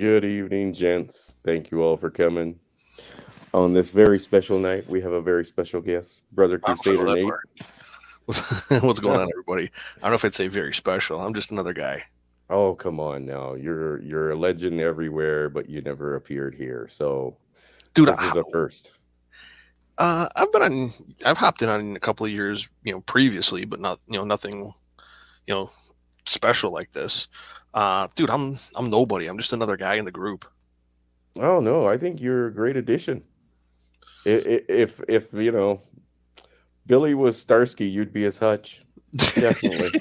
Good evening, gents. Thank you all for coming. On this very special night, we have a very special guest, Brother I'm so Crusader that's Nate. where what's going on, everybody. I don't know if I'd say very special. I'm just another guy. Oh, come on now. You're a legend everywhere, but you never appeared here. So Dude, this is a first. I've been on I've hopped in on a couple of years, previously, but not, nothing, you know, special like this. Dude, I'm nobody. I'm just another guy in the group. Oh no, I think you're a great addition. If Billy was Starsky, you'd be his Hutch. Definitely.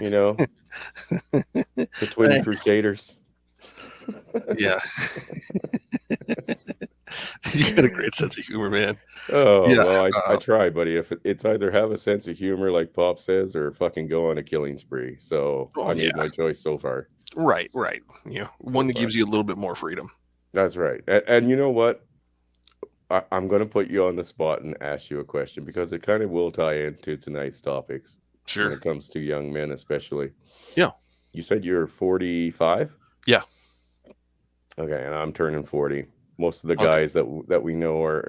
You know, the Twin Thanks. Crusaders. Yeah. You got a great sense of humor, man. Oh, Yeah. well, I Uh, try, buddy. If it's either have a sense of humor, like Pop says, or fucking go on a killing spree. So oh I yeah. made my choice so far. Right. So One that far. gives you a little bit more freedom. That's right. And you know what? I'm going to put you on the spot and ask you a question because it kind of will tie into tonight's topics when Sure. it comes to young men, especially. Yeah. You said you're 45? Yeah. Okay, and I'm turning 40. Most of the Okay. guys that we know are,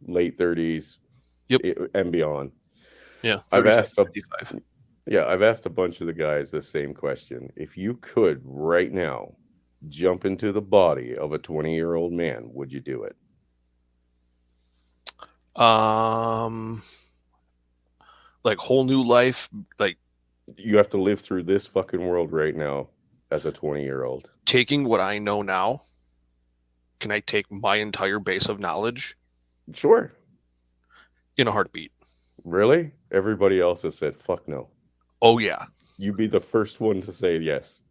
late 30s Yep. and beyond. Yeah. I've 37, asked a 55. Yeah, I've asked a bunch of the guys the same question. If you could right now jump into the body of a 20-year-old man, would you do it? Um, like whole new life, like You have to live through this fucking world right now as a 20-year-old. taking what I know now, can I take my entire base of knowledge Sure. in a heartbeat? Really? Everybody else has said fuck no. Oh yeah, You be the first one to say yes.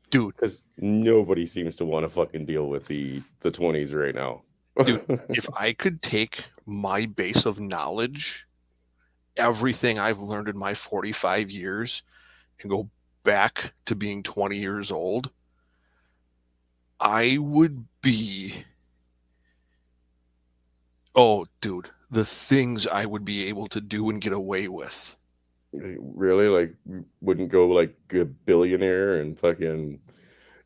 dude, Because nobody seems to want to fucking deal with the 20s right now. dude. If I could take my base of knowledge, everything I've learned in my 45 years, and go back to being 20 years old, I would be. Oh, dude, the things I would be able to do and get away with. Really? Like, wouldn't go like a billionaire and fucking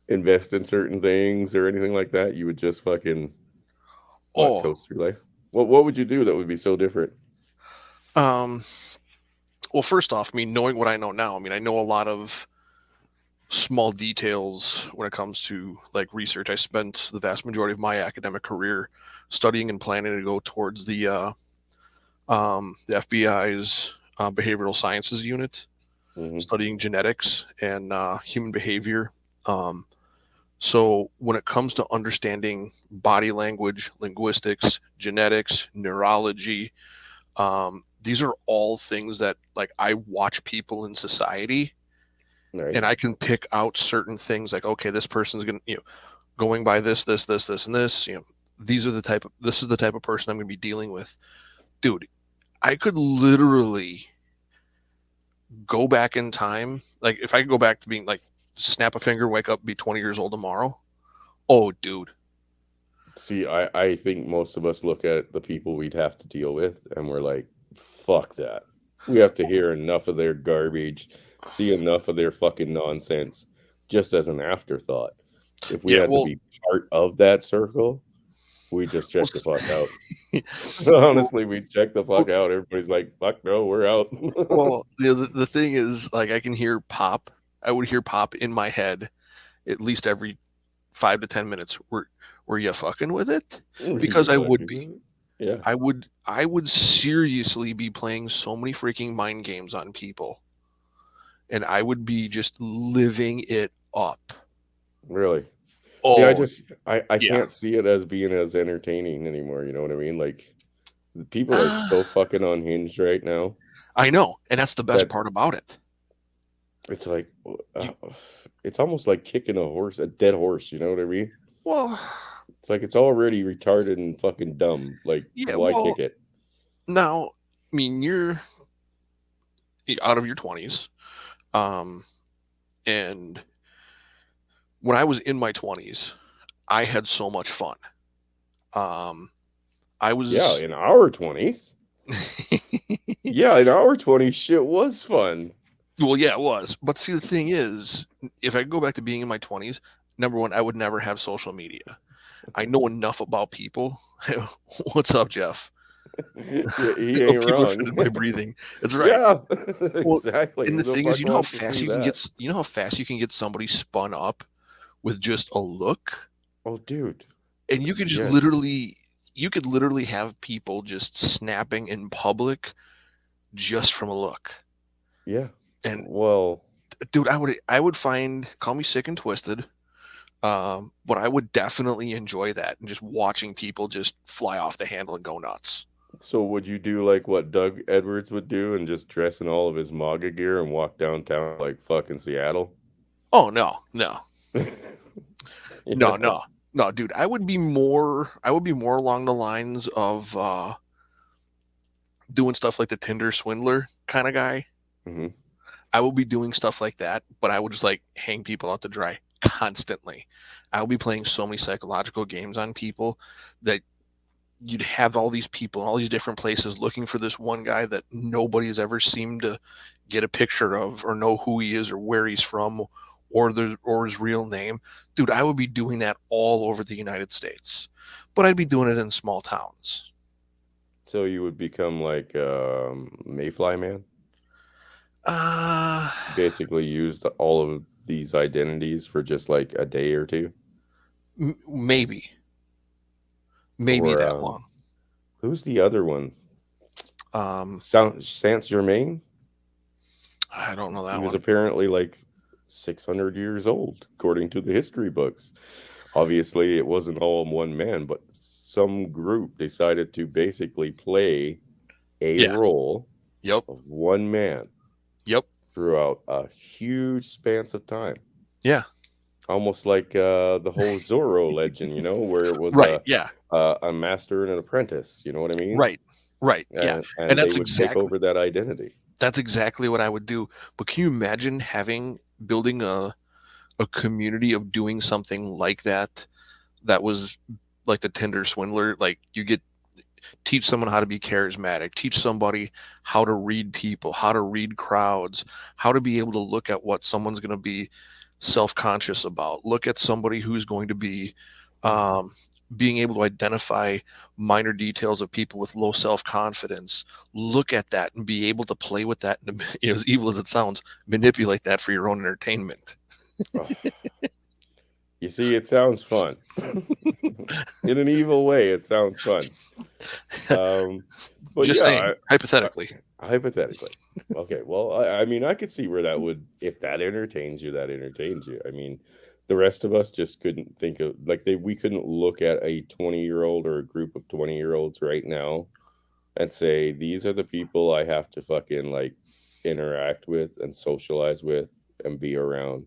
invest in certain things or anything like that? You would just fucking what Oh, coast through life? What would you do that would be so different? um, well, first off, I mean, knowing what I know now, I mean, I know a lot of small details when it comes to like research. I spent the vast majority of my academic career studying and planning to go towards the FBI's behavioral sciences unit, Hmm. studying genetics and human behavior. Um, so when it comes to understanding body language, linguistics, genetics, neurology, these are all things that like I watch people in society, Right. and I can pick out certain things like, okay, this person's gonna, going by this, and this, this is the type of person I'm gonna be dealing with. Dude, I could literally go back in time. Like if I could go back to being like snap a finger, wake up, be 20 years old tomorrow. Oh, dude. See, I think most of us look at the people we'd have to deal with and we're like, fuck that. We have to hear enough of their garbage, see enough of their fucking nonsense just as an afterthought. If we Yeah, had to well, be part of that circle, we just well, check the fuck out. well, Honestly, we check the well, fuck out. Everybody's like, fuck no, we're out. the thing is, like, I can hear pop. I would hear pop in my head at least every 5 to 10 minutes. Were you fucking with it? You Because I would fucking be. do it. Yeah. I would seriously be playing so many freaking mind games on people, and I would be just living it up. Really? See, Oh I yeah. can't see it as being as entertaining anymore, you know what I mean? Like the people are Ah, so fucking unhinged right now I know, and that's the best that part about it. it's like You it's almost like kicking a dead horse, you know what I mean? well, It's like it's already retarded and fucking dumb. Like yeah, why kick well, it? now, I mean, you're out of your 20s, um, and when I was in my 20s, I had so much fun. Um, I Yeah, was, in our 20s. Yeah, in our 20s shit was fun. well, yeah, it was. But see, the thing is, if I go back to being in my 20s, number one, I would never have social media. I know enough about people. What's up, Jeff? Yeah, he Oh, ain't people are wrong. offended by breathing. That's right. Yeah, Well, exactly. and Who the the thing is, fuck wants to see that? you know how fast you can get somebody spun up with just a look, Oh, dude. and you could just Yes. literally, you could literally have people just snapping in public just from a look. Yeah. And Well, dude, I would find, call me sick and twisted, but I would definitely enjoy that and just watching people just fly off the handle and go nuts. so would you do like what Doug Edwards would do and just dress in all of his MAGA gear and walk downtown like fucking Seattle? Oh no, no, Yeah. no, no, no, dude. I would be more along the lines of doing stuff like the Tinder swindler kind of guy. Hmm. I will be doing stuff like that, but I would just like hang people out to dry constantly. I will be playing so many psychological games on people that you'd have all these people in all these different places looking for this one guy that nobody has ever seemed to get a picture of or know who he is or where he's from or his real name. Dude, I would be doing that all over the United States. But I'd be doing it in small towns. So you would become like Mayfly Man? Uh Basically used all of these identities for just like a day or two? maybe. Maybe Or that long. who's the other one? Um Saint Germain? I don't know He that was one. apparently like 600 years old, according to the history books. Obviously, it wasn't all one man, but some group decided to basically play a Yeah. role Yep. of one man Yep. throughout a huge span of time. Yeah. Almost like the whole Zorro legend, where it was Right. Yeah. a master and an apprentice. You know what I mean? Right. Right. Yeah. And And they would take over that identity. that's exactly what I would do. But can you imagine building a community of doing something like that that was like the Tinder swindler? Like you get teach someone how to be charismatic, teach somebody how to read people, how to read crowds, how to be able to look at what someone's going to be self-conscious about, look at somebody who's going to be um, being able to identify minor details of people with low self-confidence, look at that and be able to play with that and, as evil as it sounds, manipulate that for your own entertainment. Oh, you see, it sounds fun. In an evil way, it sounds fun. Um, but Just saying, yeah, hypothetically. hypothetically. Okay, well, I mean, I could see where that would, if that entertains you, that entertains you. I mean, the rest of us just couldn't think of, like, we couldn't look at a 20-year-old or a group of 20-year-olds right now and say, these are the people I have to fucking, like, interact with and socialize with and be around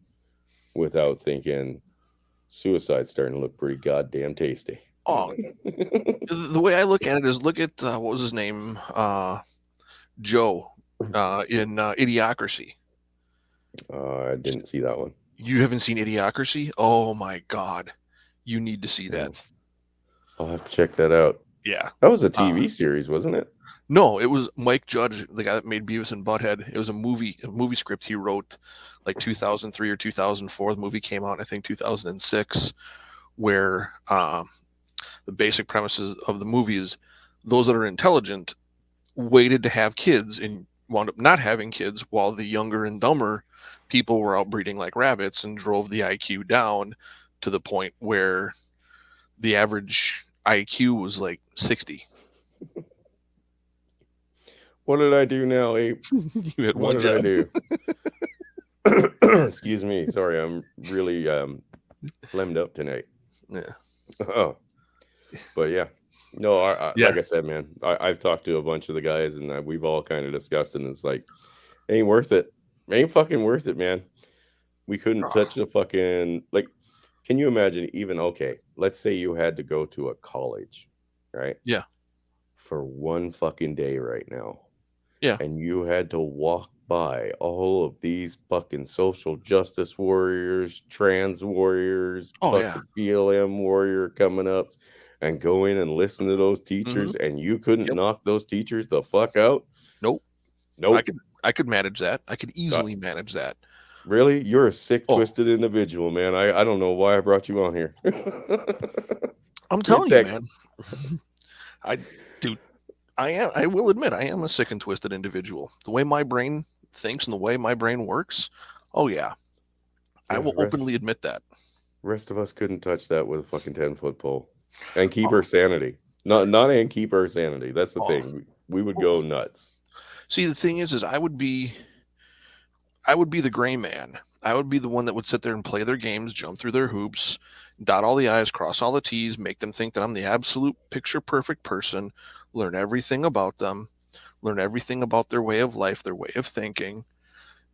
without thinking suicide's starting to look pretty goddamn tasty. Oh, the way I look at it is look at what was his name, Joe, in Idiocracy. I didn't see that one. You haven't seen Idiocracy? Oh my God, you need to see Oh, that. I'll have to check that out. Yeah. That was a TV series, wasn't it? No, it was Mike Judge, the guy that made Beavis and Butthead. It was a movie script he wrote, like 2003 or 2004. The movie came out, I think, 2006, where the basic premises of the movie is those that are intelligent waited to have kids and wound up not having kids, while the younger and dumber people were out breeding like rabbits and drove the IQ down to the point where the average IQ was like 60. What did I do now, Ape? You had What one did I job. do? Excuse me. Sorry, I'm really flemmed up tonight. Yeah. Oh, but yeah. No, Yeah. like I said, man, I've talked to a bunch of the guys and we've all kind of discussed it. And it's like, ain't worth it. Ain't fucking worth it, man. We couldn't touch the fucking, like, can you imagine even, okay, let's say you had to go to a college, right? Yeah. For one fucking day right now. Yeah. And you had to walk by all of these fucking social justice warriors, trans warriors, Oh yeah. fucking BLM warrior coming ups and go in and listen to those teachers Mm-hmm. and you couldn't Yep. knock those teachers the fuck out? Nope. Nope. I could manage that. I could Uh, easily manage that. Really? You're a sick, Oh, twisted individual, man. I don't know why I brought you on here. I'm It's telling you, that man. I, dude, I am. I will admit, I am a sick and twisted individual. The way my brain thinks and the way my brain works. Oh yeah, I yeah, will openly admit that. rest of us couldn't touch that with a fucking 10-foot pole. And keep our Oh, sanity. Not and keep our sanity. That's the oh. thing. We would Oh. go nuts. See, the thing is I would be the gray man. I would be the one that would sit there and play their games, jump through their hoops, dot all the I's, cross all the T's, make them think that I'm the absolute picture perfect person, learn everything about them, learn everything about their way of life, their way of thinking,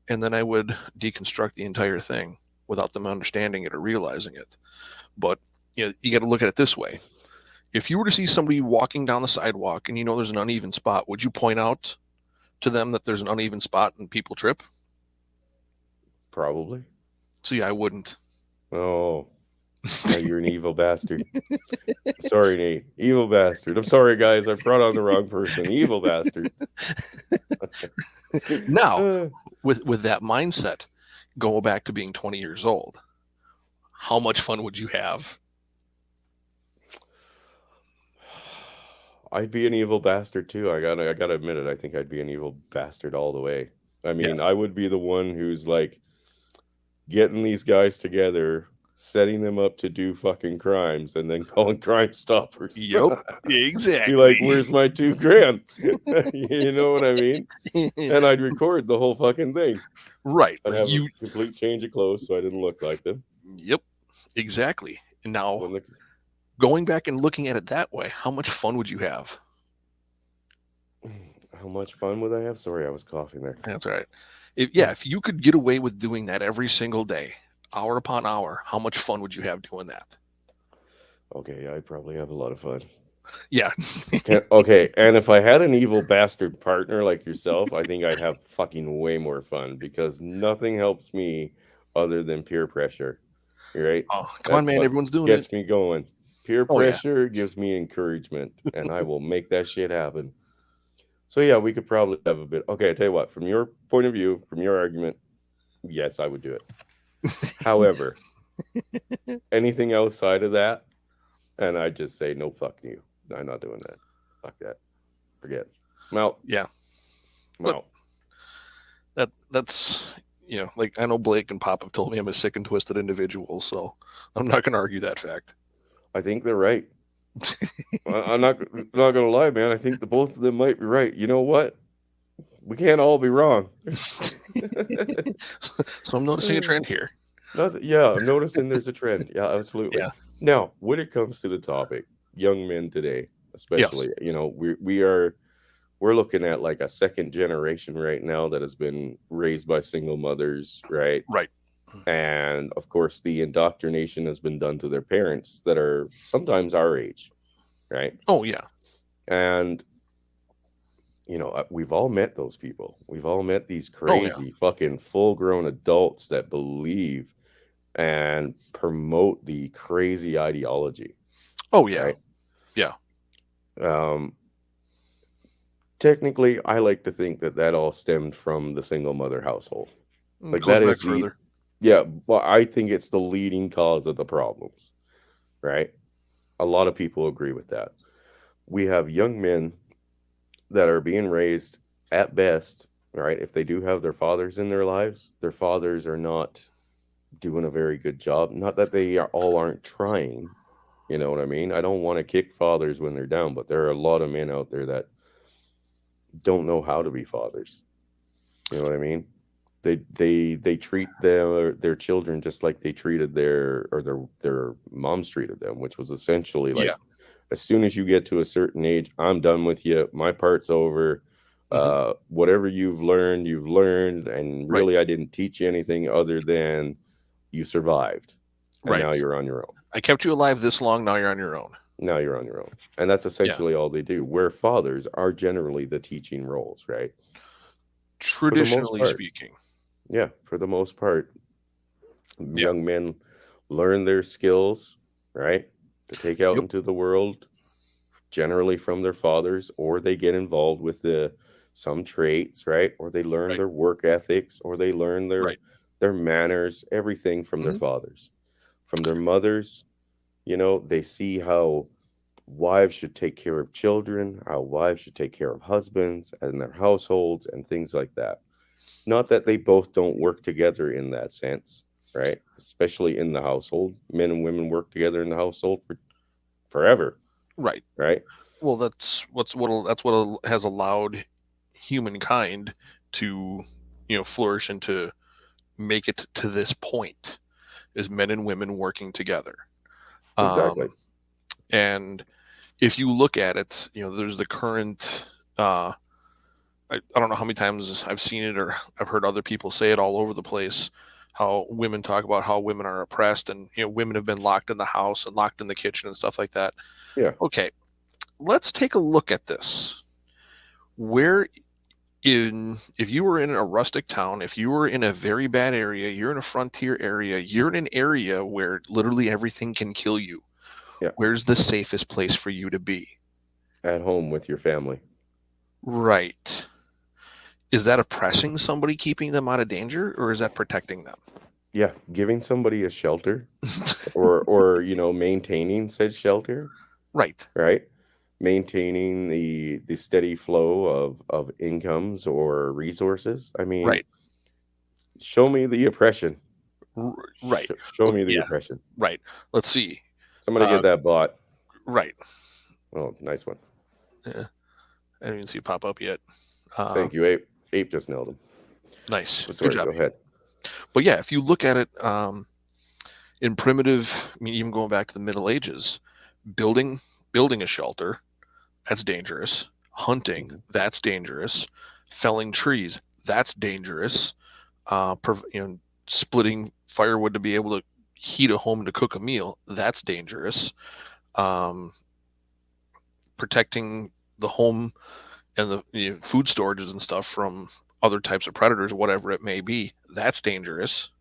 and then I would deconstruct the entire thing without them understanding it or realizing it. But you got to look at it this way. If you were to see somebody walking down the sidewalk and you know there's an uneven spot, would you point out to them that there's an uneven spot and people trip? Probably. See, I wouldn't. Oh, you're an evil bastard. Sorry, Nate. Evil bastard. I'm sorry, guys. I brought on the wrong person. Evil bastard. Now, Uh, with that mindset, go back to being 20 years old. How much fun would you have? I'd be an evil bastard too. I gotta admit it. I think I'd be an evil bastard all the way. I Yeah. mean, I would be the one who's like getting these guys together, setting them up to do fucking crimes, and then calling Crime Stoppers. Yep. Be like, Exactly. "Where's my 2 grand?" You know what I mean? And I'd record the whole fucking thing. Right. I'd Like have a you. complete change of clothes so I didn't look like them. Yep. Exactly. And now When the going back and looking at it that way, how much fun would you have? How much fun would I have? Sorry, I was coughing there. That's right. If you could get away with doing that every single day, hour upon hour, how much fun would you have doing that? Okay, I'd probably have a lot of fun. Yeah. Okay, and if I had an evil bastard partner like yourself, I think I'd have fucking way more fun because nothing helps me other than peer pressure. Right? Oh, come on, That's man. what Everyone's doing it. gets me going. Peer Oh, yeah. pressure gives me encouragement, and I will make that shit happen. So yeah, we could probably have a bit. Okay, I tell you what. From your point of view, from your argument, yes, I would do it. However, anything outside of that, and I just say no, fuck you. I'm not doing that. Fuck that. Forget. I'm out. Yeah. I'm But out. that's like I know Blake and Pop have told me I'm a sick and twisted individual, so I'm not going to argue that fact. I think they're right. I'm not gonna lie, man. I think the both of them might be right. You know what? We can't all be wrong. So I'm noticing a trend here. Nothing, yeah, I'm noticing there's a trend. Yeah, absolutely. Yeah. Now, when it comes to the topic, young men today, Yes. especially, we're looking at like a second generation right now that has been raised by single mothers, right? Right. And of course, the indoctrination has been done to their parents that are sometimes our age, right? Oh yeah. And we've all met those people. We've all met these Oh yeah. crazy fucking full-grown adults that believe and promote the crazy ideology, Oh yeah. right? Yeah. Um, Technically, I like to think that that all stemmed from the single mother household. Like Goes that back is the, further. yeah, but I think it's the leading cause of the problems, right? A lot of people agree with that. We have young men that are being raised at best, right? If they do have their fathers in their lives, their fathers are not doing a very good job. Not that they all aren't trying, you know what I mean? I don't want to kick fathers when they're down, but there are a lot of men out there that don't know how to be fathers. You know what I mean? They treat their children just like they treated their moms treated them, which was essentially Yeah. like, as soon as you get to a certain age, I'm done with you. My part's over. Hmm. Whatever you've learned, and Right. really, I didn't teach you anything other than you survived, and Right. now you're on your own. I kept you alive this long. Now you're on your own. Now you're on your own, and that's Yeah. essentially all they do. Where fathers are generally the teaching roles, right? For the most Traditionally part, speaking. yeah. For the most part, Yeah. young men learn their skills, right, to take out Yep. into the world, generally from their fathers, or they get involved with the some traits, right, or they learn Right. their work ethics, or they learn their Right. their manners, everything from their Mhm. fathers. From their mothers, they see how wives should take care of children, how wives should take care of husbands and their households and things like that. Not that they both don't work together in that sense, right? Especially in the household. Men and women work together in the household for forever, Right. right? Well, that's what has allowed humankind to, flourish and to make it to this point, is men and women working together. Exactly. Um, and if you look at it, there's the current. I don't know how many times I've seen it or I've heard other people say it all over the place. How women talk about how women are oppressed, and women have been locked in the house and locked in the kitchen and stuff like that. Yeah. Okay, let's take a look at this. Where in If you were in a rustic town, if you were in a very bad area, you're in a frontier area, you're in an area where literally everything can kill you. Yeah. Where's the safest place for you to be? At home with your family. Right. Is that oppressing somebody, keeping them out of danger, or is that protecting them? Yeah. Giving somebody a shelter or maintaining said shelter, Right. right? Maintaining the steady flow of incomes or resources. I mean, Right. show me the oppression. Right. Show Okay, me the yeah. oppression. Right. Let's see. Somebody get Uh, that bot. right. Oh, nice one. Yeah. I didn't even see it pop up yet. Uh, Thank you, Ape. Ape just nailed him. nice. Oh, Good sorry, job. go ahead. But yeah, if you look at it in primitive, I mean, even going back to the Middle Ages, building building a shelter, that's dangerous. Hunting, Mhm. that's dangerous. Felling trees, that's dangerous. Splitting firewood to be able to heat a home to cook a meal, that's dangerous. Um, Protecting the home and the food storages and stuff from other types of predators, whatever it may be, that's dangerous.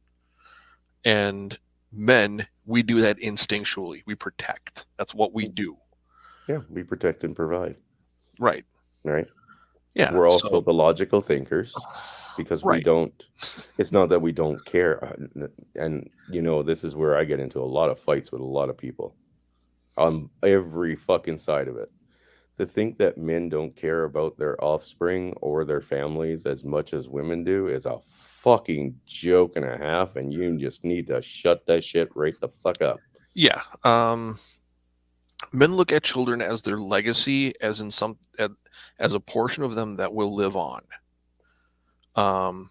And men, we do that instinctually. We protect. That's what we do. Yeah, we protect and provide, Right. right? Yeah. We're also So, the logical thinkers because we right. don't, it's not that we don't care. And this is where I get into a lot of fights with a lot of people on every fucking side of it. To think that men don't care about their offspring or their families as much as women do is a fucking joke and a half, and you just need to shut that shit right the fuck up. Yeah. Men look at children as their legacy, as a portion of them that will live on. Um,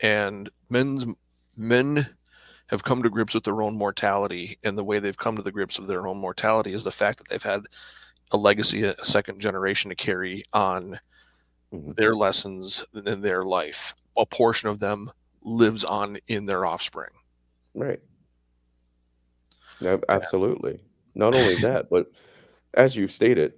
and men have come to grips with their own mortality, and the way they've come to the grips of their own mortality is the fact that they've had a legacy, a second generation to carry on Mhm. their lessons in their life. A portion of them lives on in their offspring. Right. Absolutely. Not only that, but as you've stated,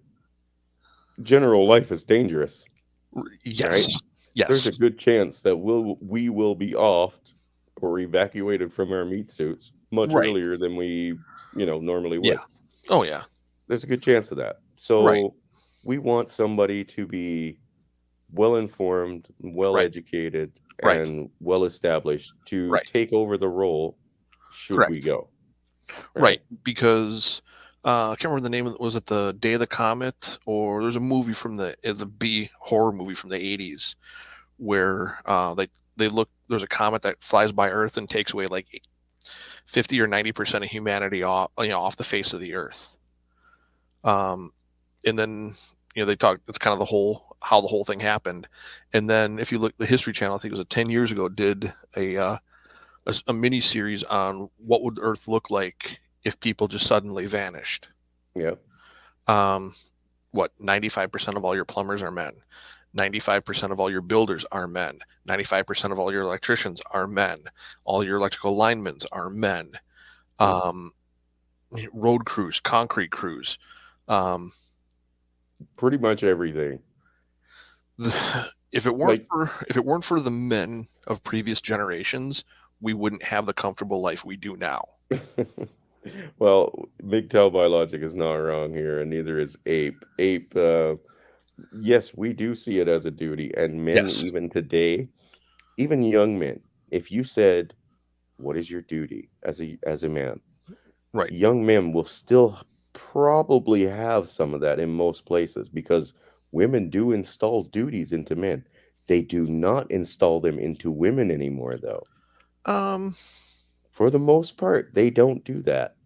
general life is dangerous, right? Yes, There's yes, a good chance that we will be offed or evacuated from our meat suits much right, earlier than we normally yeah, would. oh yeah, There's a good chance of that. right, So we want somebody to be well informed, well right, educated, right, and well established to right, take over the role should we correct, go, right. right? Because I can't remember the name of it. Was it the Day of the Comet, or there's a movie it's a B horror movie from the 80s where they look. There's a comet that flies by Earth and takes away like 50 or 90% of humanity off the face of the Earth. Um, and then they talk. It's kind of the whole how the whole thing happened. And then if you look, the History Channel, I think it was 10 years ago, did a mini series on what would Earth look like if people just suddenly vanished. Yeah. Um, what 95% of all your plumbers are men. 95% of all your builders are men. 95% of all your electricians are men. All your electrical linemen are men. Yeah. Um, Road crews, concrete crews. Um, Pretty much everything. Like, if it weren't for the men of previous generations, we wouldn't have the comfortable life we do now. well, Big Tell by Logic is not wrong here, and neither is Ape. Ape, yes, we do see it as a duty, and men Yes. even today, even young men. if you said, "What is your duty as a man?" Right. Young men will still probably have some of that in most places because women do install duties into men. They do not install them into women anymore, though. Um, For the most part, they don't do that.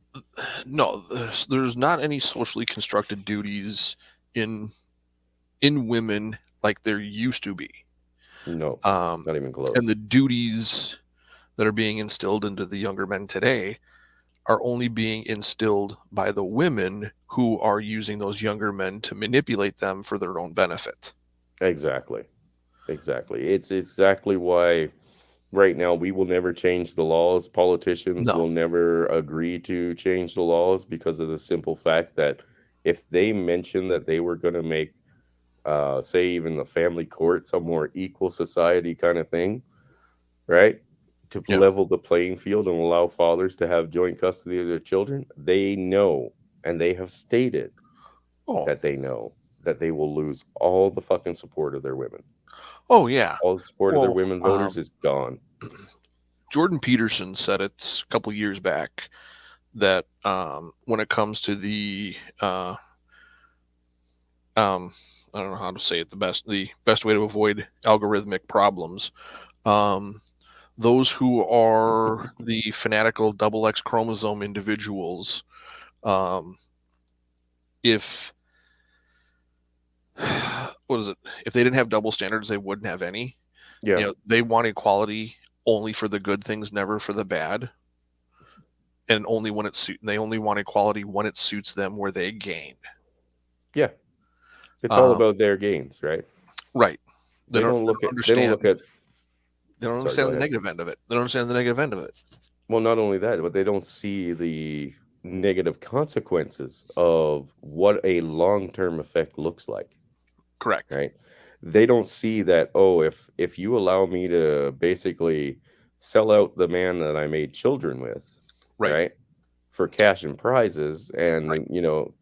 no, there's not any socially constructed duties in women like there used to be. No, Um, not even and the close. duties that are being instilled into the younger men today are only being instilled by the women who are using those younger men to manipulate them for their own benefit. Exactly. Exactly. It's exactly why right now we will never change the laws. Politicians No. will never agree to change the laws because of the simple fact that if they mention that they were going to make, say, even the family courts a more equal society kind of thing, right? To Yeah. level the playing field and allow fathers to have joint custody of their children, they know and they have stated Oh. that they know that they will lose all the fucking support of their women. Oh yeah. All the support of their Well, women voters is gone. Jordan Peterson said it a couple years back that when it comes to the um, I don't know how to say it the best way to avoid algorithmic problems. Um, those who are the fanatical double X chromosome individuals, um, if what is it? If they didn't have double standards, they wouldn't have any. Yeah. They want equality only for the good things, never for the bad, and only when it suit. They only want equality when it suits them, where they gain. Yeah. It's all Um, about their gains, right? right. They They don't, don't they look don't at they don't understand. look at They don't sorry, go understand the ahead. negative end of it. They don't understand the negative end of it. Well, not only that, but they don't see the negative consequences of what a long-term effect looks like, Correct. right? They don't see that, oh, if you allow me to basically sell out the man that I made children with, Right. right? For cash and prizes Right. and,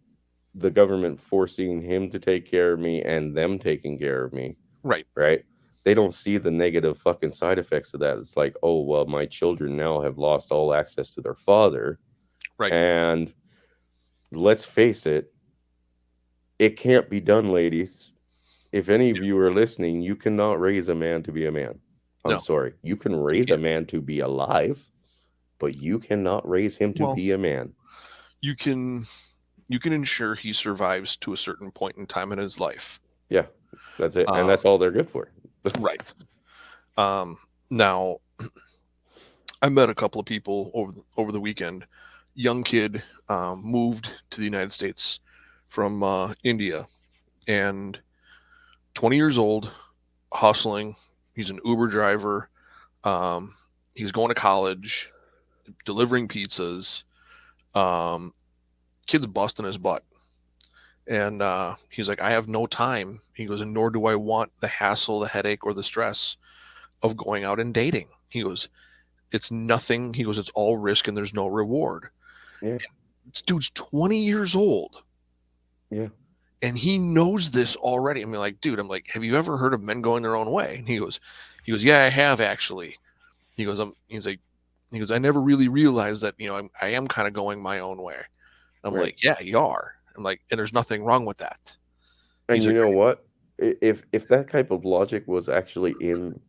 the government forcing him to take care of me and them taking care of me, Right. right? They don't see the negative fucking side effects of that. It's like, oh, well, my children now have lost all access to their father. Right. And let's face it, it can't be done, ladies. If any of Yeah. you are listening, you cannot raise a man to be a man. I'm No, sorry. You can you raise a can't. man to be alive, but you cannot raise him to Well, be a man. you can ensure he survives to a certain point in time in his life. Yeah, that's it. And Um, that's all they're good for. right. Um, now, I met a couple of people over the weekend. Young kid moved to the United States from India, and 20 years old, hustling. He's an Uber driver. He's going to college, delivering pizzas. Um, Kid's busting his butt. And he's like, I have no time. He goes, and nor do I want the hassle, the headache, or the stress of going out and dating. He goes, it's nothing. He goes, it's all risk and there's no reward. Yeah, This dude's 20 years old yeah, and he knows this already. I mean, like, dude, I'm like, have you ever heard of men going their own way? And yeah, I have actually. He goes, I never really realized that, I am kind of going my own way. I'm right. like, yeah, you are. I'm like, and there's nothing wrong with that. And He's you like, know what? If that type of logic was actually in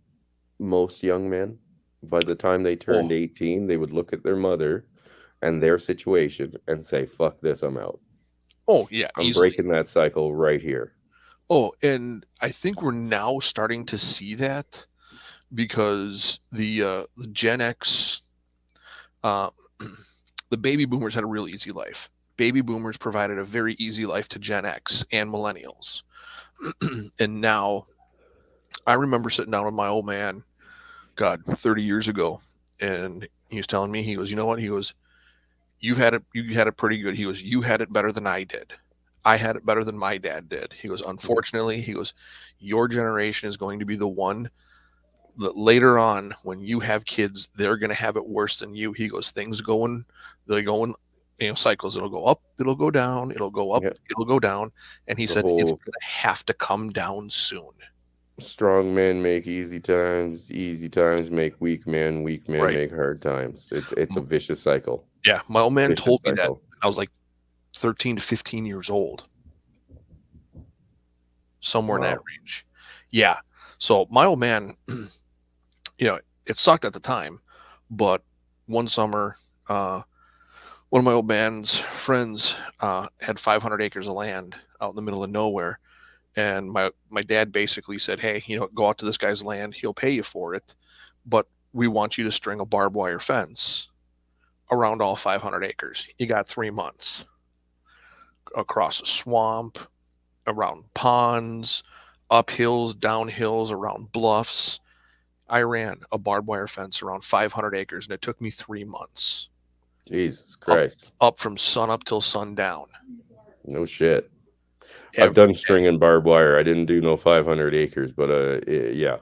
most young men, by the time they oh, turned 18, they would look at their mother and their situation and say, "Fuck this, I'm out. oh yeah, I'm easily. breaking that cycle right here." Oh, and I think we're now starting to see that because the Gen X, uh, the baby boomers had a real easy life. Baby boomers provided a very easy life to Gen X and millennials. And now I remember sitting down with my old man, God, 30 years ago, and he was telling me, he goes, you know what? He goes, you had it pretty good. He goes, you had it better than I did. I had it better than my dad did. He goes, Mhm. unfortunately, he goes, your generation is going to be the one that later on, when you have kids, they're going to have it worse than you. He goes, they're going, cycles. It'll go up, it'll go down, it'll go up, Yeah, it'll go down. And he the said, it's whole going to have to come down soon. Strong men make easy times make weak men Right. make hard times. It's a M- vicious cycle. Yeah, my old man Vicious told me that cycle. I was like 13 to 15 years old, somewhere in that Wow. range. Yeah. So my old man, it sucked at the time, but one summer, uh, one of my old man's friends had 500 acres of land out in the middle of nowhere, and my dad basically said, "Hey, go out to this guy's land. He'll pay you for it, but we want you to string a barbed wire fence around all 500 acres. You got 3 months across a swamp, around ponds, up hills, down hills, around bluffs. I ran a barbed wire fence around 500 acres, and it took me 3 months, Jesus up Christ. up from sun up till sundown. No shit. I've Every done day. string and barbed wire. I didn't do no 500 acres, but yeah,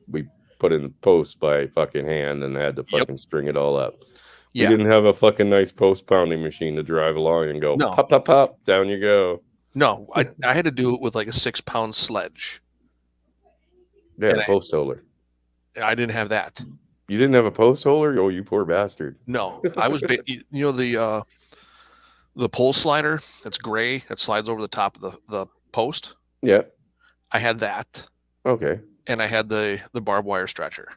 we put in posts by fucking hand and had to Yep. fucking string it all up. We Yeah. didn't have a fucking nice post pounding machine to drive along and go No. pop pop pop down you go. No. I had to do it with like a 6 pound sledge, Yeah, and a post holder. I didn't have that. You didn't have a post holder? Oh, you poor bastard. No, I was the pole slider that's gray that slides over the top of the post. Yeah. I had that, Okay. and I had the barbed wire stretcher.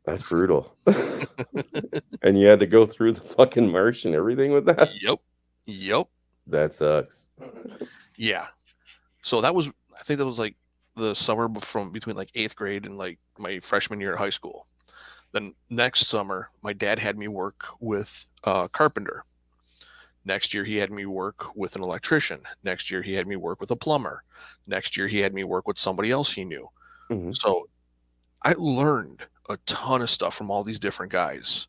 That's brutal. And you had to go through the fucking marsh and everything with that? Yep. Yep. That sucks. Yeah. So that was, I think that was like the summer from between like 8th grade and like my freshman year of high school. Then next summer, my dad had me work with a carpenter. Next year, he had me work with an electrician. Next year, he had me work with a plumber. Next year, he had me work with somebody else he knew. Mhm. So I learned a ton of stuff from all these different guys.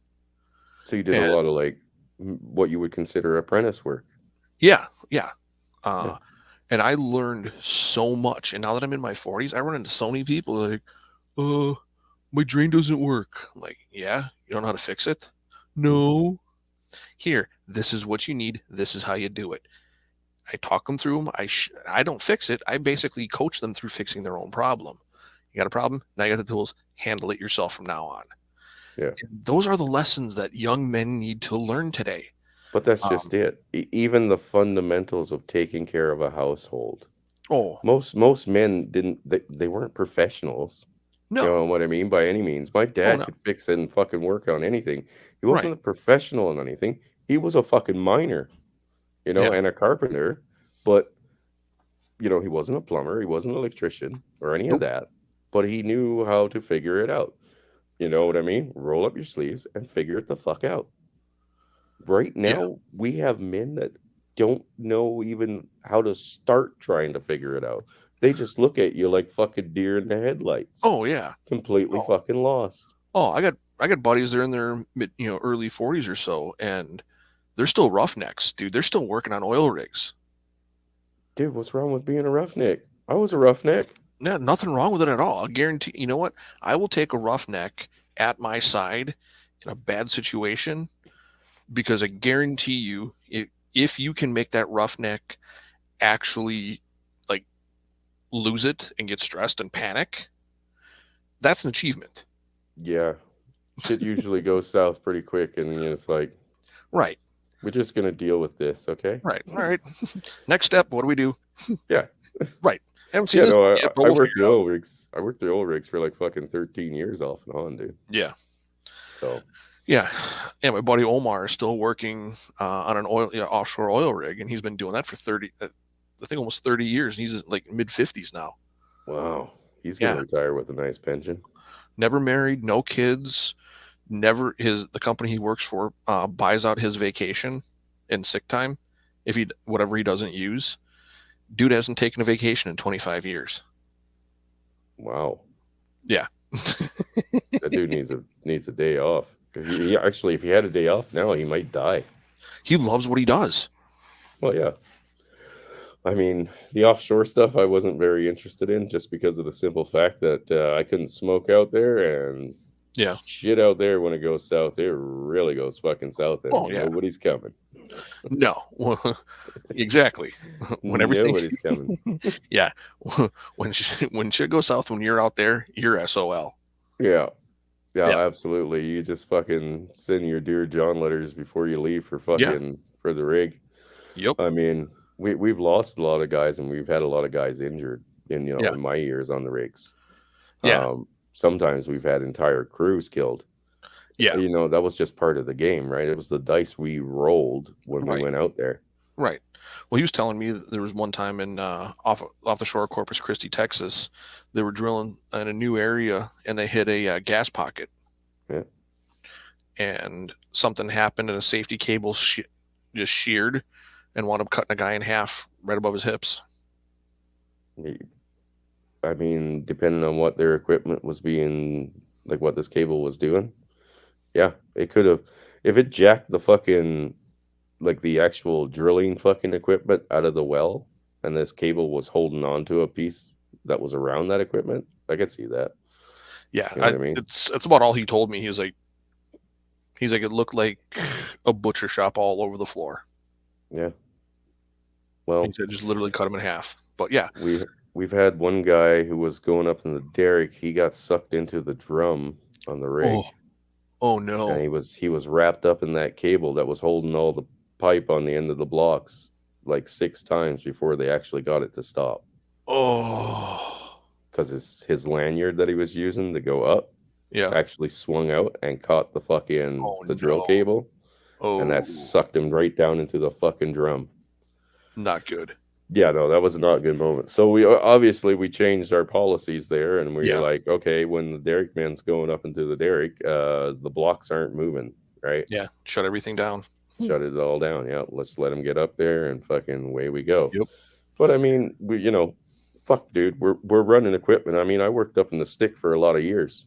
So you did a And lot of like what you would consider apprentice work. yeah, yeah. Yeah. Uh, and I learned so much. And now that I'm in my 40s, I run into so many people like, uh, my drain doesn't work. I'm like, yeah, you don't know how to fix it? Mm. No. Here, this is what you need. This is how you do it. I talk them through them. I don't fix it. I basically coach them through fixing their own problem. You got a problem? Now you got the tools. Handle it yourself from now on. Yeah. And those are the lessons that young men need to learn today. But that's Um, just it. Even the fundamentals of taking care of a household. oh, Most men didn't they weren't professionals. You no. know what I mean? By any means. My Oh, dad no. could fix and fucking work on anything. He Right. wasn't a professional in anything. He was a fucking miner, Yeah. and a carpenter, but he wasn't a plumber, he wasn't an electrician or any of Nope. that. But he knew how to figure it out. You know what I mean? Roll up your sleeves and figure it the fuck out. Right Yeah. now, we have men that don't know even how to start trying to figure it out. They just look at you like fucking deer in the headlights, Oh, yeah. completely Oh, fucking lost. oh, I got buddies. They're in their early 40s or so, and they're still roughnecks, dude. They're still working on oil rigs. Dude, what's wrong with being a roughneck? I was a roughneck. Yeah, nothing wrong with it at all. I guarantee. You know what? I will take a roughneck at my side in a bad situation because I guarantee you, if you can make that roughneck actually like lose it and get stressed and panic, that's an achievement. Yeah. Shit usually goes south pretty quick, and it's like, Right. we're just gonna deal with this, okay? Right. All right. Next step. What do we do? Yeah. Right. Haven't seen Yeah, this no, yet, but I we'll worked figure the it out. oil rigs. I worked the oil rigs for like fucking 13 years off and on, dude. Yeah. So Yeah. Yeah. My buddy Omar is still working on an offshore oil rig, and he's been doing that for 30, I think almost 30 years. And he's like mid 50s now. wow, he's gonna Yeah. retire with a nice pension. Never married, no kids. Never the company he works for buys out his vacation and sick time if he whatever he doesn't use. Dude hasn't taken a vacation in 25 years. Wow, Yeah. that dude needs a day off. If he had a day off now, he might die. He loves what he does. Well, yeah. I mean, the offshore stuff I wasn't very interested in just because of the simple fact that I couldn't smoke out there, and Yeah. Shit out there when it goes south, it really goes fucking south, Oh and yeah. nobody's coming. No. Exactly. When everything. Nobody's coming. Yeah. When shit goes south, when you're out there, you're SOL. Yeah. Yeah, Yeah. absolutely. You just fucking send your Dear John letters before you leave Yeah. for the rig. Yep. I mean, we've lost a lot of guys and we've had a lot of guys injured Yeah. in my years on the rigs. Yeah. Sometimes we've had entire crews killed. Yeah. That was just part of the game, right? It was the dice we rolled when we Right. went out there. Right. Well, he was telling me that there was one time in off the shore of Corpus Christi, Texas, they were drilling in a new area and they hit a gas pocket, Yeah. and something happened and a safety cable just sheared and wound up cutting a guy in half right above his hips. I mean, depending on what their equipment was being, like what this cable was doing, yeah, it could have. If it jacked the fucking, like the actual drilling fucking equipment out of the well, and this cable was holding on to a piece that was around that equipment, I could see that. Yeah, You know what I mean? it's about all he told me. He's like it looked like a butcher shop all over the floor. Yeah. He Well, said just literally cut him in half. But yeah. we've had one guy who was going up in the derrick. He got sucked into the drum on the Oh. rig, Oh and no. he was wrapped up in that cable that was holding all the pipe on the end of the blocks like 6 times before they actually got it to stop. Oh. Because his lanyard that he was using to go up Yeah. actually swung out and caught Oh the drill no. cable, and that Oh, sucked him right down into the fucking drum. not good. Yeah, no, that was not a good moment. So we obviously we changed our policies there, and we were Yeah. like, okay, when the derrick man's going up into the derrick, the blocks aren't moving, right? Yeah. Shut everything down. Shut it all down. Yeah, let's let him get up there and fucking away we go. Yep. But I mean, fuck, dude, we're running equipment. I mean, I worked up in the stick for a lot of years,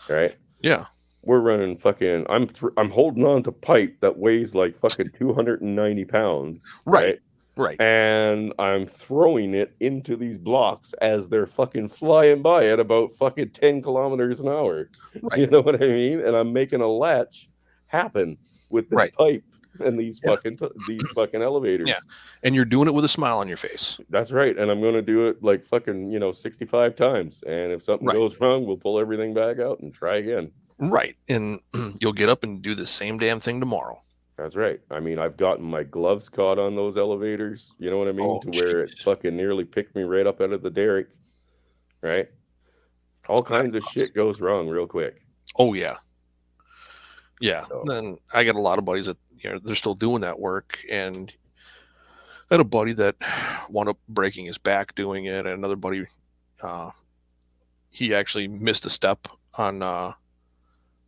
right? Yeah. We're running fucking. I'm holding on to pipe that weighs like fucking 290 pounds, Right. right? Right. And I'm throwing it into these blocks as they're fucking flying by at about fucking 10 kilometers an hour. Right. You know what I mean? And I'm making a latch happen with this Right. pipe and these Yeah. fucking Yeah. elevators. And you're doing it with a smile on your face. That's right. And I'm going to do it like fucking, 65 times. And if something Right. goes wrong, we'll pull everything back out and try again. Right. And you'll get up and do the same damn thing tomorrow. That's right. I mean, I've gotten my gloves caught on those elevators. You know what I mean? Oh, To where it jeez. fucking nearly picked me right up out of the derrick. Right? All kinds of shit goes wrong real quick. Oh yeah. Yeah. So, Then I got a lot of buddies that they're still doing that work, and I had a buddy that wound up breaking his back doing it, and another buddy, uh, he actually missed a step on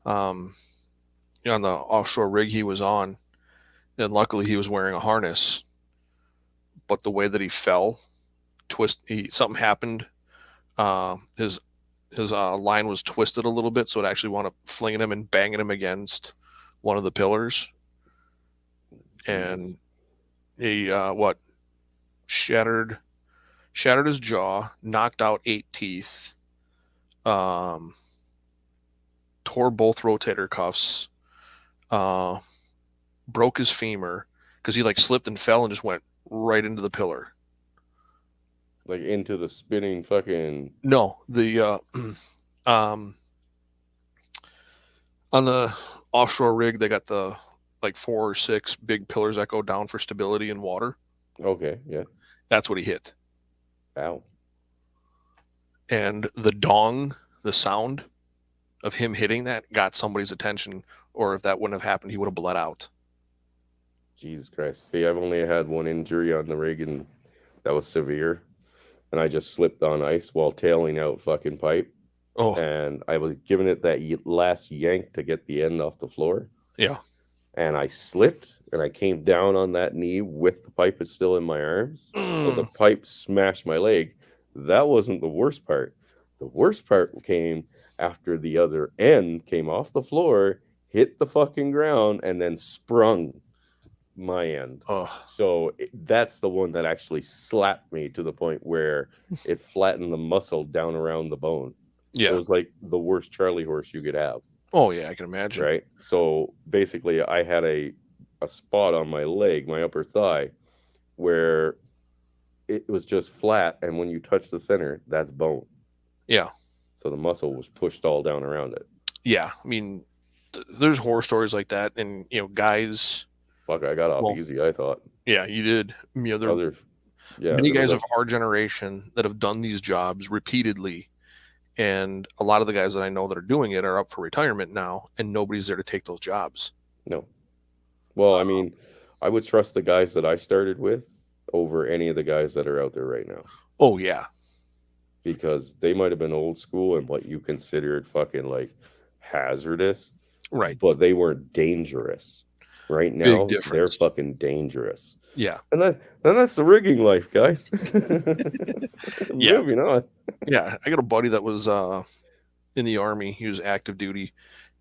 um on the offshore rig he was on, and luckily he was wearing a harness. But the way that he fell, something happened. His line was twisted a little bit, so it actually wound up flinging him and banging him against one of the pillars, Jesus. and he what shattered his jaw, knocked out 8 teeth, um, tore both rotator cuffs, uh, broke his femur because he like slipped and fell and just went right into the pillar. Like into the spinning fucking. No, the um, on the offshore rig they got the like 4 or 6 big pillars that go down for stability in water. Okay, yeah. That's what he hit. Ow. And the sound of him hitting that got somebody's attention, or if that wouldn't have happened, he would have bled out. Jesus Christ. See, I've only had one injury on the rig, and that was severe. And I just slipped on ice while tailing out fucking pipe. Oh, And I was giving it that last yank to get the end off the floor. yeah. And I slipped and I came down on that knee with the pipe still in my arms. So the pipe smashed my leg. That wasn't the worst part. The worst part came after the other end came off the floor, hit the fucking ground, and then sprung my end. Oh, So that's the one that actually slapped me to the point where it flattened the muscle down around the bone. It yeah. was like the worst Charlie horse you could have. Oh yeah, I can imagine. right? So basically, I had a spot on my leg, my upper thigh, where it was just flat, and when you touch the center, that's bone. Yeah, So the muscle was pushed all down around it. yeah. I mean, there's horror stories like that, and guys. Fuck, I got off Well, easy, I thought. yeah, you did. There are Other, yeah, many there was guys a of our generation that have done these jobs repeatedly, and a lot of the guys that I know that are doing it are up for retirement now, and nobody's there to take those jobs. no. Well, I mean, I would trust the guys that I started with over any of the guys that are out there right now Oh yeah, because they might have been old school and what you considered fucking like hazardous, right. but they weren't dangerous. Right Big now, they're difference. fucking dangerous. Yeah, And that's the rigging life, guys. yeah, Moving on. yeah. I got a buddy that was in the army. He was active duty,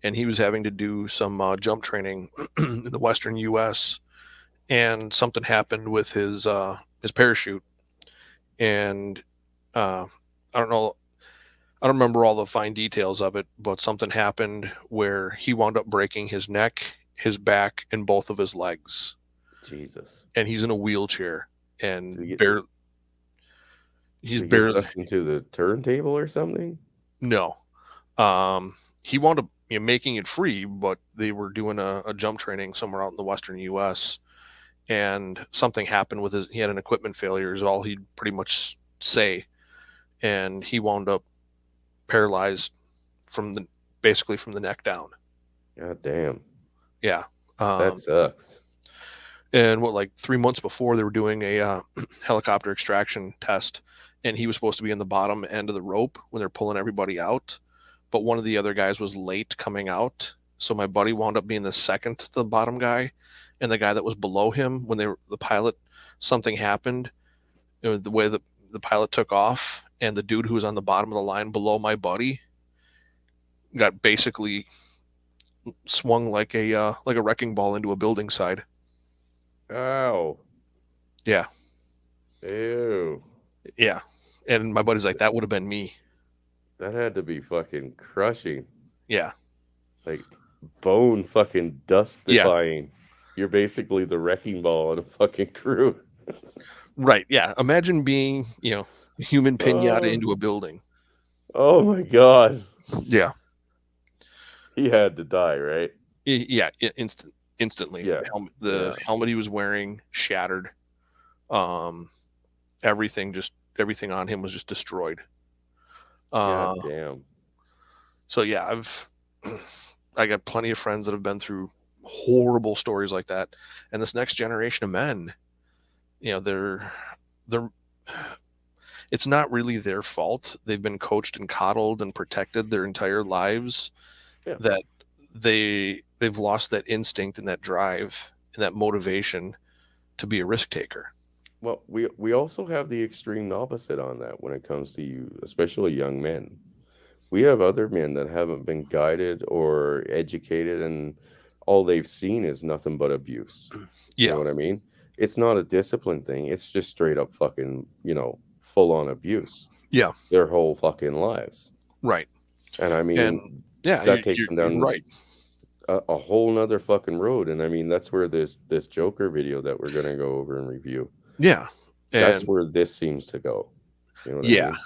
and he was having to do some jump training in the Western U.S. And something happened with his parachute, and uh, I don't know. I don't remember all the fine details of it, but something happened where he wound up breaking his neck, his back, and both of his legs, Jesus. and he's in a wheelchair Did he and get he's did he get barely sucked into the turntable or something? no. He wound up making it free, but they were doing a jump training somewhere out in the Western U.S. and something happened with his. He had an equipment failure, is all he'd pretty much say, and he wound up paralyzed from the basically from the neck down. God damn. Yeah. That Um, sucks. and what, like 3 months before, they were doing a helicopter extraction test, and he was supposed to be in the bottom end of the rope when they're pulling everybody out, but one of the other guys was late coming out, so my buddy wound up being the second to the bottom guy, and the guy that was below him when the pilot, something happened, the way the pilot took off, and the dude who was on the bottom of the line below my buddy got basically swung like a wrecking ball into a building side. Ow. Yeah, Ew. yeah. And my buddy's like, that would have been me. That had to be fucking crushing. Yeah, Like bone fucking dust yeah, defying. You're basically the wrecking ball on a fucking crew. right. Yeah, imagine being a human pinata Oh, into a building. oh my god. Yeah, He had to die, right? yeah, instantly. Yeah. The Yeah. helmet he was wearing shattered. Um, everything on him was just destroyed. Uh, God damn. so yeah, I got plenty of friends that have been through horrible stories like that, and this next generation of men, they're it's not really their fault. They've been coached and coddled and protected their entire lives Yeah. that they've lost that instinct and that drive and that motivation to be a risk taker. Well, we also have the extreme opposite on that when it comes to you, especially young men. We have other men that haven't been guided or educated, and all they've seen is nothing but abuse. You know Yeah, what I mean? It's not a discipline thing. It's just straight up fucking, full on abuse yeah, their whole fucking lives. right. And I And mean, yeah, that takes them you're down right. a whole nother fucking road. And I mean, that's where this Joker video that we're gonna go over and review, Yeah, that's and where this seems to go. You know what I yeah, mean?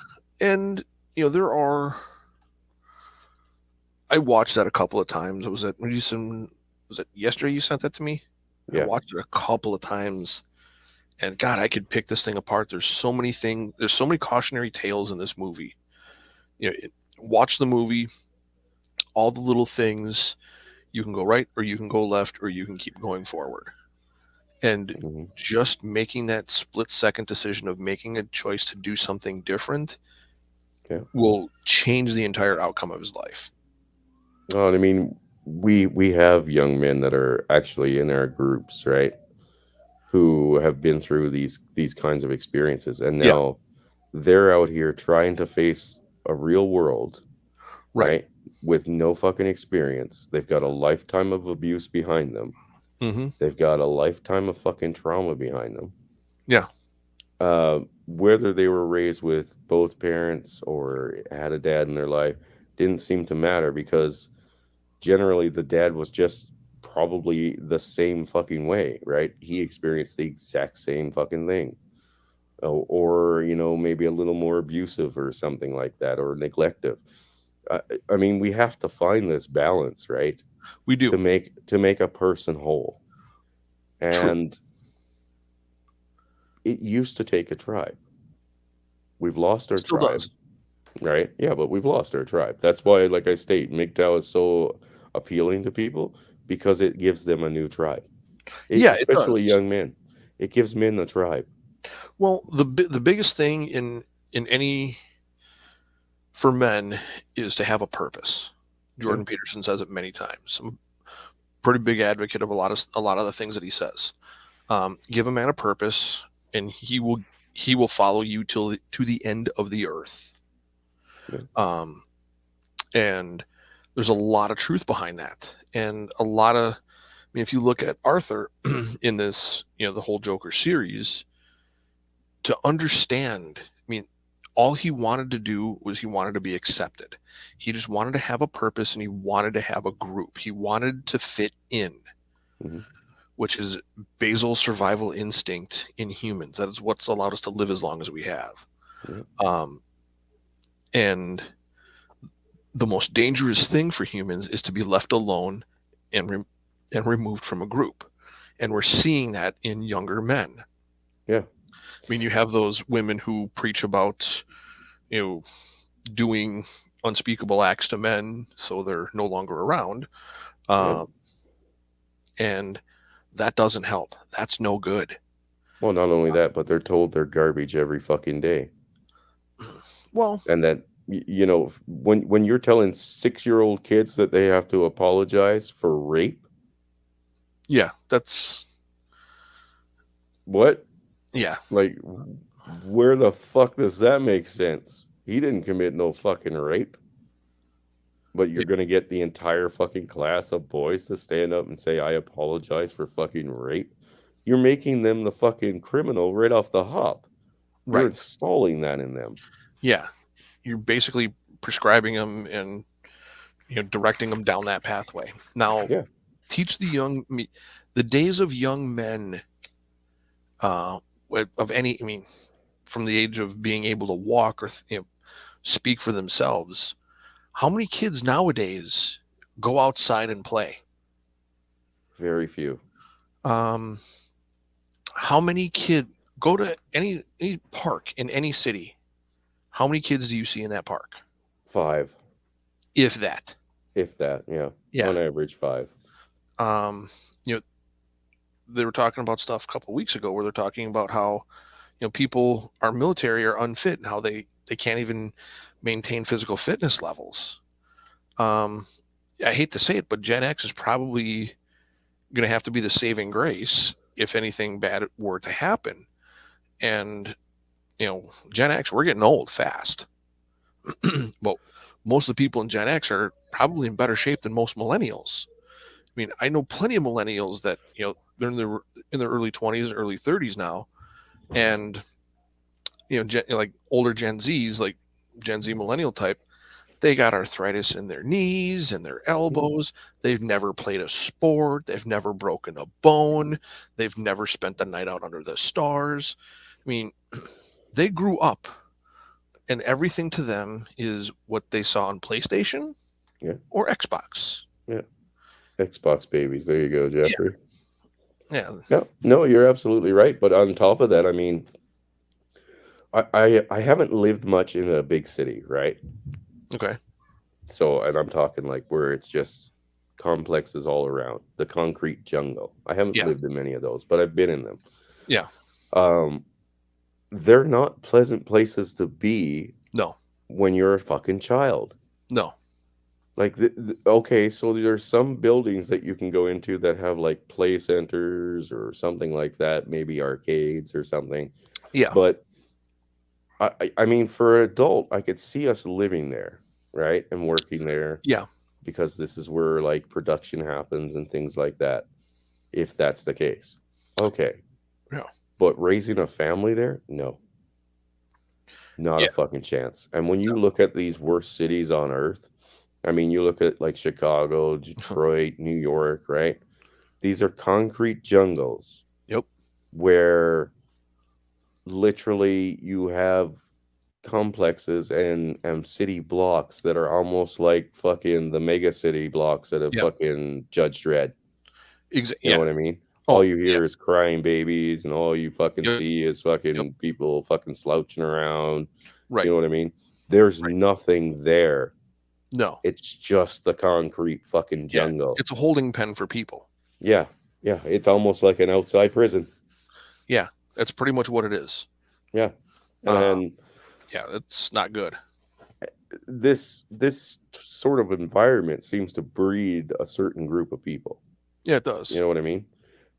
and there are. I watched that a couple of times. Was it yesterday you sent that to me? I Yeah. watched it a couple of times, and God, I could pick this thing apart. There's so many things. There's so many cautionary tales in this movie. Watch the movie. All the little things. You can go right, or you can go left, or you can keep going forward. And Hmm. just making that split second decision of making a choice to do something different Yeah. will change the entire outcome of his life. Oh, and I mean, we have young men that are actually in our groups, right? Who have been through these kinds of experiences, and Yeah, now they're out here trying to face a real world, right. right? With no fucking experience. They've got a lifetime of abuse behind them. Hmm. They've got a lifetime of fucking trauma behind them. Yeah, Whether they were raised with both parents or had a dad in their life didn't seem to matter because generally the dad was just probably the same fucking way, right? He experienced the exact same fucking thing. Or, maybe a little more abusive or something like that, or neglective. I, I mean, we have to find this balance, right? We To do. make a person whole. True. And it used to take a tribe. We've lost our Still tribe, does. right? Yeah, but we've lost our tribe. That's why, like I state, MGTOW is so appealing to people because it gives them a new tribe, Yeah, it especially does. young men. It gives men a tribe. Well, the biggest thing in any for men is to have a purpose. Yeah, Jordan Peterson says it many times. I'm a pretty big advocate of a lot of the things that he says. Give a man a purpose, and he will follow you to the end of the earth. yeah, Um, and there's a lot of truth behind that, and a lot of. I mean, if you look at Arthur in this, the whole Joker series, to understand. I mean, all he wanted to do was he wanted to be accepted. He just wanted to have a purpose and he wanted to have a group. He wanted to fit in, hmm, which is basal survival instinct in humans. That is what's allowed us to live as long as we have. yeah, Um, and the most dangerous thing for humans is to be left alone and and removed from a group. And we're seeing that in younger men. yeah, I mean, you have those women who preach about, you know, doing unspeakable acts to men so they're no longer around. yeah. Um, and that doesn't help. That's no good. Well, not only that, but they're told they're garbage every fucking day, Well, and that when you're telling 6-year-old kids that they have to apologize for rape, yeah, that's, what? yeah, Like, where the fuck does that make sense? He didn't commit no fucking rape. But you're yeah, gonna get the entire fucking class of boys to stand up and say, I apologize for fucking rape. You're making them the fucking criminal right off the hop. You're right. installing that in them. Yeah, you're basically prescribing them and directing them down that pathway. Now, Yeah, teach the days of young men, uh, of any. I mean, from the age of being able to walk or speak for themselves. How many kids nowadays go outside and play? very few. Um, how many kid go to any park in any city? How many kids do you see in that park? 5, If that. if that. Yeah, Yeah. on average 5. Um, you know, they were talking about stuff a couple of weeks ago where they're talking about how people our military are unfit and how they can't even maintain physical fitness levels. Um, I hate to say it, but Gen X is probably going to have to be the saving grace if anything bad were to happen. And Gen X, we're getting old fast. But most of the people in Gen X are probably in better shape than most millennials. I mean, I know plenty of millennials that they're in their early 20s, early 30s now, and like older Gen Zs, like Gen Z millennial type, they got arthritis in their knees and their Mhm. elbows. They've never played a sport. They've never broken a bone. They've never spent the night out under the stars. I mean, they grew up and everything to them is what they saw on PlayStation Yeah, or Xbox. yeah. Xbox babies. There you go, Yeah. Jeffrey. Yeah. No, no, you're absolutely right. But on top of that, I mean, I haven't lived much in a big city, right? Okay. So, and I'm talking like where it's just complexes all around, the concrete jungle. I haven't Yeah. lived in many of those, but I've been in them. Yeah. Um, they're not pleasant places to be No. when you're a fucking child. No. Like, okay, so there's some buildings that you can go into that have like play centers or something like that, maybe arcades or something. Yeah. But I mean, for an adult, I could see us living there, right, and working there Yeah. because this is where like production happens and things like that. If that's the case, okay. Yeah. But raising a family there, no, not Yeah. a fucking chance. And when you look at these worst cities on earth, I mean, you look at like Chicago, Detroit, New York, right? These are concrete jungles Yep. where literally you have complexes and city blocks that are almost like fucking the mega city blocks that have Yeah. fucking Judge Dredd. You know Yeah. what I mean? All Oh, you yeah. hear is crying babies, and all you fucking Yep. see is Yep. fucking people fucking slouching around. You Right. know what I mean? There's Right. nothing there. No. It's just the concrete fucking Yeah. jungle. It's a holding pen for people. Yeah. Yeah. It's almost like an outside prison. Yeah. That's pretty much what it is. Yeah. Uh, And yeah. It's not good. this sort of environment seems to breed a certain group of people. Yeah, it You does. know what I mean?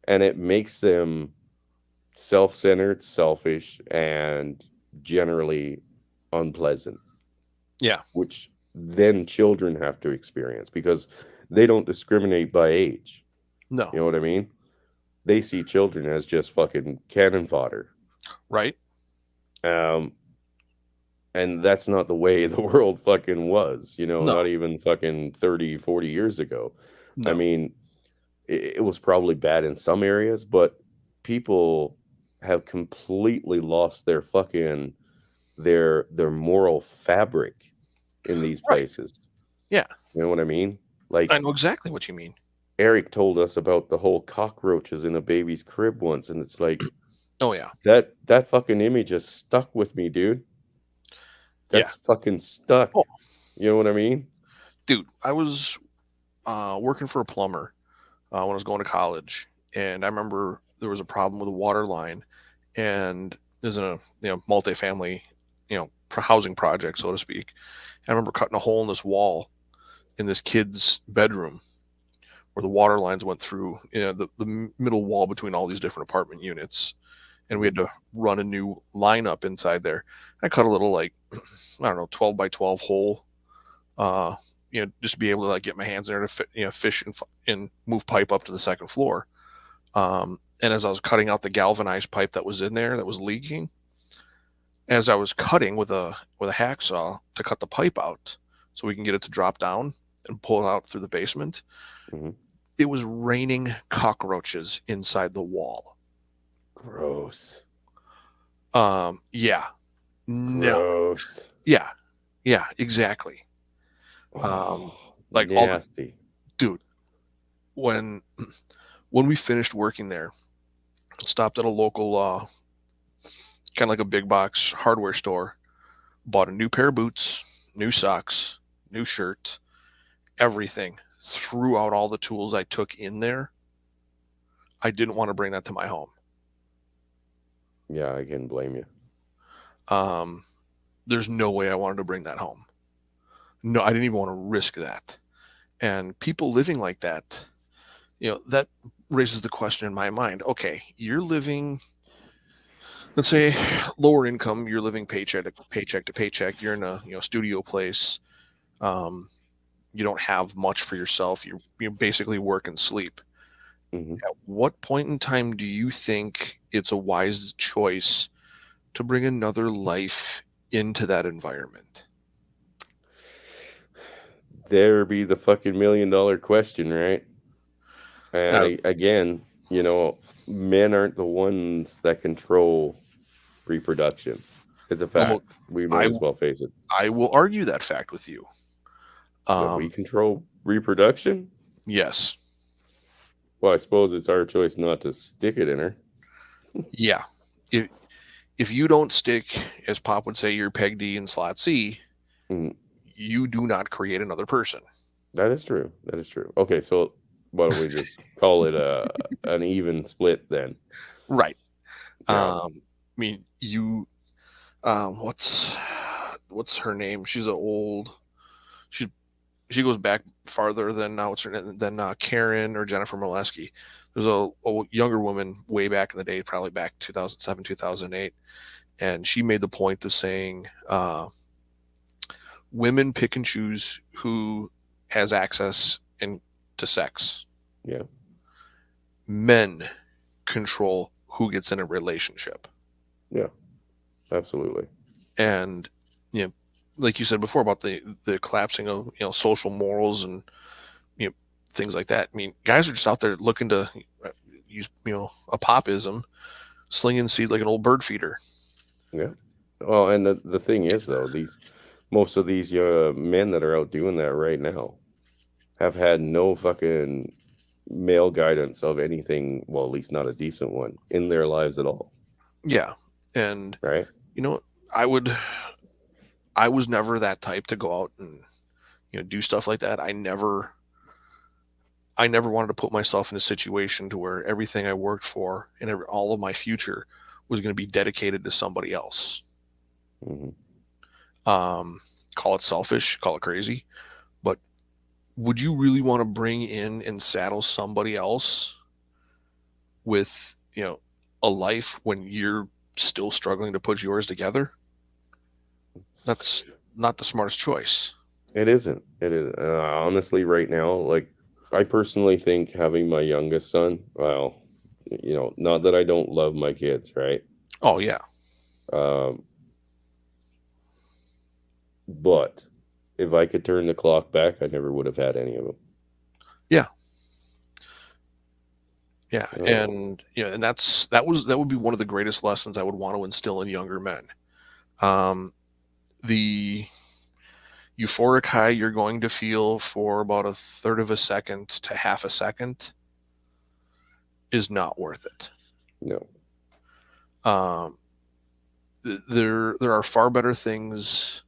And it makes them self-centered, selfish, and generally unpleasant, Yeah. which then children have to experience because they don't discriminate by age. No. You know what I mean? They see children as just fucking cannon fodder. Right. Um, and that's not the way the world fucking was, No. not even fucking 30, 40 years ago. I No. mean, it was probably bad in some areas, but people have completely lost their fucking their moral fabric in these Right. places. Yeah. You know what I mean? I Like know exactly what you mean. Eric told us about the whole cockroaches in a baby's crib once, and it's like Oh yeah. that fucking image just stuck with me, dude. Yeah. That's fucking stuck. Oh, You know what I mean? dude, I was working for a plumber when I was going to college, and I remember there was a problem with a water line, and there's a multifamily housing project, so to speak. And I remember cutting a hole in this wall in this kid's bedroom where the water lines went through the middle wall between all these different apartment units, and we Mhm. had to run a new line up inside there. I cut a little, like, I don't know, 12 by 12 hole, uh, just to be able to like get my hands in there to fish and move pipe up to the second floor. And as I was cutting out the galvanized pipe that was in there that was leaking, as I was cutting with a hacksaw to cut the pipe out so we can get it to drop down and pull it out through the basement, Mhm. it was raining cockroaches inside the wall. Gross. Yeah, no, Gross. yeah, yeah, exactly. Um, Oh, like all the nasty. dude when when we finished working there, stopped at a local kind of like a big box hardware store, bought a new pair of boots, new socks, new shirt, everything. Threw out all the tools I took in there. I didn't want to bring that to my home. Yeah, I can blame you. Um, there's no way I wanted to bring that home. No, I didn't even want to risk that. And people living like that, that raises the question in my mind. Okay, you're living, let's say, lower income. You're living paycheck to paycheck to paycheck. You're in a studio place. Um, you don't have much for yourself. You basically work and sleep. Hmm. At what point in time do you think it's a wise choice to bring another life into that environment? There be the fucking $1 million question, right? And Uh, again, men aren't the ones that control reproduction. It's a well, fact. We I might as well face it. I will argue that fact with you. That we Um, control reproduction? yes, Well, I suppose it's our choice not to stick it in her. yeah. If you don't stick, as Pop would say, your peg D in slot C, Mm, you do not create another person. that is true. That is true. Okay, so why don't we just call it an even split then? Right. Yeah. I mean, you. What's her name? She's a old. She she goes back farther than what's her name, than Karen or Jennifer Molesky. There's a younger woman way back in the day, probably back 2007, 2008, and she made the point of saying women pick and choose who has access to sex. Yeah. Men control who gets in a relationship. Yeah. Absolutely. And you know, like you said before about the collapsing of social morals and you know things like that. I mean, guys are just out there looking to use a popism, slinging seed like an old bird feeder. Yeah. Well, and the thing is though, these most of these men that are out doing that right now have had no fucking male guidance of anything, well, at least not a decent one, in their lives at all, Yeah, and right? you know, I would, I was never that type to go out and do stuff like that. I never wanted to put myself in a situation to where everything I worked for and all of my future was going to be dedicated to somebody else. Hmm. Um, Call it selfish, call it crazy, but would you really want to bring in and saddle somebody else with a life when you're still struggling to put yours together? That's not the smartest choice. It isn't. It is honestly right now. Like, I personally think having my youngest son. Well, not that I don't love my kids, right? Oh yeah, Um, but if I could turn the clock back, I never would have had any of them. yeah, yeah, Oh, and and that would be one of the greatest lessons I would want to instill in younger men. Um, the euphoric high you're going to feel for about a third of a second to half a second is not worth it. no, Um, there are far better things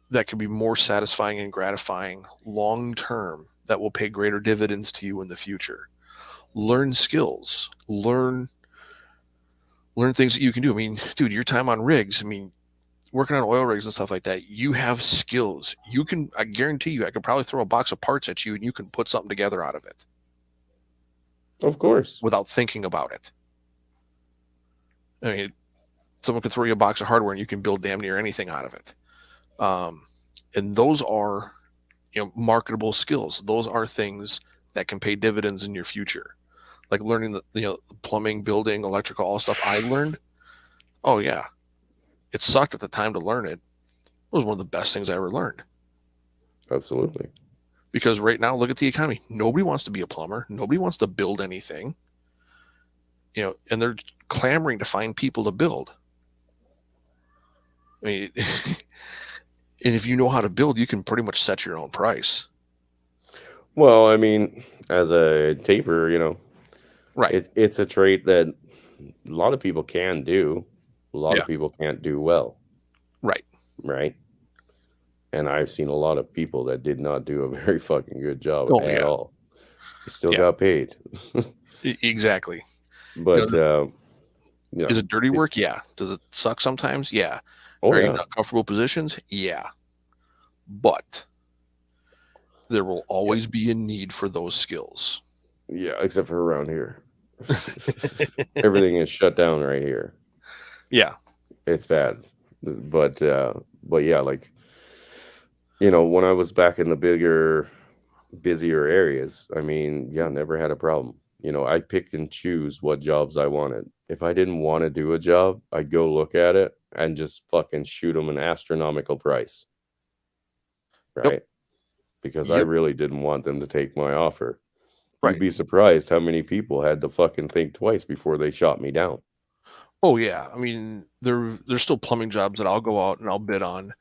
that can be more satisfying and gratifying long term that will pay greater dividends to you in the future. Learn skills, learn things that you can do. I mean, dude, your time on rigs, I mean, working on oil rigs and stuff like that, you have skills. You can, I guarantee you, I could probably throw a box of parts at you and you can put something together out of it of course, without thinking about it. I mean, someone could throw you a box of hardware and you can build damn near anything out of it. Um, and those are, marketable skills. Those are things that can pay dividends in your future. Like learning the, plumbing, building, electrical, all stuff I learned. Oh yeah, it sucked at the time to learn it. It was one of the best things I ever learned. absolutely. Because right now, look at the economy. Nobody wants to be a plumber. Nobody wants to build anything. And they're clamoring to find people to build. I mean, and if you know how to build, you can pretty much set your own price. Well, I mean, as a taper, Right. it's a trait that a lot of people can do. A lot Yeah. of people can't do well, Right. right? And I've seen a lot of people that did not do a very fucking good job Oh at yeah. all. They still Yeah. got paid. Exactly. You But know, you is know, it dirty it, work? Yeah. Does it suck sometimes? Yeah. oh Are you in yeah, uncomfortable positions? Yeah. But there will yeah, always be a need for those skills. yeah. Except for around here, everything is shut down right here. Yeah. It's bad, but yeah, like when I was back in the bigger, busier areas, I mean, yeah, never had a problem. I pick and choose what jobs I wanted. If I didn't want to do a job, I'd go look at it and just fucking shoot them an astronomical price, Yep. right? Because I Yep. really didn't want them to take my offer. You'd Right. be surprised how many people had to fucking think twice before they shot me down. Oh yeah. I mean, there's still plumbing jobs that I'll go out and I'll bid on,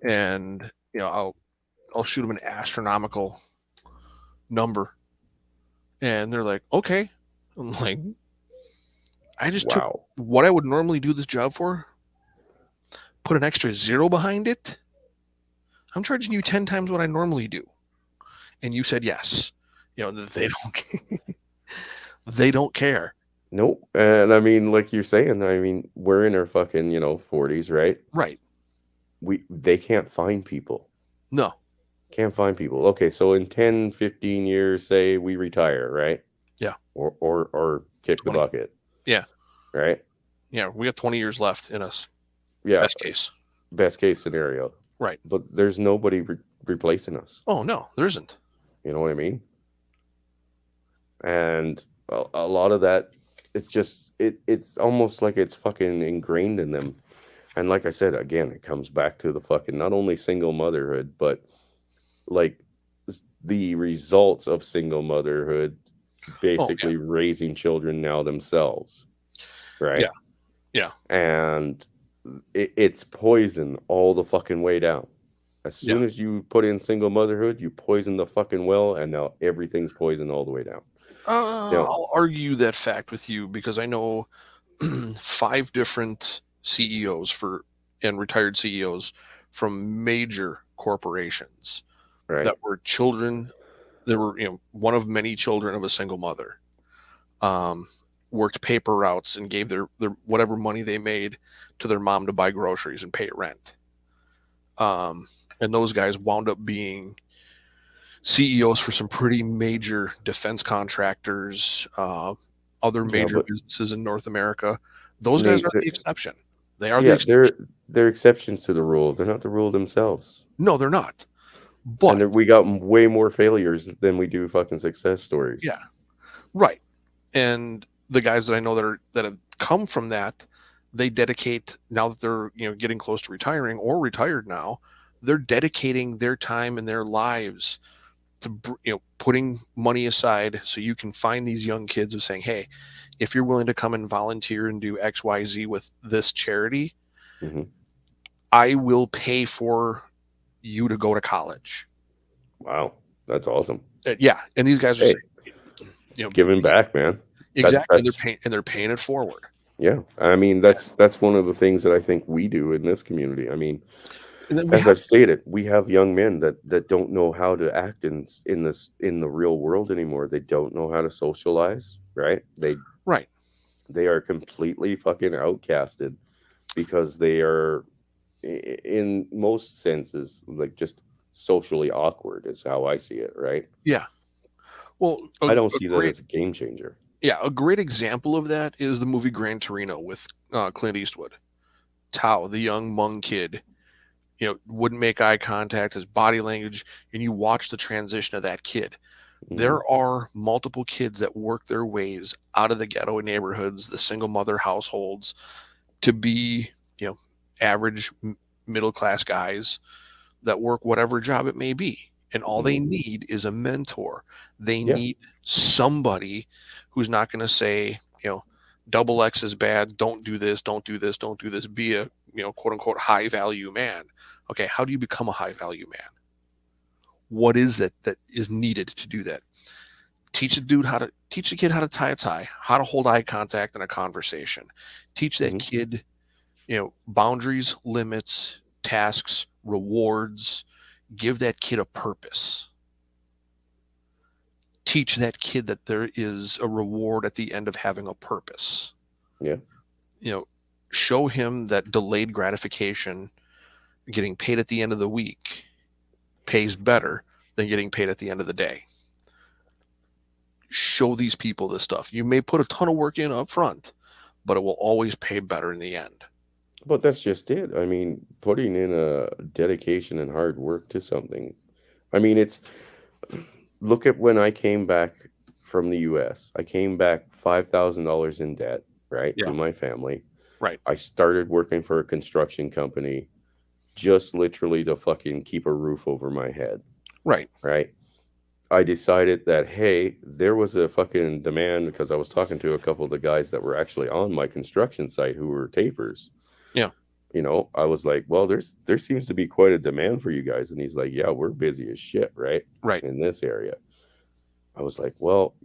and I'll shoot them an astronomical number, and they're like, okay. I'm like, I just took Wow. what I would normally do this job for, put an extra zero behind it. I'm charging you 10 times what I normally do, and you said yes. They don't they don't care. Nope. And I mean, like you're saying, I mean, we're in our fucking, 40s, right? Right. They can't find people. No. Can't find people. Okay, so in 10, 15 years, say we retire, right? Yeah. Or kick the 20. bucket, Yeah. right? Yeah. We got 20 years left in us. Yeah, Best case. best case scenario. Right. But there's nobody replacing us. Oh no, there isn't. You know what I mean? And a lot of that, it's just it's almost like it's fucking ingrained in them. And like I said, again, it comes back to the fucking not only single motherhood, but like the results of single motherhood, Oh yeah, basically raising children now themselves, yeah, right? yeah, And it's poison all the fucking way down. As yeah. soon as you put in single motherhood, you poison the fucking well, and now everything's poison all the way down. Now, I'll argue that fact with you because I know five different CEOs for and retired CEOs from major corporations right? that were children. They were, one of many children of a single mother. Um, Worked paper routes and gave their whatever money they made to their mom to buy groceries and pay rent. Um, and those guys wound up being CEOs for some pretty major defense contractors, other Yeah, major but businesses in North America. Those guys Nate, are the exception. They are the yeah, exception. they're exceptions to the rule. They're not the rule themselves. No, they're not. And But we got way more failures than we do fucking success stories. yeah, right. And the guys that I know that have come from that, they dedicate now that they're getting close to retiring or retired now. They're dedicating their time and their lives to putting money aside so you can find these young kids of saying, hey, if you're willing to come and volunteer and do XYZ with this charity, Hmm. I will pay for you to go to college. Wow, that's awesome. Yeah, and these guys are Hey, saying, you know giving back, man. That's exactly, and that's they're paying it forward. yeah. I mean, Yeah. that's one of the things that I think we do in this community. I mean, And then we as have I've stated, we have young men that don't know how to act in the real world anymore. They don't know how to socialize, right? right. They are completely fucking outcasted because they are in most senses like just socially awkward is how I see it, right? Yeah. Well, I don't a see that great as a game changer. yeah, a great example of that is the movie Gran Torino with Clint Eastwood. Tao, the young Hmong kid, wouldn't make eye contact, his body language, and you watch the transition of that kid. Hmm. There are multiple kids that work their ways out of the ghetto neighborhoods, the single mother households, to be, you know, average middle class guys that work whatever job it may be. And all they Hmm. need is a mentor. They Yeah. need somebody who's not going to say, double X is bad. Don't do this. Don't do this. Don't do this. Be a, quote unquote, high value man. Okay. How do you become a high value man? What is it that is needed to do that? Teach a kid how to tie a tie, how to hold eye contact in a conversation. Teach that Hmm. kid, boundaries, limits, tasks, rewards. Give that kid a purpose. Teach that kid that there is a reward at the end of having a purpose. Yeah. You know, show him that delayed gratification, getting paid at the end of the week, pays better than getting paid at the end of the day. Show these people this stuff. You may put a ton of work in up front, but it will always pay better in the end. But that's just it. I mean, putting in a dedication and hard work to something. I mean, it's look at when I came back from the US. I came back $5,000 in debt, right, Yeah. to my family. Right. I started working for a construction company just literally to fucking keep a roof over my head, Right. right? I decided that, hey, there was a fucking demand because I was talking to a couple of the guys that were actually on my construction site who were tapers. Yeah. I was like, well, there seems to be quite a demand for you guys. And he's like, yeah, we're busy as shit, right? Right. In this area. I was like, well,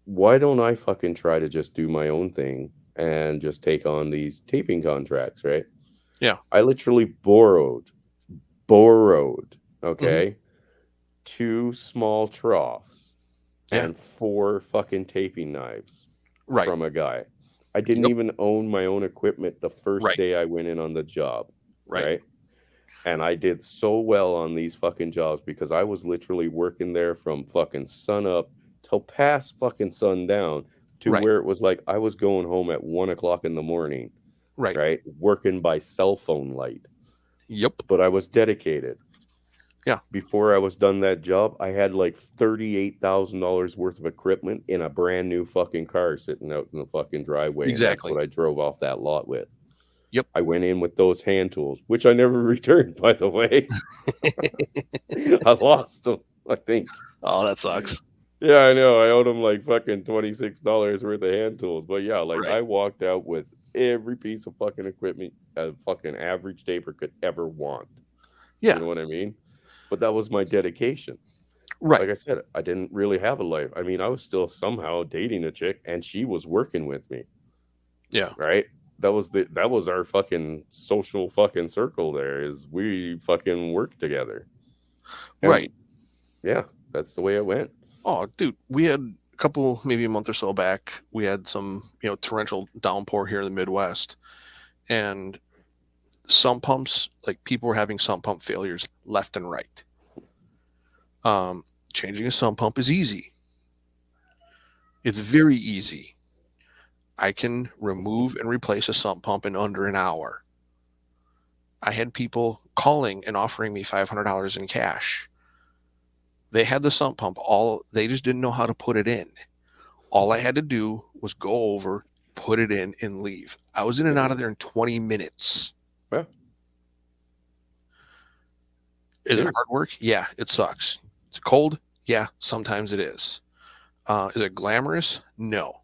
why don't I fucking try to just do my own thing and just take on these taping contracts, right? Yeah. I literally borrowed, Hmm. okay, two small troughs Yeah. and four fucking taping knives Right. from a guy. I didn't Yep. even own my own equipment the first Right. day I went in on the job, Right. right? And I did so well on these fucking jobs because I was literally working there from fucking sun up till past fucking sundown to Right. where it was like I was going home at 1 o'clock in the morning, Right. right? Working by cell phone light. Yep. But I was dedicated. Yeah. Before I was done that job, I had like $38,000 worth of equipment in a brand new fucking car sitting out in the fucking driveway, and that's Exactly. what I drove off that lot with. Yep. I went in with those hand tools, which I never returned, by the way. I lost them, I think. Oh, that sucks. Yeah, I know. I owed him like fucking $26 worth of hand tools. But yeah, like Right. I walked out with every piece of fucking equipment a fucking average taper could ever want. You Yeah. know what I mean? But that was my dedication. Right. Like I said, I didn't really have a life. I mean, I was still somehow dating a chick and she was working with me, Yeah. right? That was our fucking social fucking circle there is we fucking worked together. And Right. yeah, that's the way it went. Oh, dude, we had a couple, maybe a month or so back, we had some, torrential downpour here in the Midwest, and sump pumps, like people were having sump pump failures left and right. Um, Changing a sump pump is easy. It's very easy. I can remove and replace a sump pump in under an hour. I had people calling and offering me $500 in cash. They had the sump pump, all they just didn't know how to put it in. All I had to do was go over, put it in, and leave. I was in and Yeah. out of there in 20 minutes. Yeah. Is it Dude. hard work? Yeah, it sucks. It's cold? Yeah, sometimes it is. Is it glamorous? No.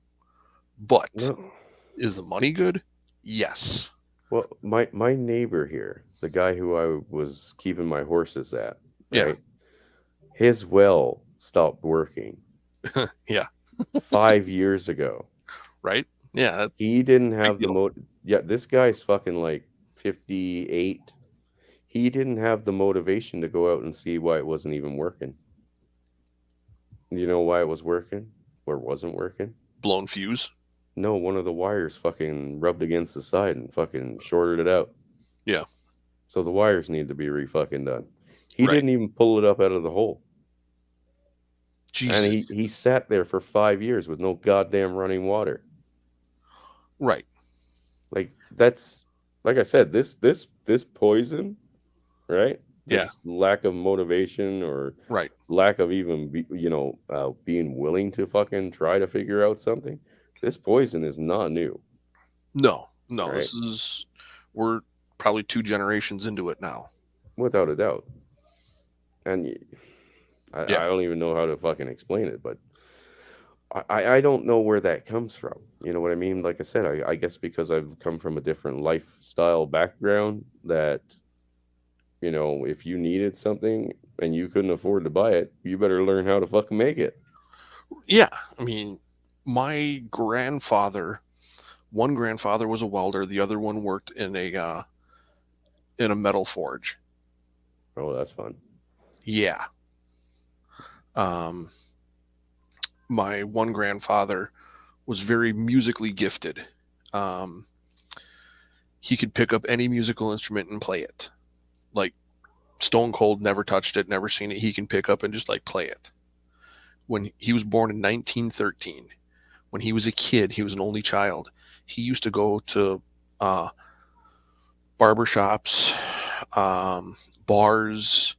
But No. is the money good? Yes. Well, my neighbor here, the guy who I was keeping my horses at, Yeah. right? His well stopped working Yeah. 5 years ago. Right? Yeah. That's He didn't a big have the deal. Yeah, this guy's fucking like 58. He didn't have the motivation to go out and see why it wasn't even working. You know why it was working or wasn't working? Blown fuse. No, one of the wires fucking rubbed against the side and fucking shorted it out. Yeah. So the wires need to be re-fucking done. He Right. didn't even pull it up out of the hole. And Jesus. he sat there for 5 years with no goddamn running water. Right. Like that's like I said, this poison, right? Yeah. This lack of motivation or Right. lack of even being willing to fucking try to figure out something. This poison is not new, No. No. right? We're probably 2 generations into it now. Without a doubt. And Yeah. I don't even know how to fucking explain it, but I don't know where that comes from. You know what I mean? Like I said, I guess because I've come from a different lifestyle background that, if you needed something and you couldn't afford to buy it, you better learn how to fucking make it. Yeah. I mean, my grandfather, one grandfather was a welder, the other one worked in a metal forge. Oh, that's fun. Yeah. Um, my one grandfather was very musically gifted. Um, he could pick up any musical instrument and play it. Like Stone Cold, never touched it, never seen it. He can pick up and just like play it. When he was born in 1913, when he was a kid, he was an only child. He used to go to uh, barbershops, bars,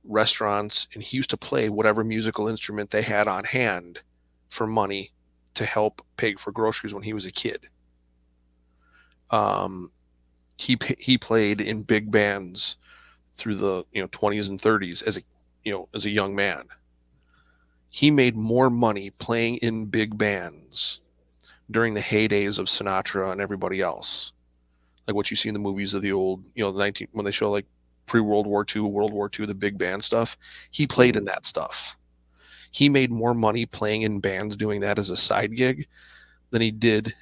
restaurants, and he used to play whatever musical instrument they had on hand for money to help pay for groceries when he was a kid. Um, he played in big bands through the 20s and 30s as a young man. He made more money playing in big bands during the heydays of Sinatra and everybody else, like what you see in the movies of the old, the 19 when they show like pre-World War II, World War II, the big band stuff. He played in that stuff. He made more money playing in bands doing that as a side gig than he did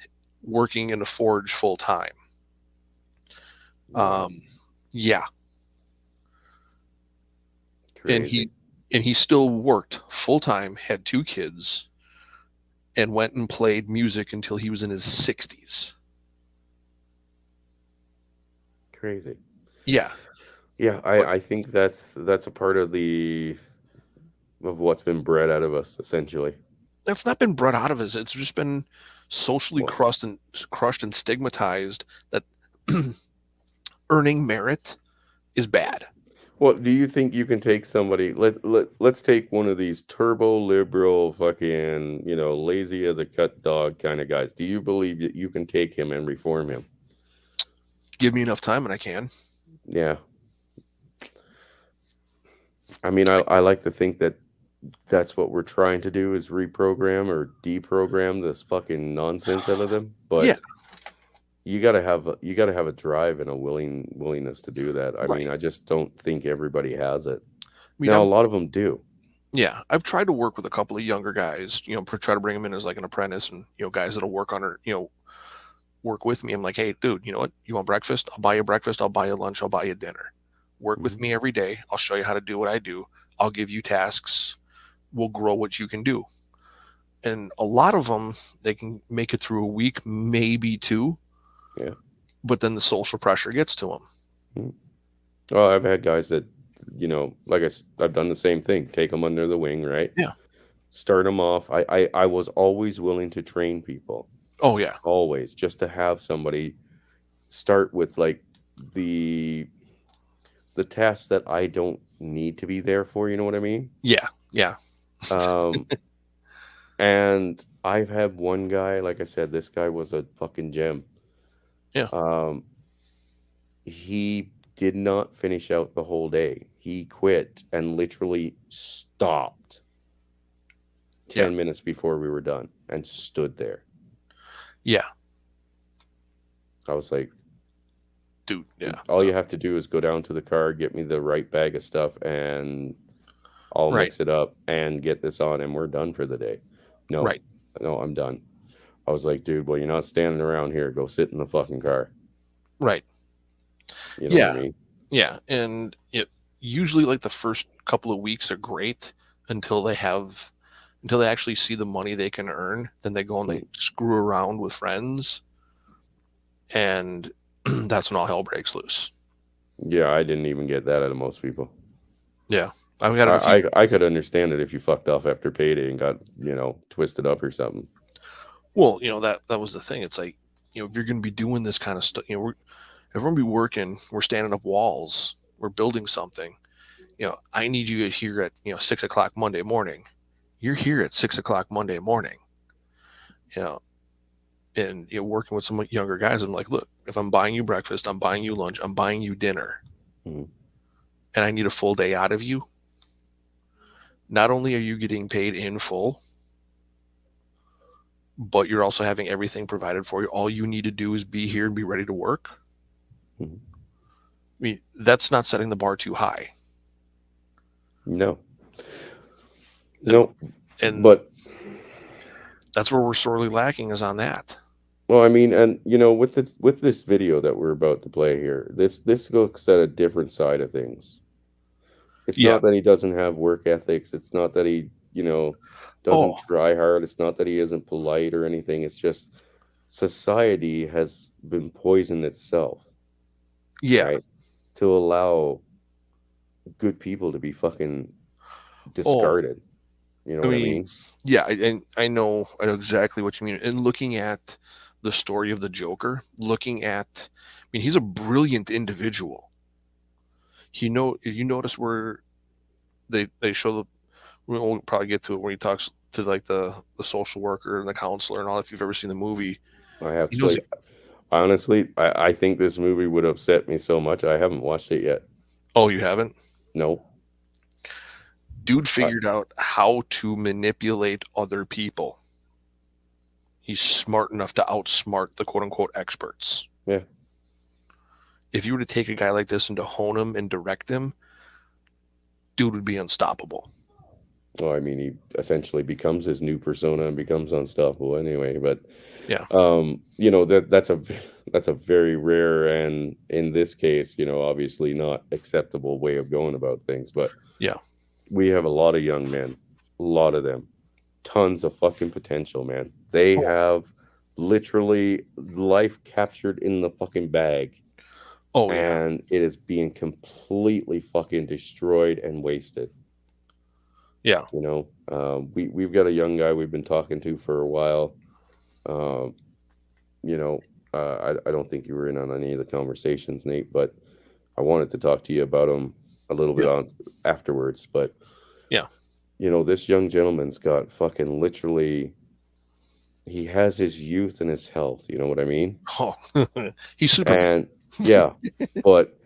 working in a forge full time. Wow. Yeah, and Crazy. he still worked full time, had 2 kids, and went and played music until he was in his 60s. Crazy. Yeah, Yeah, but I think that's a part of what's been bred out of us essentially. that's not been brought out of us. It's just been socially Well, crushed and stigmatized that earning merit is bad. well, do you think you can take somebody let's take one of these turbo liberal fucking, lazy as a cut dog kind of guys. Do you believe that you can take him and reform him? Give me enough time and I can. Yeah. I mean, I like to think that that's what we're trying to do is reprogram or deprogram this fucking nonsense out of them. Yeah, But you gotta have a drive and a willingness to do that. I mean, right. I just don't think everybody has it. I mean, Now, a lot of them do. yeah, I've tried to work with a couple of younger guys, try to bring them in as like an apprentice and, guys that'll work on or, work with me. I'm like, hey, dude, you know what? You want breakfast? I'll buy you breakfast. I'll buy you lunch. I'll buy you dinner. Work with Mhm. me every day. I'll show you how to do what I do. I'll give you tasks. We'll grow what you can do. And a lot of them, they can make it through a week, maybe two, Yeah. but then the social pressure gets to them. Mhm. Well, I've had guys that, like I've done the same thing. Take them under the wing, right? Yeah. Start them off. I was always willing to train people, Oh, yeah. always, just to have somebody start with like the the tasks that I don't need to be there for. You know what I mean? Yeah. Yeah. Um, and I've had one guy, like I said, this guy was a fucking gem. Yeah. Um, he did not finish out the whole day. He quit and literally stopped Yeah. 10 minutes before we were done and stood there. Yeah. I was like, Dude. Yeah. all you have to do is go down to the car, get me the right bag of stuff, and I'll Right. mix it up and get this on, and we're done for the day. No, Right. no, I'm done. I was like, dude, well, you're not standing around here. Go sit in the fucking car. Right. You know what I Yeah. mean? Yeah. And usually like the first couple of weeks are great until they actually see the money they can earn. Then they go and they Mm. screw around with friends, and that's when all hell breaks loose. Yeah, I didn't even get that out of most people. Yeah, I've got a few. I could understand it if you fucked off after payday and got, twisted up or something. Well, that was the thing. It's like, if you're going to be doing this kind of stuff, if we're going to be working, we're standing up walls, we're building something. I need you here at 6 o'clock Monday morning. You're here at 6 o'clock Monday morning. You know, and working with some younger guys, I'm like, look, if I'm buying you breakfast, I'm buying you lunch, I'm buying you dinner, Mhm. and I need a full day out of you. Not only are you getting paid in full, but you're also having everything provided for you. All you need to do is be here and be ready to work. Mhm. I mean, that's not setting the bar too high. No, And, no, and but that's where we're sorely lacking is on that. well, I mean, and with this video that we're about to play here, this looks at a different side of things. It's Yeah. not that he doesn't have work ethics. It's not that he, Oh, doesn't try hard. It's not that he isn't polite or anything. It's just society has been poisoned itself, yeah. right? To allow good people to be fucking Oh, discarded. You know I what I mean, mean? yeah. And I know exactly what you mean. And looking at the story of the Joker, I mean, he's a brilliant individual. You notice where they show we'll probably get to it when he talks to like the social worker and the counselor and all. If you've ever seen the movie, I he knows. actually, honestly, I think this movie would upset me so much. I haven't watched it yet. Oh, you haven't? No. Dude I, figured out how to manipulate other people. He's smart enough to outsmart the quote unquote experts. yeah. If you were to take a guy like this and to hone him and direct him, dude would be unstoppable. Well, I mean, he essentially becomes his new persona and becomes unstoppable anyway. But Yeah. that's a very rare and in this case, obviously not acceptable way of going about things. But Yeah. we have a lot of young men, a lot of them, tons of fucking potential, man. They Oh, have literally life captured in the fucking bag, oh yeah. and it is being completely fucking destroyed and wasted. Yeah. We've got a young guy we've been talking to for a while. Um, I don't think you were in on any of the conversations, Nate, but I wanted to talk to you about him a little bit Yeah. on afterwards. But Yeah. this young gentleman's got fucking literally. He has his youth and his health. You know what I mean? Oh, he's Superman. And Yeah, but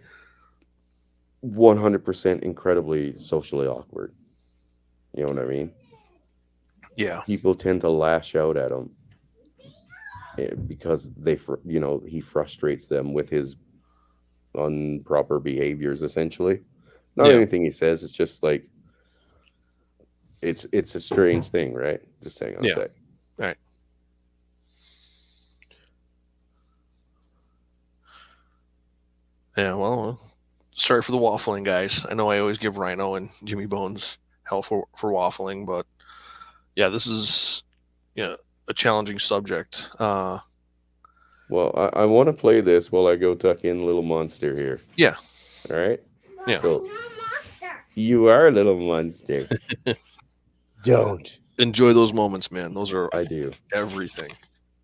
100% incredibly socially awkward. You know what I mean? Yeah, People tend to lash out at him because he frustrates them with his improper behaviors. Essentially, not yeah, anything he says. It's just like it's a strange thing, right? Just hang on a yeah. sec. All right. Yeah. Well, sorry for the waffling, guys. I know I always give Rhino and Jimmy Bones hell for waffling, but yeah, this is a challenging subject. Well, I want to play this while I go tuck in little monster here. Yeah, All right. yeah. So you are a little monster. Don't. Enjoy those moments, man. Those are I do. everything.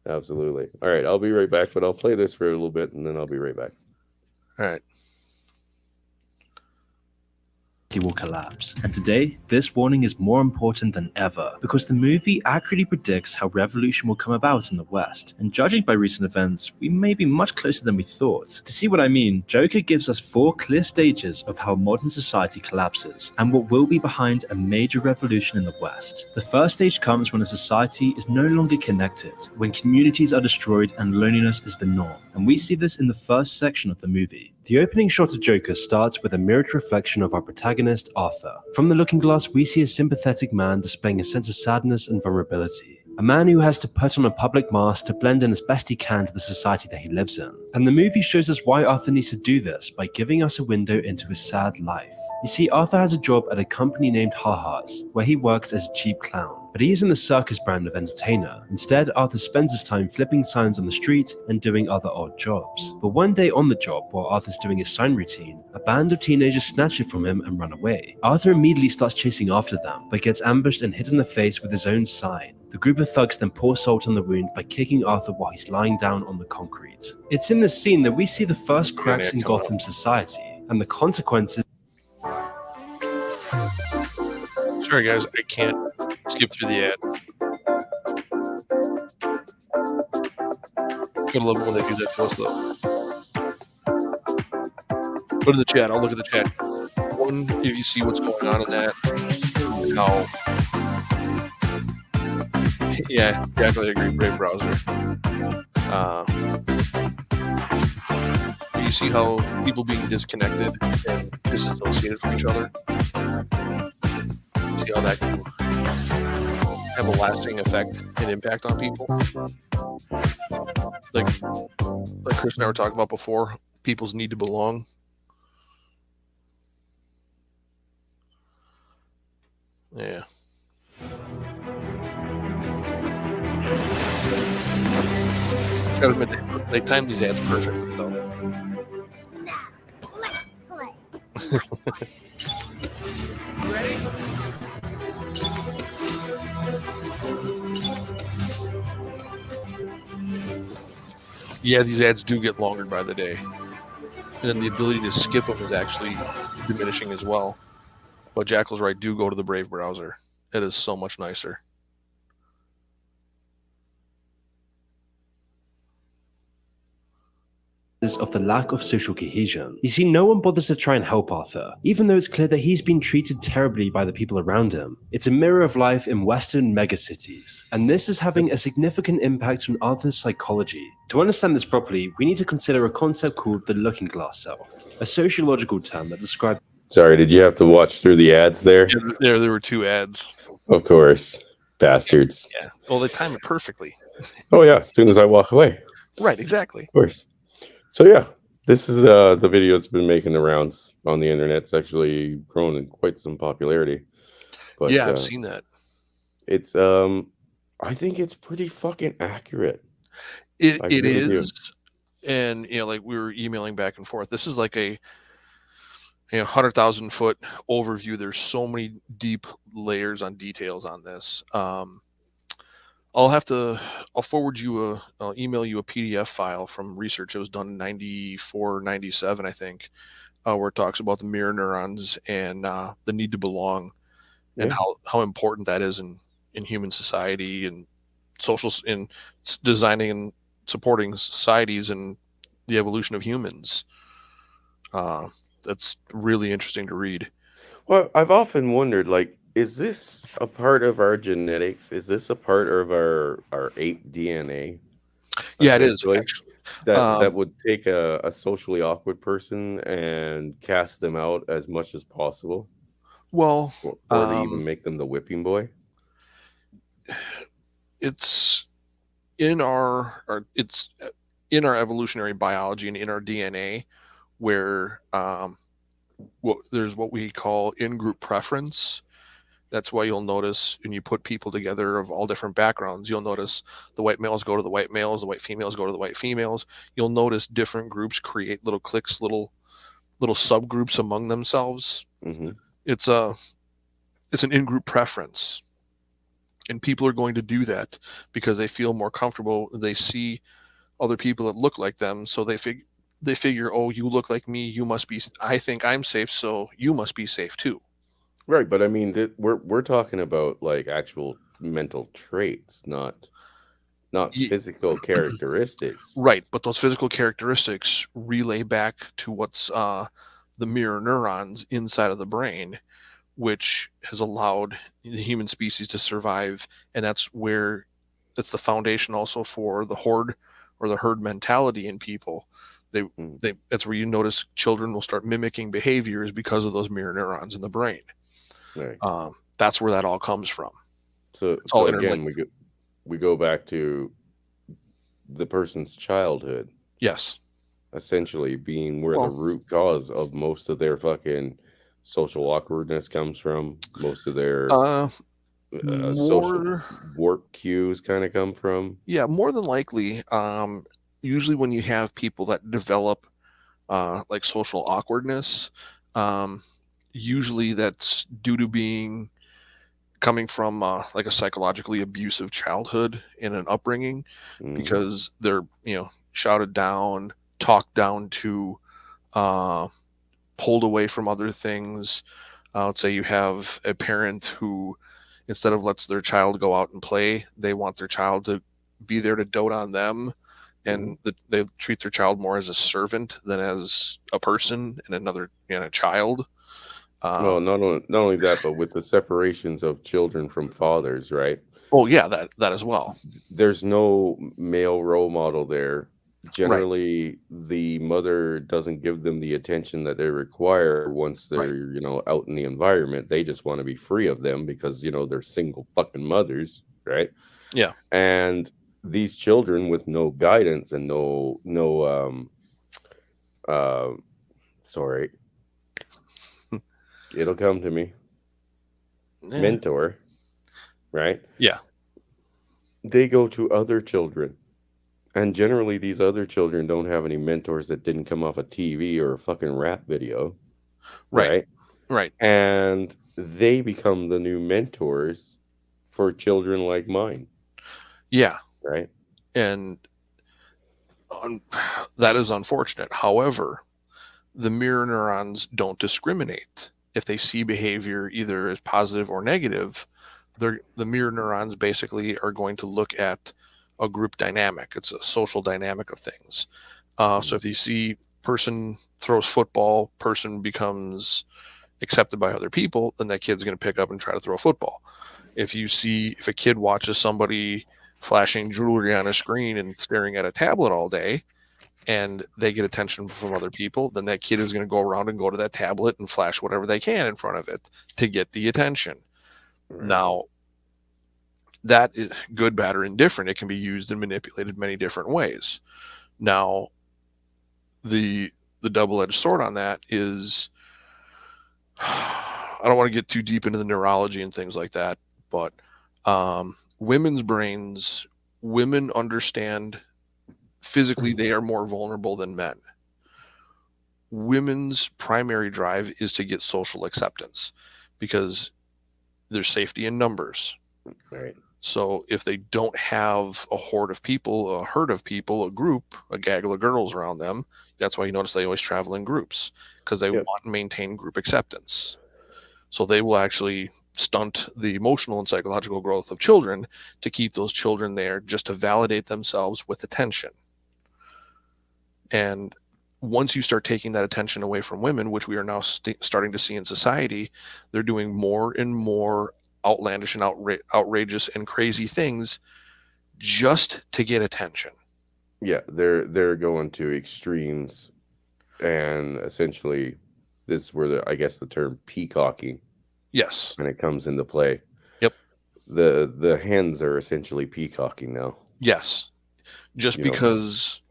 Absolutely. All right. I'll be right back, but I'll play this for a little bit and then I'll be right back. All right. Will collapse. And today, this warning is more important than ever because the movie accurately predicts how revolution will come about in the West. And judging by recent events, we may be much closer than we thought. To see what I mean, Joker gives us 4 clear stages of how modern society collapses and what will be behind a major revolution in the West. The first stage comes when a society is no longer connected, when communities are destroyed and loneliness is the norm. And we see this in the first section of the movie. The opening shot of Joker starts with a mirrored reflection of our protagonist, Arthur. From the looking glass, we see a sympathetic man displaying a sense of sadness and vulnerability. A man who has to put on a public mask to blend in as best he can to the society that he lives in. And the movie shows us why Arthur needs to do this by giving us a window into his sad life. You see, Arthur has a job at a company named Ha Ha's, where he works as a cheap clown. But he isn't the circus brand of entertainer. Instead, Arthur spends his time flipping signs on the street and doing other odd jobs. But one day on the job, while Arthur's doing his sign routine, a band of teenagers snatch it from him and run away. Arthur immediately starts chasing after them, but gets ambushed and hit in the face with his own sign. The group of thugs then pour salt on the wound by kicking Arthur while he's lying down on the concrete. It's in this scene that we see the first cracks in Gotham society, and the consequences. Sorry, guys. I can't skip through the ad. Gotta love it when they do that to us, though. Go to the chat. I'll look at the chat. One, if you see what's going on in that, how. Yeah, exactly. I agree. Brave browser. You see how people being disconnected and disassociated from each other. See how that can have a lasting effect and impact on people. Like Chris and I were talking about before, people's need to belong. Yeah. Gotta admit, they timed these ads perfectly, though. Now, let's play. Ready? Yeah, these ads do get longer by the day. And then the ability to skip them is actually diminishing as well. But Jackal's right, do go to the Brave browser. It is so much nicer. Of the lack of social cohesion. You see, no one bothers to try and help Arthur, even though it's clear that he's been treated terribly by the people around him. It's a mirror of life in Western megacities, and this is having a significant impact on Arthur's psychology. To understand this properly, we need to consider a concept called the looking glass self, a sociological term that describes. Sorry, did you have to watch through the ads there? Yeah, there were 2 ads. Of course. Bastards. Yeah. Well, they time it perfectly. Oh, yeah. As soon as I walk away. Right, exactly. Of course. So, yeah. This is the video that's been making the rounds on the internet. It's actually grown in quite some popularity. But yeah, I've seen that. It's I think it's pretty fucking accurate. It really is. And like we were emailing back and forth. This is like a 100,000 foot overview. There's so many deep layers on details on this. I'll email you a PDF file from research that was done in 94, 97, I think, where it talks about the mirror neurons and the need to belong and how important that is in human society and social in designing and supporting societies and the evolution of humans. Uh, that's really interesting to read. Well, I've often wondered, like, is this a part of our genetics? Is this a part of our ape DNA, Yeah, it is essentially? actually. That Um, would take a socially awkward person and cast them out as much as possible, well, or to even make them the whipping boy? it's in it's in our evolutionary biology and in our DNA, where there's what we call in-group preference. That's why you'll notice when you put people together of all different backgrounds, you'll notice the white males go to the white males, the white females go to the white females. You'll notice different groups create little cliques, little subgroups among themselves. Hmm. It's a it's an in-group preference, and people are going to do that because they feel more comfortable. They see other people that look like them, so they figure, oh, you look like me, you must be. I think I'm safe, so you must be safe too. Right, but I mean, we're talking about like actual mental traits, not Ye- physical characteristics. Right, but those physical characteristics relay back to what's the mirror neurons inside of the brain, which has allowed the human species to survive, and that's the foundation also for the horde or the herd mentality in people. They Mm, that's where you notice children will start mimicking behaviors because of those mirror neurons in the brain. right. That's where that all comes from. So It's all so again, interlinked. we go back to the person's childhood, Yes. essentially being where the Well, root cause of most of their fucking social awkwardness comes from. Most of their uh, social more warp cues kind of come from. Yeah, more than likely. Usually, when you have people that develop like social awkwardness, um, usually that's due to being coming from like a psychologically abusive childhood and an upbringing, Hmm. because they're shouted down, talked down to, uh, pulled away from other things. Let's say you have a parent who, instead of lets their child go out and play, they want their child to be there to dote on them, Hmm. and they treat their child more as a servant than as a person and another a child. Well, Um, not only that, but with the separations of children from fathers, right? oh yeah, that as well. There's no male role model there. Right, Generally, the mother doesn't give them the attention that they require once right. they're, out in the environment. They just want to be free of them because, they're single fucking mothers, right? Yeah, And these children with no guidance and no uh sorry, it'll come to me. eh, Mentor, right? yeah, They go to other children. And generally, these other children don't have any mentors that didn't come off a TV or a fucking rap video, right, right? right. And they become the new mentors for children like mine, Yeah, right? and un- that is unfortunate. However, the mirror neurons don't discriminate. If they see behavior either as positive or negative, the mirror neurons basically are going to look at a group dynamic. It's a social dynamic of things. So Mhm. if you see person throws football, person becomes accepted by other people, then that kid's going to pick up and try to throw a football. If a kid watches somebody flashing jewelry on a screen and staring at a tablet all day, and they get attention from other people, then that kid is going to go around and go to that tablet and flash whatever they can in front of it to get the attention. Right. Now, that is good, bad, or indifferent. It can be used and manipulated many different ways. Now, the the double-edged sword on that is, I don't want to get too deep into the neurology and things like that, but women's brains, women understand physically they are more vulnerable than men. Women's primary drive is to get social acceptance because there's safety in numbers. Right. So if they don't have a horde of people, a herd of people, a group, a gaggle of girls around them, that's why you notice they always travel in groups, because they Yep. want to maintain group acceptance. So they will actually stunt the emotional and psychological growth of children to keep those children there just to validate themselves with attention. And once you start taking that attention away from women, which we are now starting to see in society, they're doing more and more outlandish and outrageous and crazy things just to get attention. Yeah, they're going to extremes, and essentially, this is where I guess the term peacocking Yes. when it comes into play. Yep. The hens are essentially peacocking now. Yes. Just You know, because,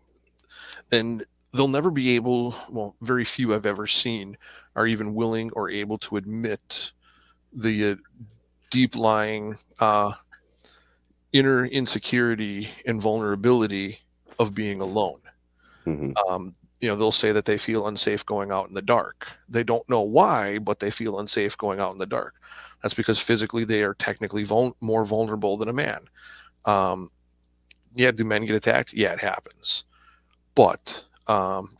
and they'll never be able, well, very few I've ever seen are even willing or able to admit the deep lying inner insecurity and vulnerability of being alone. mhm. They'll say that they feel unsafe going out in the dark. They don't know why, but they feel unsafe going out in the dark. That's because physically they are technically more vulnerable than a man. Yeah, do men get attacked? Yeah, it happens. But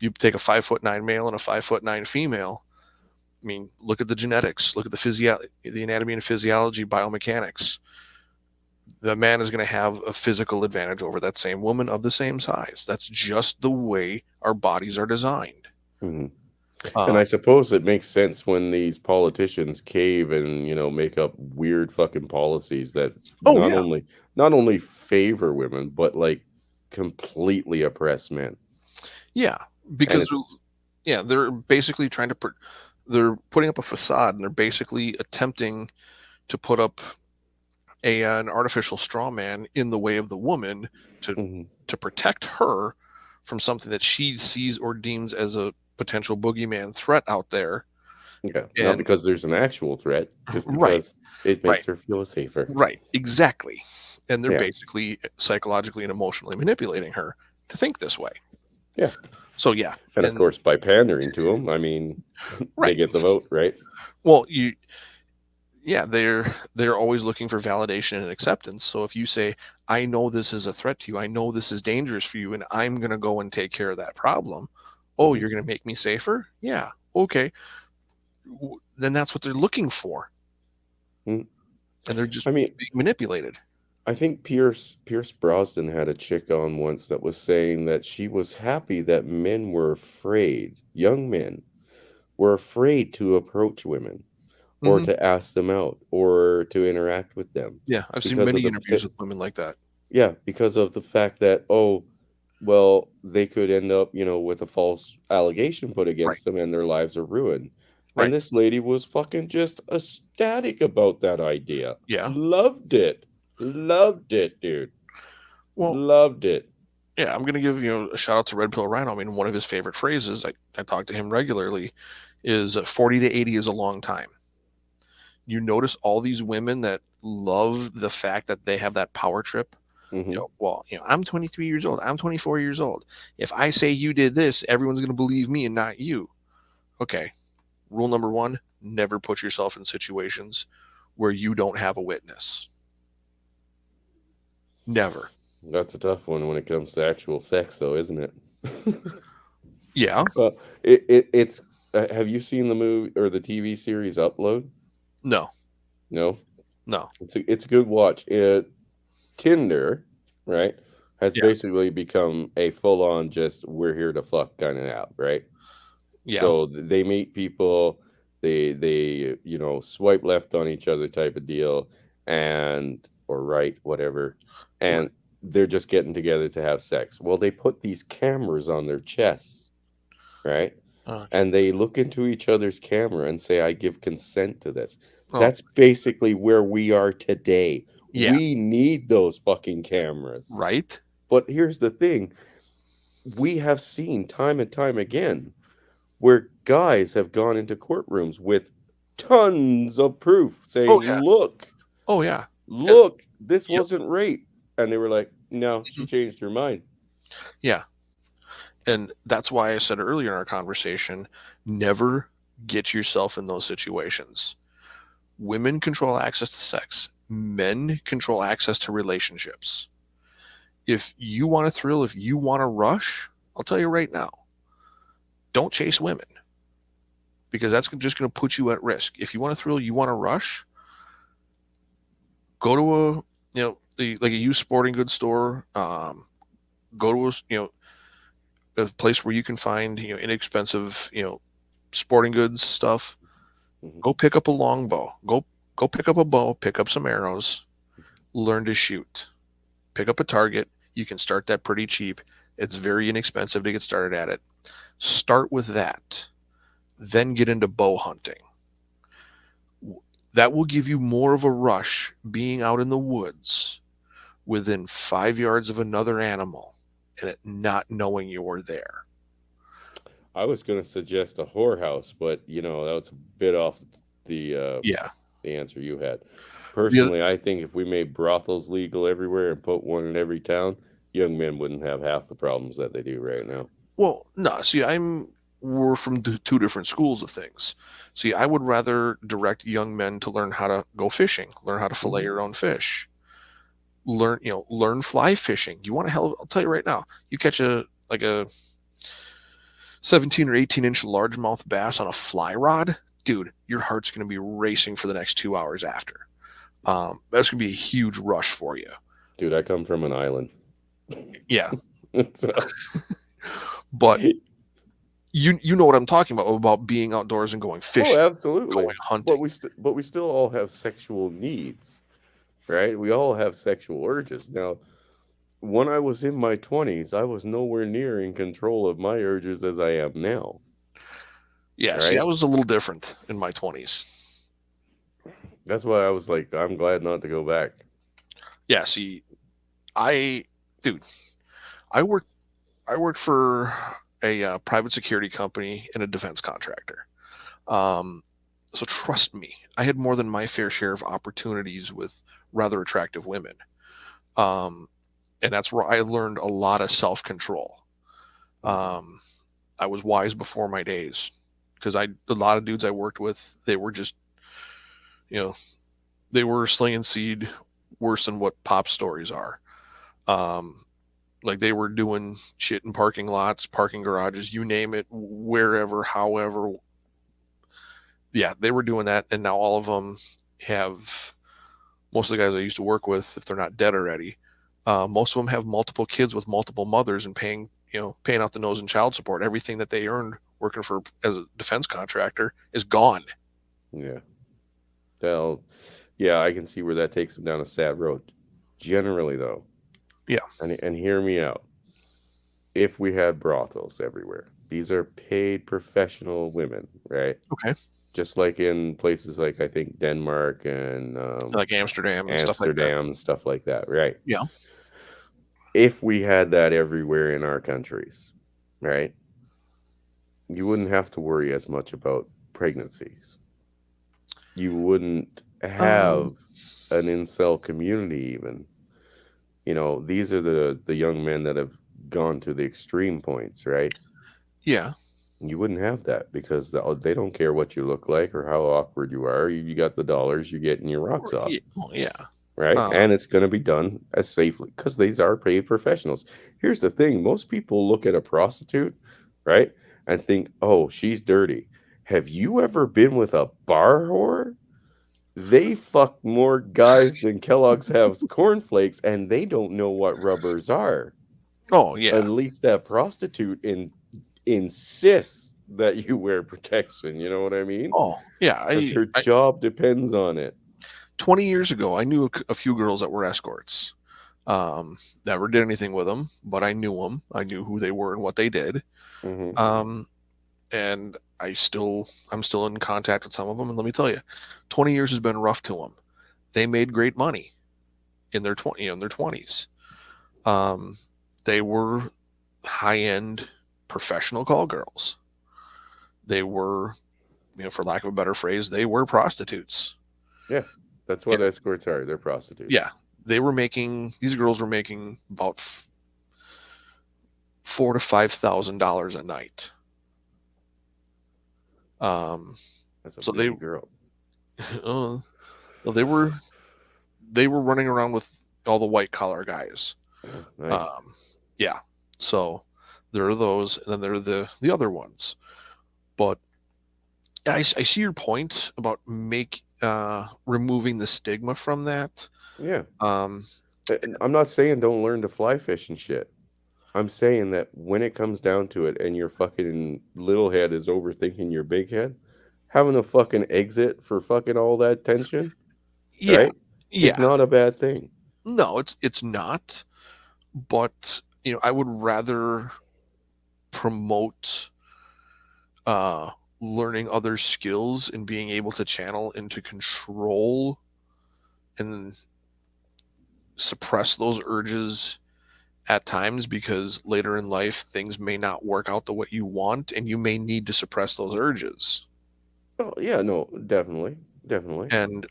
you take a 5'9" male and a 5'9" female. I mean, look at the genetics, look at the anatomy and physiology, biomechanics. The man is going to have a physical advantage over that same woman of the same size. That's just the way our bodies are designed. Mhm. Uh, And I suppose it makes sense when these politicians cave and, make up weird fucking policies that oh not yeah, only not only favor women, but like completely oppress men. yeah, And because it's they're basically trying to they're putting up a facade, and they're basically attempting to put up an artificial straw man in the way of the woman to Mhm. to protect her from something that she sees or deems as a potential boogeyman threat out there. Yeah, not And because there's an actual threat, just right, because it right, makes her feel safer. right, exactly. And they're Yeah, basically psychologically and emotionally manipulating her to think this way. yeah. So yeah, And of and course, by pandering to them, I mean, they right. get the vote, right? Well, they're always looking for validation and acceptance. So if you say, I know this is a threat to you, I know this is dangerous for you, and I'm going to go and take care of that problem. Oh, Mhm. you're going to make me safer? Yeah, okay. Then that's what they're looking for, Mm. and they're just I mean, being manipulated. I think Pierce Brosnan had a chick on once that was saying that she was happy that men were afraid, young men were afraid to approach women or Hmm. to ask them out or to interact with them Yeah, I've seen because of many the interviews with women like that. yeah, because of the fact that, oh, well, they could end up, with a false allegation put Right, against them and their lives are ruined. And right. this lady was fucking just ecstatic about that idea. Yeah. Loved it. Loved it, dude. Well, Loved it. yeah, I'm going to give a shout out to Red Pill Rhino. I mean, one of his favorite phrases, I talk to him regularly, is 40 to 80 is a long time. You notice all these women that love the fact that they have that power trip. Hmm. I'm 23 years old. I'm 24 years old. If I say you did this, everyone's going to believe me and not you. Okay. Rule number one, never put yourself in situations where you don't have a witness. Never. That's a tough one when it comes to actual sex, though, isn't it? Yeah. Well, it's. Have you seen the movie or the TV series Upload? No. No, No. it's a good watch. Tinder, right, has Yeah. basically become a full-on just we're here to fuck kind of app, right? Yeah. So they meet people, they swipe left on each other type of deal, and or right, whatever, Right. and they're just getting together to have sex. Well, they put these cameras on their chests, right? Okay. And they look into each other's camera and say, I give consent to this. Oh, That's basically where we are today. yeah. We need those fucking cameras. Right. But here's the thing, we have seen time and time again where guys have gone into courtrooms with tons of proof Oh, saying, yeah. look, Oh, yeah. And, look, this yep. wasn't rape. And they were like, no, she Mhm. changed her mind. Yeah. And that's why I said earlier in our conversation, never get yourself in those situations. Women control access to sex. Men control access to relationships. If you want a thrill, if you want to rush, I'll tell you right now, don't chase women because that's just going to put you at risk. If you want a thrill, you want to rush, go to like a used sporting goods store, go to a a place where you can find inexpensive sporting goods stuff. Mhm. Go pick up a longbow. Go pick up a bow. Pick up some arrows. Learn to shoot. Pick up a target. You can start that pretty cheap. It's very inexpensive to get started at it. Start with that. Then get into bow hunting. That will give you more of a rush being out in the woods within 5 yards of another animal and it not knowing you're there. I was going to suggest a whorehouse, but that was a bit off Yeah. the answer you had. The other, Personally, I think if we made brothels legal everywhere and put one in every town, young men wouldn't have half the problems that they do right now. well, no, see, we're from two different schools of things. See, I would rather direct young men to learn how to go fishing, learn how to fillet your own fish, learn fly fishing. You want to I'll tell you right now, you catch a 17 or 18-inch largemouth bass on a fly rod, dude, your heart's going to be racing for the next 2 hours after. That's going to be a huge rush for you. Dude, I come from an island. Yeah. So, But you know what I'm talking about being outdoors and going fishing, absolutely. going hunting. But we still all have sexual needs, right? We all have sexual urges. Now, when I was in my 20s, I was nowhere near in control of my urges as I am now. Yeah, see, Right? I was a little different in my 20s. That's why I was like, I'm glad not to go back. Yeah, see, dude, I worked for a private security company and a defense contractor. So trust me, I had more than my fair share of opportunities with rather attractive women. And that's where I learned a lot of self-control. I was wise before my days because a lot of dudes I worked with, they were just, they were slinging seed worse than what pop stories are. Like they were doing shit in parking lots, parking garages, you name it, wherever, however. Yeah, they were doing that. And now all of them have, most of the guys I used to work with, if they're not dead already, most of them have multiple kids with multiple mothers and paying out the nose in child support. Everything that they earned working for as a defense contractor is gone. Yeah. Well, yeah, I can see where that takes them down a sad road. Generally, though. Yeah. And hear me out. If we had brothels everywhere, these are paid professional women, right? Okay. Just like in places like I think Denmark and Like Amsterdam and Amsterdam and stuff like that, right? Yeah. If we had that everywhere in our countries, right? You wouldn't have to worry as much about pregnancies. You wouldn't have an incel community even. These are the young men that have gone to the extreme points, right? Yeah. You wouldn't have that because they don't care what you look like or how awkward you are. You got the dollars, you're getting your rocks off. Yeah. Right? And it's going to be done as safely because these are paid professionals. Here's the thing. Most people look at a prostitute, right? And think, oh, she's dirty. Have you ever been with a bar whore? They fuck more guys than Kellogg's have cornflakes, and they don't know what rubbers are. Oh, yeah. At least that prostitute insists that you wear protection. You know what I mean? Oh, yeah. Because her job depends on it. 20 years ago, I knew a few girls that were escorts. Never did anything with them, but I knew them. I knew who they were and what they did. Mm-hmm. And I'm still in contact with some of them. And let me tell you, 20 years has been rough to them. They made great money in their 20s. They were high-end professional call girls. They were, for lack of a better phrase, they were prostitutes. Yeah, that's what escorts are. They're prostitutes. Yeah, these girls were making about $4,000 to $5,000 a night. That's a busy girl. They were running around with all the white collar guys. Nice. Yeah. So there are those, and then there are the other ones. But I see your point about removing the stigma from that. Yeah. I'm not saying don't learn to fly fish and shit. I'm saying that when it comes down to it and your fucking little head is overthinking your big head, having a fucking exit for fucking all that tension, Yeah, right, is yeah. not a bad thing. No, it's not. But I would rather promote uh, learning other skills and being able to channel into control and suppress those urges at times, because later in life things may not work out the way you want and you may need to suppress those urges. Oh, yeah, no, definitely, definitely. And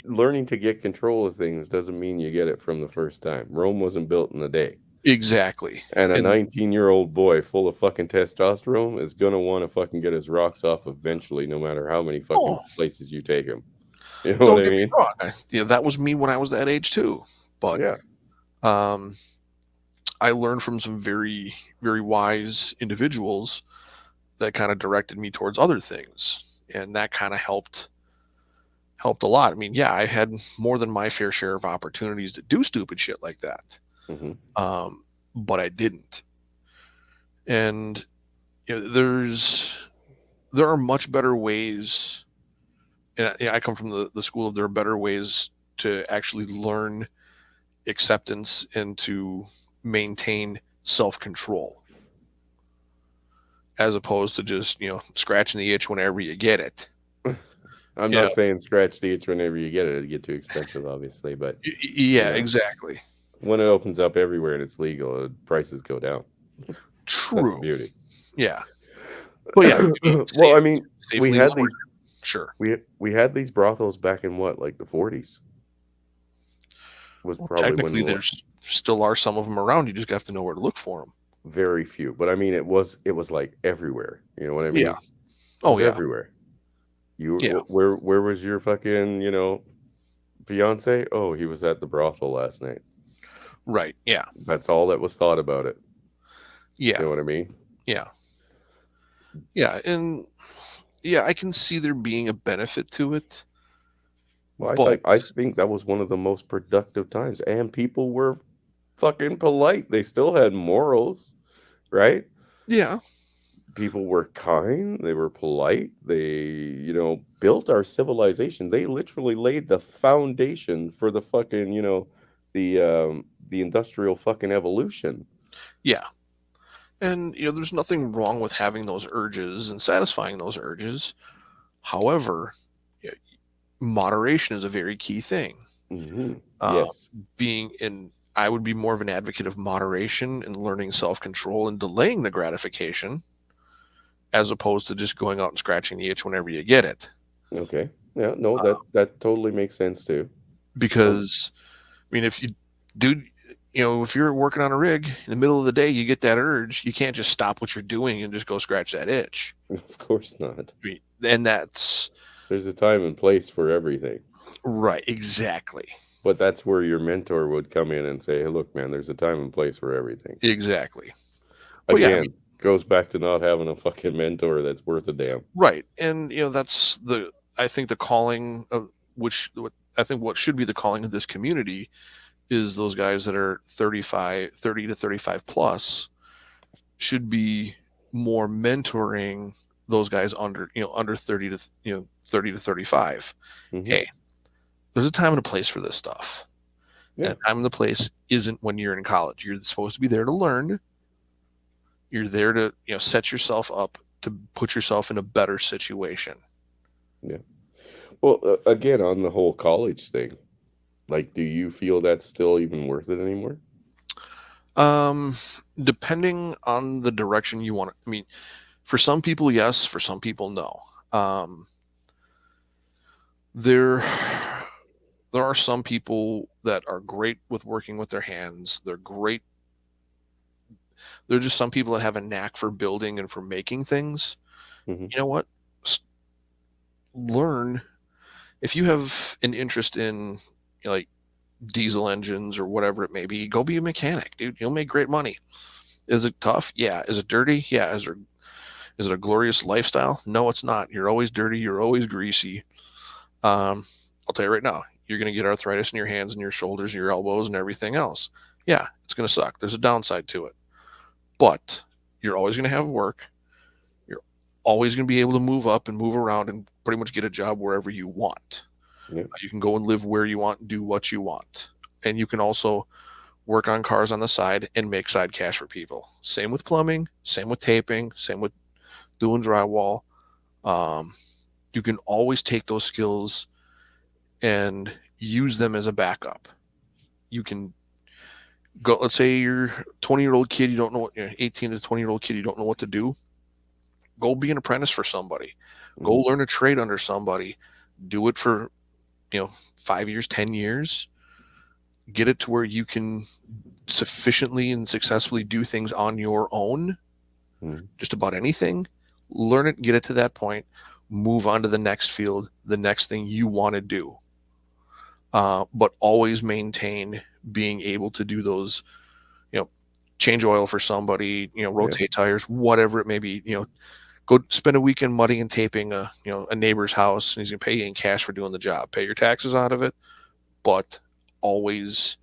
Learning to get control of things doesn't mean you get it from the first time. Rome wasn't built in a day. exactly. And a And 19-year-old boy full of fucking testosterone is gonna want to fucking get his rocks off eventually, no matter how many fucking oh, places you take him. You know what don't I get me mean? wrong, that was me when I was that age too. But Yeah. um I learned from some very, very wise individuals that kind of directed me towards other things, and that kind of helped a lot. I mean, yeah, I had more than my fair share of opportunities to do stupid shit like that, Hmm. but I didn't. And there are much better ways. And I come from the school of there are better ways to actually learn acceptance and to maintain self control, as opposed to just scratching the itch whenever you get it. I'm You know, not saying scratch the itch whenever you get it. It'd get too expensive, obviously, but you yeah, know, exactly. when it opens up everywhere and it's legal, prices go down. That's the True. beauty. Yeah, but yeah, Well, I mean, we safely had lower. these Sure. we had these brothels back in what, like the 40s was Well, probably technically, when there's still are some of them around. You just have to know where to look for them. very few. But I mean, it was like everywhere. You know what I Yeah. mean? It Oh was yeah. everywhere. Yeah. Where was your fucking, fiance? Oh, he was at the brothel last night. Right. Yeah. That's all that was thought about it. You Yeah. know what I mean? Yeah. Yeah. And yeah, I can see there being a benefit to it, Well, but I think that was one of the most productive times, and people were fucking polite. They still had morals, right? yeah. People were kind, they were polite, they, built our civilization. They literally laid the foundation for the fucking, the industrial fucking evolution. Yeah. And there's nothing wrong with having those urges and satisfying those urges. However, y- moderation is a very key thing. Hmm. Uh, Yes. I would be more of an advocate of moderation and learning self control and delaying the gratification, as opposed to just going out and scratching the itch whenever you get it. Okay. Yeah, no, Uh, that totally makes sense too. Um, because I mean, if you do, if you're working on a rig in the middle of the day, you get that urge, you can't just stop what you're doing and just go scratch that itch. of course not. I mean, and that's There's a time and place for everything. right, exactly, But that's where your mentor would come in and say, "Hey, look, man, there's a time and place for everything." exactly. But yeah, I mean, Again, goes back to not having a fucking mentor that's worth a damn. right, and that's I think the calling of I think what should be the calling of this community is those guys that are 30 to 35 plus should be more mentoring those guys under 30 to 30 to 35. Hmm. Hey, there's a time and a place for this stuff. Yeah. And time and the place isn't when you're in college. You're supposed to be there to learn. You're there to set yourself up to put yourself in a better situation. Yeah. Well, again, on the whole college thing, like, do you feel that's still even worth it anymore? Um, Depending on the direction you want. I mean, for some people, yes. For some people, no. There are some people that are great with working with their hands. They're great. They're just some people that have a knack for building and for making things. Hmm. You know what? Learn if you have an interest in like diesel engines or whatever it may be. Go be a mechanic, dude. You'll make great money. Is it tough? Yeah. Is it dirty? Yeah. Is it a glorious lifestyle? No, it's not. You're always dirty. You're always greasy. I'll tell you right now, You're going to get arthritis in your hands and your shoulders and your elbows and everything else. Yeah, it's going to suck. There's a downside to it. But you're always going to have work. You're always going to be able to move up and move around and pretty much get a job wherever you want. Yeah. You can go and live where you want, do what you want. And you can also work on cars on the side and make side cash for people. Same with plumbing, same with taping, same with doing drywall. You can always take those skills and use them as a backup. You can go, let's say you're a 20-year-old kid, you don't know what, 18 to 20-year-old kid, you don't know what to do. Go be an apprentice for somebody. Go learn a trade under somebody. Do it for, 5 years, 10 years. Get it to where you can sufficiently and successfully do things on your own, just about anything. Learn it, get it to that point, move on to the next field, the next thing you want to do. But always maintain being able to do those, change oil for somebody, rotate tires, whatever it may be, go spend a weekend mudding and taping a neighbor's house, and he's going to pay you in cash for doing the job. Pay your taxes out of it, but always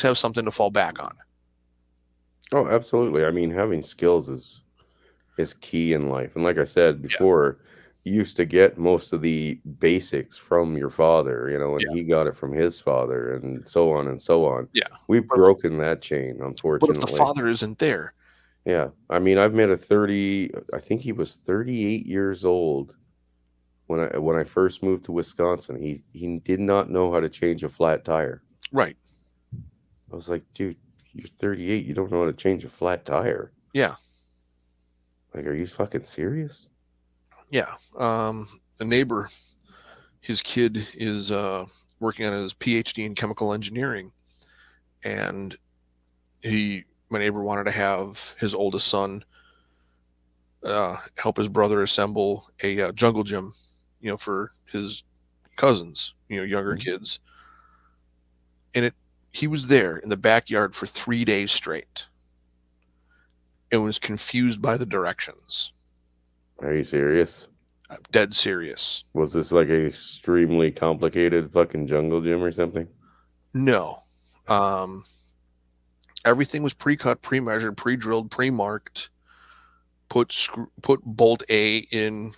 have something to fall back on. Oh, absolutely. I mean, having skills is key in life. And like I said before, you used to get most of the basics from your father, and he got it from his father, and so on and so on. Yeah. We've broken that chain, But if unfortunately. the father isn't there, Yeah. I mean, I've met I think he was 38 years old when I first moved to Wisconsin. He did not know how to change a flat tire. right? I was like, dude, you're 38. You don't know how to change a flat tire. Yeah. Like, are you fucking serious? Yeah. A neighbor, his kid is working on his PhD in chemical engineering, and my neighbor wanted to have his oldest son help his brother assemble a jungle gym, for his cousins, younger kids. And he was there in the backyard for 3 days straight and was confused by the directions. Are you serious? I'm dead serious. Was this like an extremely complicated fucking jungle gym or something? No. Everything was pre-cut, pre-measured, pre-drilled, pre-marked. Put bolt A in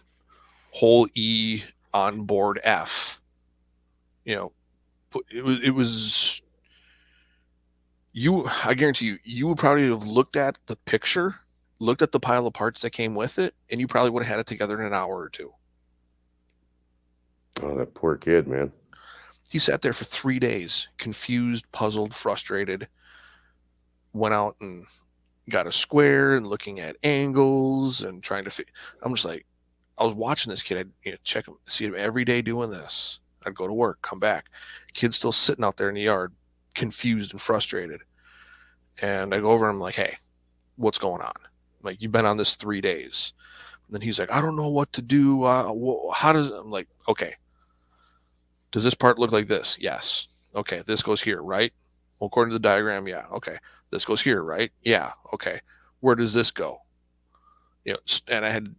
hole E on board F. It was you. I guarantee you would probably have looked at the picture, looked at the pile of parts that came with it, and you probably would have had it together in an hour or two. Oh, that poor kid, man. He sat there for 3 days, confused, puzzled, frustrated. Went out and got a square and looking at angles and trying to I'm just like, I was watching this kid. I'd check him, see him every day doing this. I'd go to work, come back. Kid's still sitting out there in the yard, confused and frustrated. And I go over and I'm like, hey, what's going on? Like, you've been on this 3 days. And then he's like, I don't know what to do. How does I'm like, okay. Does this part look like this? Yes. Okay, this goes here, right? Well, according to the diagram, yeah. Okay, this goes here, right? Yeah. Okay, where does this go? And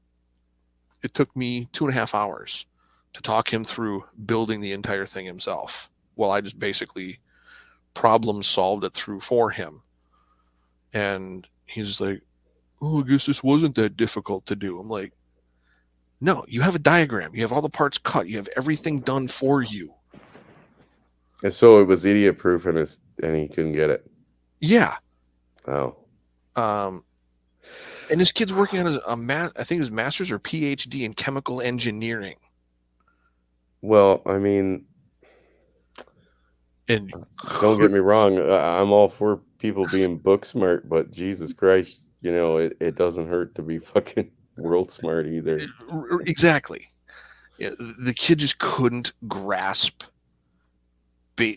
it took me 2.5 hours to talk him through building the entire thing himself. Well, I just basically problem solved it through for him. And he's like, oh, I guess this wasn't that difficult to do. I'm like, no, you have a diagram. You have all the parts cut. You have everything done for you. And so it was idiot proof, and he couldn't get it. Yeah. Oh. And this kid's working on I think his master's or PhD in chemical engineering. Well, I mean, And don't get me wrong. I'm all for people being book smart, but Jesus Christ, it doesn't hurt to be fucking world smart either. Exactly. Yeah, the kid just couldn't grasp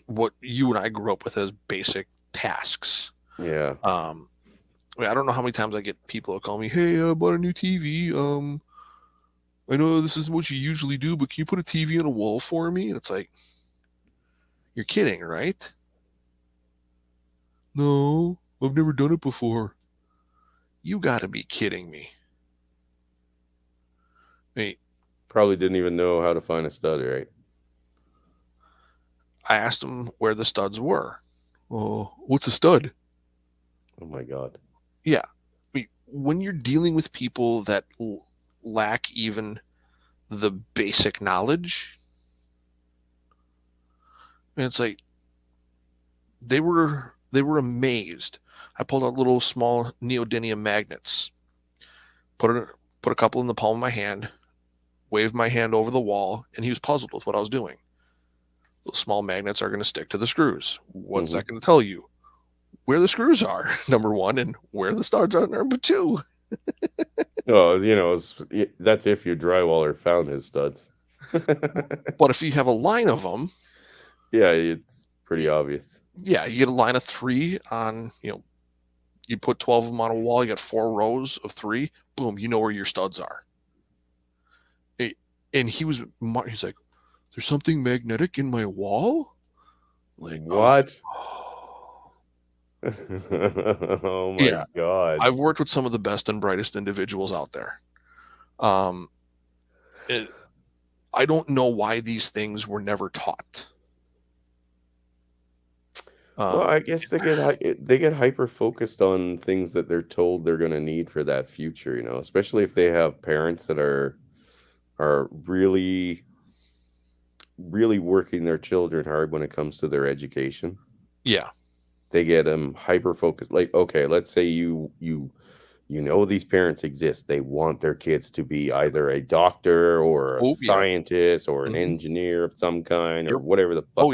what you and I grew up with as basic tasks. Yeah. I don't know how many times I get people that call me, hey, I bought a new TV. I know this isn't what you usually do, but can you put a TV on a wall for me? And it's like, you're kidding, right? No, I've never done it before. You got to be kidding me. Probably didn't even know how to find a stud, right? I asked him where the studs were. Oh, what's a stud? Oh my god. Yeah. I mean, when you're dealing with people that lack even the basic knowledge, and it's like they were amazed. I pulled out little small neodymium magnets, put a couple in the palm of my hand, waved my hand over the wall, and he was puzzled with what I was doing. Those small magnets are going to stick to the screws. What's that going to tell you? Where the screws are, number one, and where the studs are, number two. Oh, that's if your drywaller found his studs. But if you have a line of them, yeah, it's pretty obvious. Yeah, you get a line of 3 on, you put 12 of them on a wall, you got 4 rows of 3, boom, you know where your studs are. And he's like, there's something magnetic in my wall? Like, what? Oh, oh my god. I've worked with some of the best and brightest individuals out there. I don't know why these things were never taught. Well, I guess they get hyper focused on things that they're told they're going to need for that future, especially if they have parents that are really really working their children hard when it comes to their education. Yeah. They get them hyper focused. Like, okay, let's say you these parents exist. They want their kids to be either a doctor or a scientist or an engineer of some kind or whatever the fuck.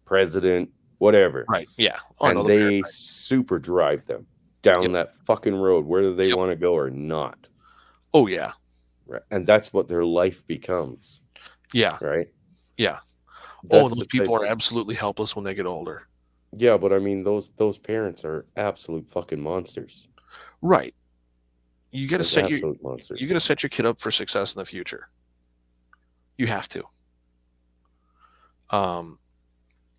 President, whatever. Right. Yeah. And they super drive them down that fucking road, whether they want to go or not. Oh yeah. Right. And that's what their life becomes. Yeah. Right. Yeah. Those people are absolutely helpless when they get older. Yeah, but I mean, those parents are absolute fucking monsters. Right. You got to set your kid up for success in the future. You have to.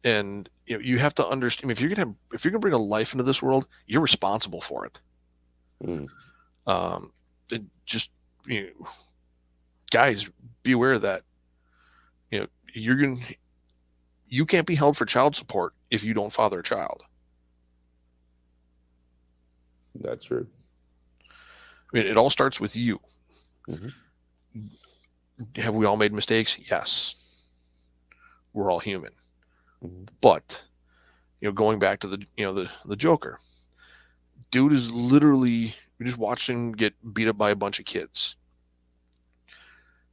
And you have to understand, if you're gonna bring a life into this world, you're responsible for it. Guys, be aware that you can't be held for child support if you don't father a child. That's true. I mean, it all starts with you. Mm-hmm. Have we all made mistakes? Yes. We're all human. Mm-hmm. But going back to the Joker, dude is literally, we just watched him get beat up by a bunch of kids.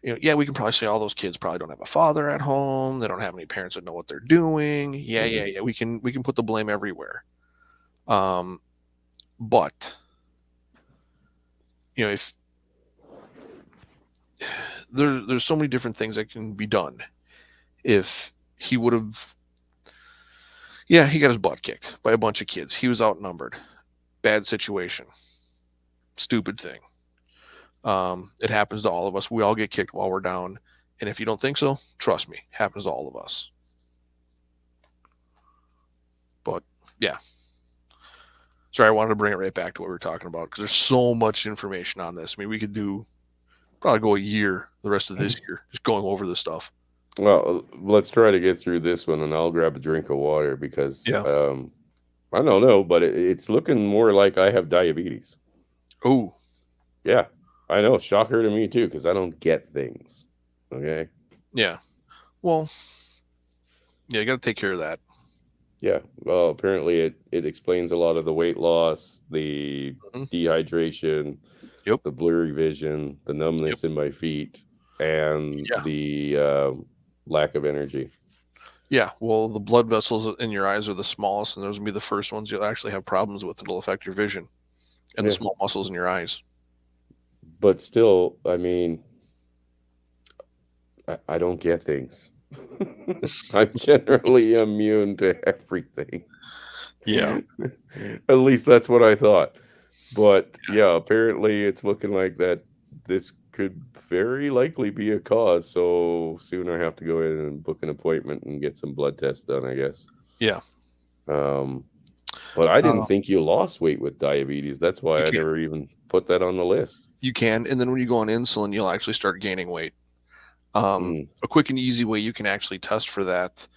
We can probably say all those kids probably don't have a father at home. They don't have any parents that know what they're doing. Yeah. We can put the blame everywhere. But if there's so many different things that can be done. If he would have, he got his butt kicked by a bunch of kids. He was outnumbered. Bad situation. Stupid thing. It happens to all of us. We all get kicked while we're down. And if you don't think so, trust me, happens to all of us. But yeah. Sorry, I wanted to bring it right back to what we were talking about because there's so much information on this. I mean, we could probably go a year, the rest of this year, just going over this stuff. Well, let's try to get through this one, and I'll grab a drink of water because I don't know, but it's looking more like I have diabetes. Oh, yeah, I know. Shocker to me too, because I don't get things. Okay. Yeah. Well, you got to take care of that. Yeah. Well, apparently it explains a lot of the weight loss, the dehydration, the blurry vision, the numbness in my feet, and the lack of energy. Yeah. Well, the blood vessels in your eyes are the smallest, and those will be the first ones you'll actually have problems with. It'll affect your vision and the small muscles in your eyes. But still, I mean, I don't get things. I'm generally immune to everything. Yeah. At least that's what I thought. But apparently it's looking like that this could very likely be a cause. So soon I have to go in and book an appointment and get some blood tests done, I guess. Yeah. But I didn't think you lost weight with diabetes. That's why I never even put that on the list. You can. And then when you go on insulin, you'll actually start gaining weight. A quick and easy way you can actually test for that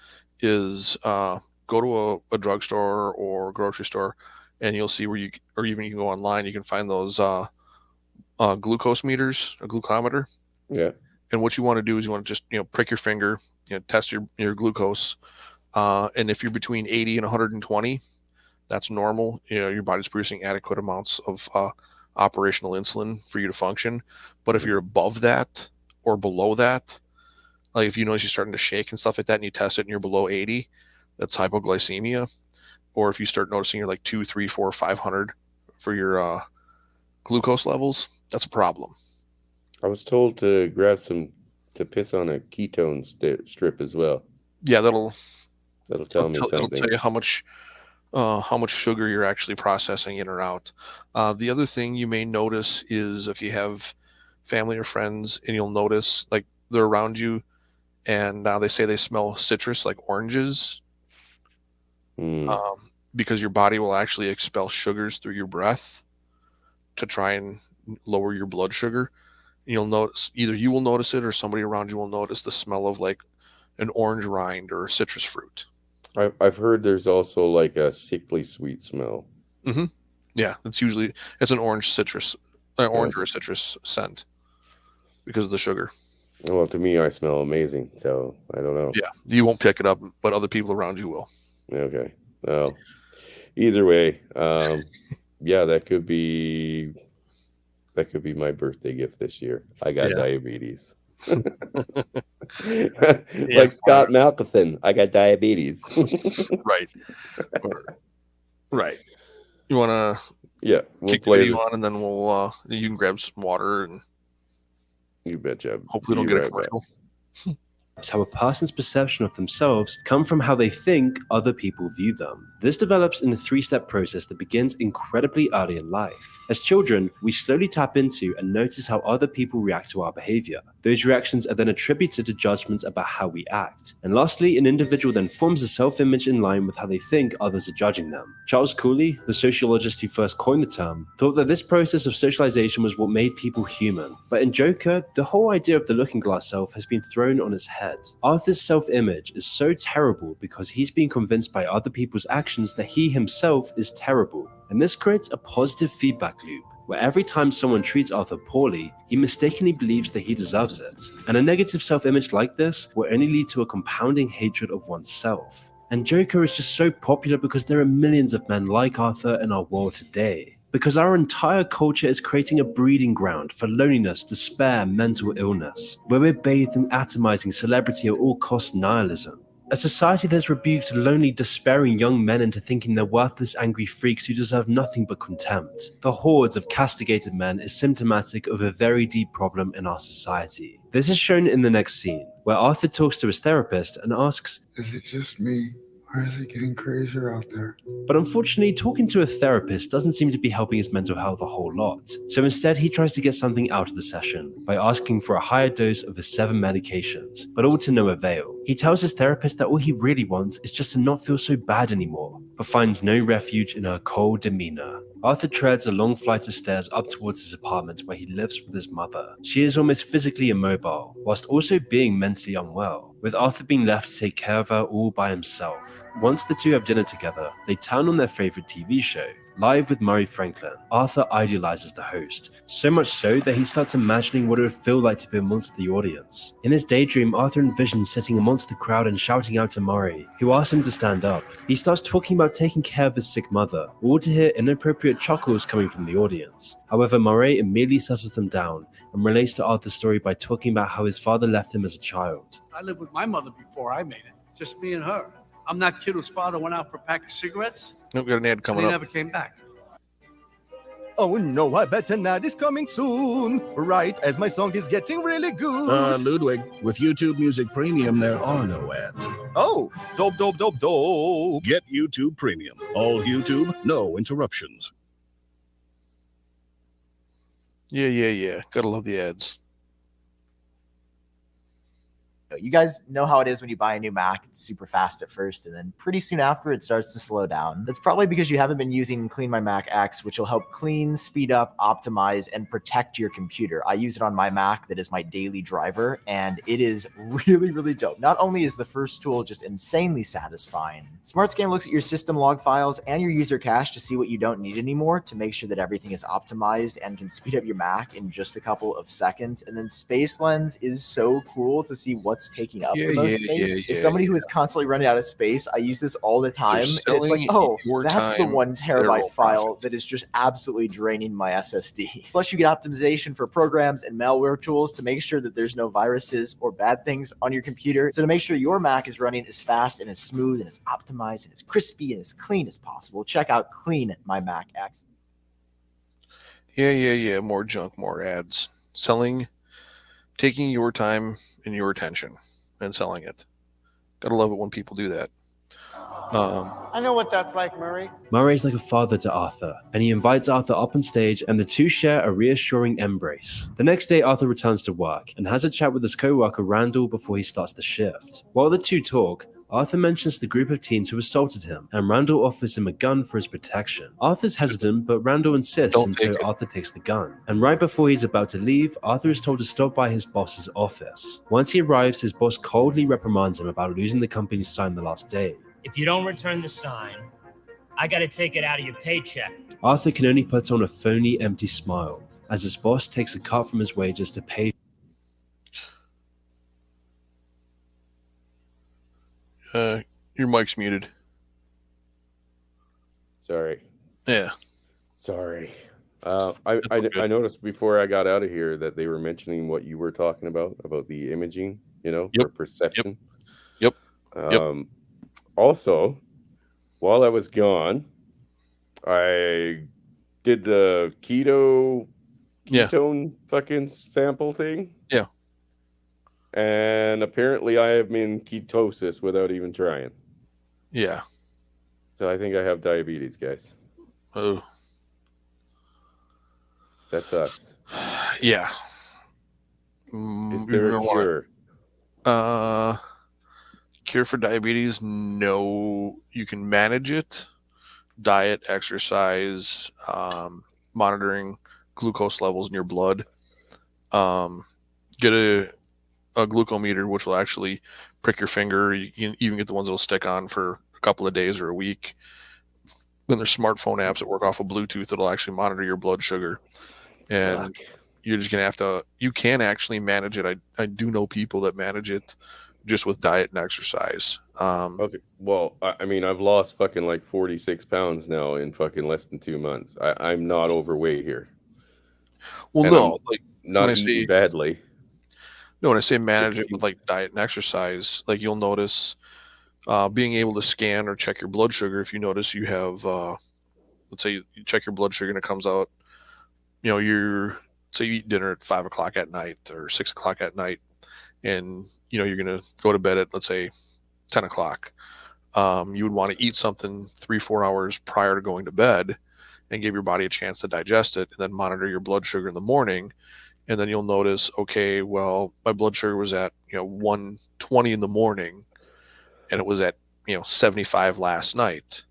is go to a drugstore or grocery store, and you'll see where or even you can go online. You can find those glucose meters, a glucometer. Yeah. And what you want to do is you want to just prick your finger, test your glucose, and if you're between 80 and 120, that's normal. Your body's producing adequate amounts of operational insulin for you to function. But if you're above that or below that, like if you notice you're starting to shake and stuff like that, and you test it and you're below 80, that's hypoglycemia. Or if you start noticing you're like 2, 3, 4, 500 for your glucose levels, that's a problem. I was told to piss on a ketone strip as well. Yeah, that'll tell me something. It'll tell you how much sugar you're actually processing in or out. The other thing you may notice is if you have family or friends and you'll notice like they're around you and they say they smell citrus like oranges, because your body will actually expel sugars through your breath to try and lower your blood sugar. You'll notice, either you will notice it or somebody around you will notice the smell of like an orange rind or citrus fruit. I've heard there's also like a sickly sweet smell. Mm-hmm. Yeah, it's an orange citrus, orange or a citrus scent because of the sugar. Well, to me, I smell amazing, so I don't know. Yeah, you won't pick it up, but other people around you will. Okay. Well, either way, yeah, that could be my birthday gift this year. I got diabetes. Like Scott Malkathan, I got diabetes. Right. Right. You want to? Yeah, we'll play this on, and then you can grab some water and. You betcha. Hopefully, we don't get a commercial. How a person's perception of themselves come from how they think other people view them. This develops in a 3-step process that begins incredibly early in life. As children, we slowly tap into and notice how other people react to our behavior. Those reactions are then attributed to judgments about how we act. And lastly, an individual then forms a self-image in line with how they think others are judging them. Charles Cooley, the sociologist who first coined the term, thought that this process of socialization was what made people human. But in Joker, the whole idea of the looking glass self has been thrown on its head. Arthur's self-image is so terrible because he's been convinced by other people's actions that he himself is terrible. And this creates a positive feedback loop, where every time someone treats Arthur poorly, he mistakenly believes that he deserves it. And a negative self-image like this will only lead to a compounding hatred of oneself. And Joker is just so popular because there are millions of men like Arthur in our world today. Because our entire culture is creating a breeding ground for loneliness, despair, mental illness, where we're bathed in atomizing celebrity at all cost nihilism. A society that's rebuked lonely, despairing young men into thinking they're worthless, angry freaks who deserve nothing but contempt. The hordes of castigated men is symptomatic of a very deep problem in our society. This is shown in the next scene, where Arthur talks to his therapist and asks, "Is it just me? Or is it getting crazier out there?" But unfortunately, talking to a therapist doesn't seem to be helping his mental health a whole lot. So instead, he tries to get something out of the session by asking for a higher dose of his 7 medications, but all to no avail. He tells his therapist that all he really wants is just to not feel so bad anymore, but finds no refuge in her cold demeanor. Arthur treads a long flight of stairs up towards his apartment where he lives with his mother. She is almost physically immobile, whilst also being mentally unwell, with Arthur being left to take care of her all by himself. Once the two have dinner together, they turn on their favorite TV show, Live with Murray Franklin. Arthur idolizes the host, so much so that he starts imagining what it would feel like to be amongst the audience. In his daydream, Arthur envisions sitting amongst the crowd and shouting out to Murray, who asks him to stand up. He starts talking about taking care of his sick mother, all to hear inappropriate chuckles coming from the audience. However, Murray immediately settles them down and relates to Arthur's story by talking about how his father left him as a child. I lived with my mother before I made it, just me and her. I'm that kid whose father went out for a pack of cigarettes. Nope, got an ad coming and up. He never came back. Oh no, I bet tonight is coming soon. Right as my song is getting really good. Ludwig, with YouTube Music Premium, there are no ads. Oh, dope, dope, dope, dope. Get YouTube Premium. All YouTube, no interruptions. Yeah. Gotta love the ads. You guys know how it is when you buy a new Mac. It's super fast at first, and then pretty soon after it starts to slow down. That's probably because you haven't been using Clean My Mac X, which will help clean, speed up, optimize, and protect your computer. I use it on my Mac. That is my daily driver, and it is really, really dope. Not only is the first tool just insanely satisfying, SmartScan looks at your system log files and your user cache to see what you don't need anymore to make sure that everything is optimized and can speed up your Mac in just a couple of seconds. And then Space Lens is so cool to see what's taking up the most space. As somebody who is constantly running out of space, I use this all the time. And it's like, oh, that's the 1 terabyte file that is just absolutely draining my SSD. Plus, you get optimization for programs and malware tools to make sure that there's no viruses or bad things on your computer. So to make sure your Mac is running as fast and as smooth and as optimized and as crispy and as clean as possible, check out Clean My Mac X. Yeah. More junk, more ads. Taking your time and your attention and selling it. Gotta love it when people do that. I know what that's like, Murray. Murray is like a father to Arthur, and he invites Arthur up on stage, and the two share a reassuring embrace. The next day, Arthur returns to work and has a chat with his co-worker Randall before he starts the shift. While the two talk, Arthur mentions the group of teens who assaulted him, and Randall offers him a gun for his protection. Arthur's hesitant, but Randall insists, and so Arthur takes the gun. And right before he's about to leave, Arthur is told to stop by his boss's office. Once he arrives, his boss coldly reprimands him about losing the company's sign the last day. If you don't return the sign, I gotta take it out of your paycheck. Arthur can only put on a phony, empty smile, as his boss takes a cut from his wages to pay. Your mic's muted. Sorry. Yeah. Sorry. I noticed before I got out of here that they were mentioning what you were talking about the imaging, for perception. Yep. Also, while I was gone, I did the ketone fucking sample thing. Yeah. And apparently I am in ketosis without even trying. Yeah. So I think I have diabetes, guys. Oh. That sucks. Yeah. Is there a cure? Cure for diabetes? No. You can manage it. Diet, exercise, monitoring glucose levels in your blood. Get a glucometer, which will actually prick your finger. You can even get the ones that will stick on for a couple of days or a week. Then there's smartphone apps that work off of Bluetooth that'll actually monitor your blood sugar. And you're just going to you can actually manage it. I do know people that manage it just with diet and exercise. Okay. Well, I mean, I've lost fucking like 46 pounds now in fucking less than 2 months. I'm not overweight here. Well, and no, I'm not eating badly. No, when I say manage it with like diet and exercise, like you'll notice being able to scan or check your blood sugar. If you notice you have, let's say you check your blood sugar and it comes out, say you eat dinner at 5 o'clock at night or 6 o'clock at night, and you're going to go to bed at, let's say, 10 o'clock. You would want to eat something 3-4 hours prior to going to bed and give your body a chance to digest it, and then monitor your blood sugar in the morning. And then you'll notice, okay, well, my blood sugar was at 120 in the morning, and it was at 75 last night.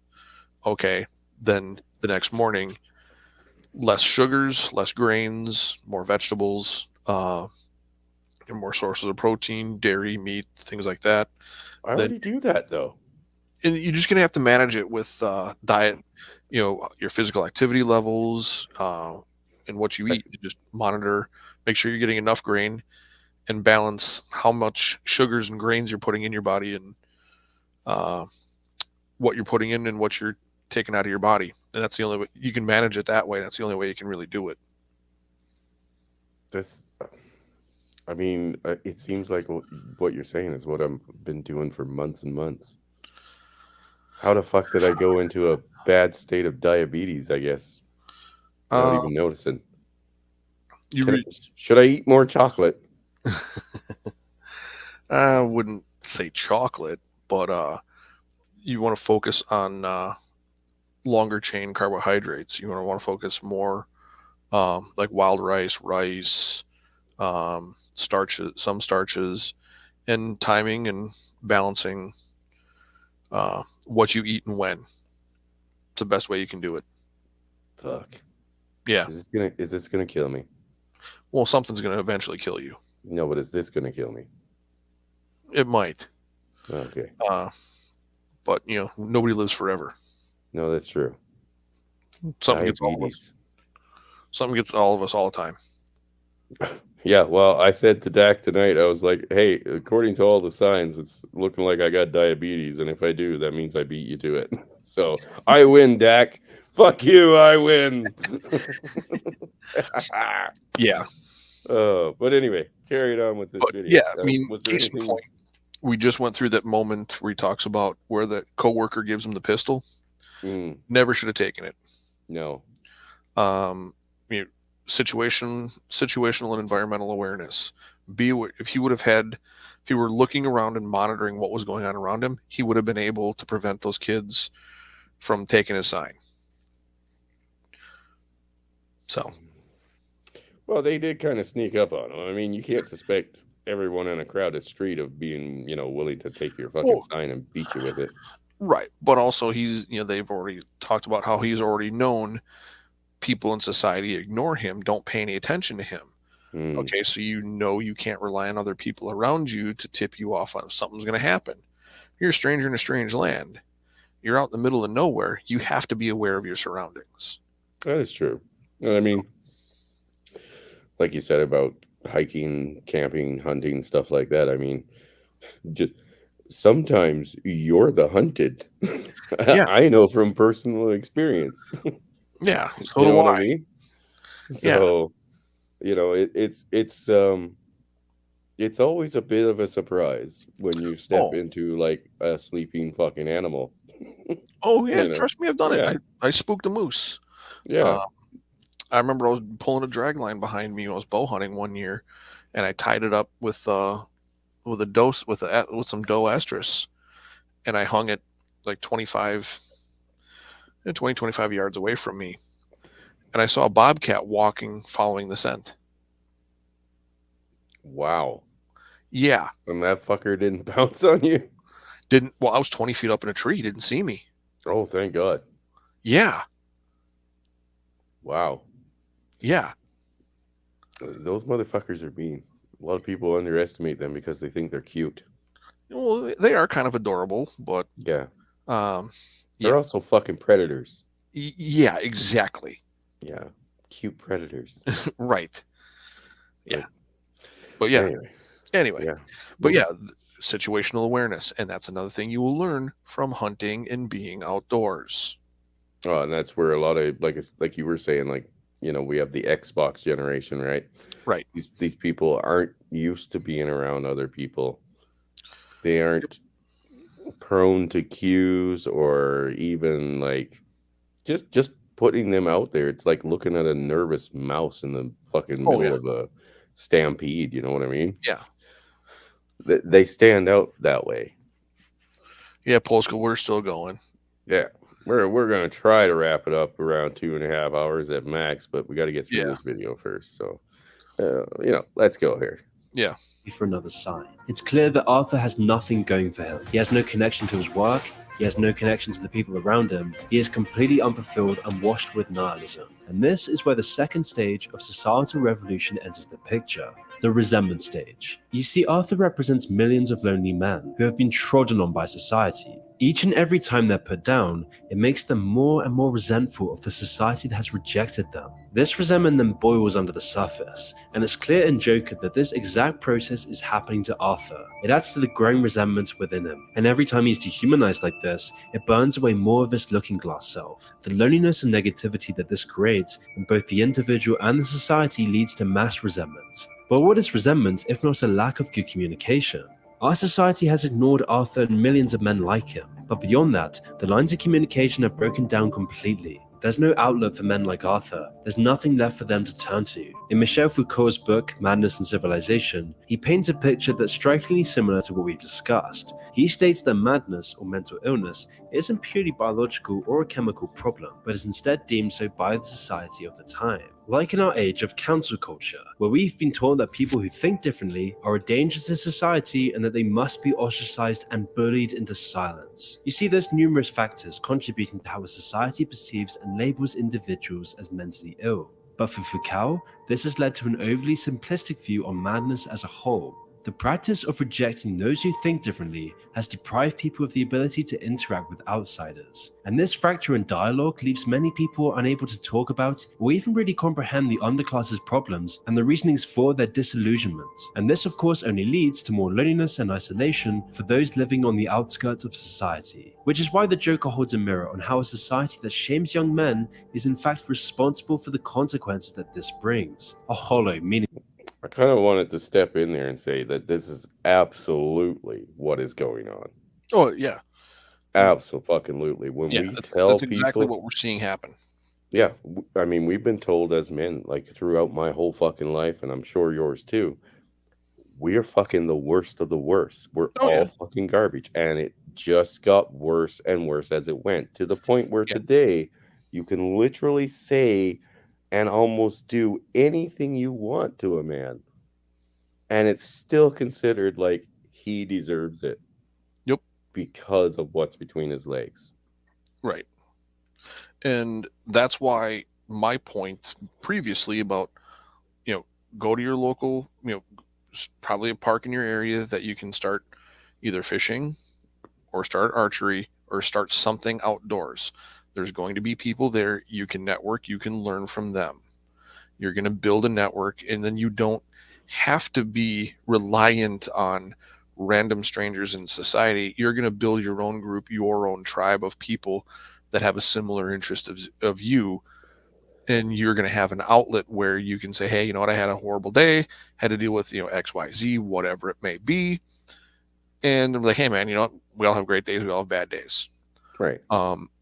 Okay, then the next morning, less sugars, less grains, more vegetables, and more sources of protein, dairy, meat, things like that. I already do that though. And you're just gonna have to manage it with diet, your physical activity levels, and what you eat. You just monitor, make sure you're getting enough grain, and balance how much sugars and grains you're putting in your body, and what you're putting in and what you're taking out of your body. And that's the only way you can manage it that way. That's the only way you can really do it. It seems like what you're saying is what I've been doing for months and months. How the fuck did I go into a bad state of diabetes, I guess, without even noticing? Should I eat more chocolate? I wouldn't say chocolate, but you want to focus on longer chain carbohydrates. You want to focus more like wild rice, starches, some starches, and timing and balancing what you eat and when. It's the best way you can do it. Fuck. Yeah. Is this gonna kill me? Well, something's going to eventually kill you. No, but is this gonna kill me? It might. Okay. But nobody lives forever. No, that's true. Something gets all of us. Something gets all of us all the time. Yeah, well, I said to Dak tonight, I was like, hey, according to all the signs, it's looking like I got diabetes, and if I do, that means I beat you to it. So I win, Dak. Fuck you, I win. Yeah. But anyway, carry it on with this video. Yeah, I mean, was there case in anything? point, we just went through that moment where he talks about where the coworker gives him the pistol. Never should have taken it. No. Situational and environmental awareness. If he were looking around and monitoring what was going on around him, he would have been able to prevent those kids from taking his sign. So. Well, they did kind of sneak up on him. I mean, you can't suspect everyone in a crowded street of being, willing to take your fucking sign and beat you with it. Right. But also they've already talked about how he's already known people in society ignore him, don't pay any attention to him. Okay, so you can't rely on other people around you to tip you off on if something's going to happen. You're a stranger in a strange land. You're out in the middle of nowhere. You have to be aware of your surroundings. That is true. I mean, like you said about hiking, camping, hunting, stuff like that. I mean, just sometimes you're the hunted. Yeah. I know from personal experience. Yeah, so you know do what I. I mean? So, it's always a bit of a surprise when you step into like a sleeping fucking animal. Oh yeah, trust me, I've done Yeah. it. I spooked a moose. Yeah. I remember I was pulling a drag line behind me when I was bow hunting one year, and I tied it up with some doe estrus, and I hung it like 25 yards away from me, and I saw a bobcat walking, following the scent. Wow. Yeah. And that fucker didn't bounce on you? Well, I was 20 feet up in a tree. He didn't see me. Oh, thank God. Yeah. Wow. Yeah. Those motherfuckers are mean. A lot of people underestimate them because they think they're cute. Well, they are kind of adorable, but yeah. They're also fucking predators. Yeah, exactly. Yeah. Cute predators. Right. Yeah. But yeah. Anyway. Yeah. But yeah, situational awareness, and that's another thing you will learn from hunting and being outdoors. Oh, and that's where a lot of like you were saying, like, we have the Xbox generation, right? Right. These people aren't used to being around other people. They aren't prone to cues or even like just putting them out there. It's like looking at a nervous mouse in the fucking middle of a stampede. You know what I mean? Yeah. They stand out that way. Yeah, Polska, we're still going. Yeah. We're gonna try to wrap it up around 2.5 hours at max, but we got to get through this video first. So, let's go here. Yeah. For another sign. It's clear that Arthur has nothing going for him. He has no connection to his work. He has no connection to the people around him. He is completely unfulfilled and washed with nihilism. And this is where the second stage of societal revolution enters the picture. The resentment stage. You see, Arthur represents millions of lonely men who have been trodden on by society. Each and every time they're put down, it makes them more and more resentful of the society that has rejected them. This resentment then boils under the surface, and it's clear in Joker that this exact process is happening to Arthur. It adds to the growing resentment within him, and every time he's dehumanized like this, it burns away more of his looking glass self. The loneliness and negativity that this creates in both the individual and the society leads to mass resentment. But what is resentment if not a lack of good communication? Our society has ignored Arthur and millions of men like him, but beyond that, the lines of communication have broken down completely. There's no outlet for men like Arthur. There's nothing left for them to turn to. In Michel Foucault's book, Madness and Civilization, he paints a picture that's strikingly similar to what we've discussed. He states that madness or mental illness isn't purely biological or a chemical problem, but is instead deemed so by the society of the time. Like in our age of cancel culture, where we've been taught that people who think differently are a danger to society and that they must be ostracized and bullied into silence. You see, there's numerous factors contributing to how a society perceives and labels individuals as mentally ill. But for Foucault, this has led to an overly simplistic view on madness as a whole. The practice of rejecting those who think differently has deprived people of the ability to interact with outsiders. And this fracture in dialogue leaves many people unable to talk about or even really comprehend the underclass's problems and the reasonings for their disillusionment. And this of course only leads to more loneliness and isolation for those living on the outskirts of society. Which is why the Joker holds a mirror on how a society that shames young men is in fact responsible for the consequences that this brings. A hollow, meaning I kind of wanted to step in there and say that this is absolutely what is going on. Oh yeah, Absolutely. When yeah. we That's tell exactly people, what we're seeing happen. yeah, I mean, we've been told as men, like throughout my whole fucking life, and I'm sure yours too, we are fucking the worst of the worst. We're Oh all yeah, fucking garbage. And it just got worse and worse as it went to the point where yeah, today you can literally say and almost do anything you want to a man. And it's still considered like he deserves it yep, because of what's between his legs. right. And that's why my point previously about, go to your local, probably a park in your area that you can start either fishing or start archery or start something outdoors. There's going to be people there. You can network, you can learn from them. You're going to build a network, and then you don't have to be reliant on random strangers in society. You're going to build your own group, your own tribe of people that have a similar interest of you. And you're going to have an outlet where you can say, hey, you know what, I had a horrible day, had to deal with, XYZ, whatever it may be. And they're like, hey man, you know what, we all have great days, we all have bad days. Right.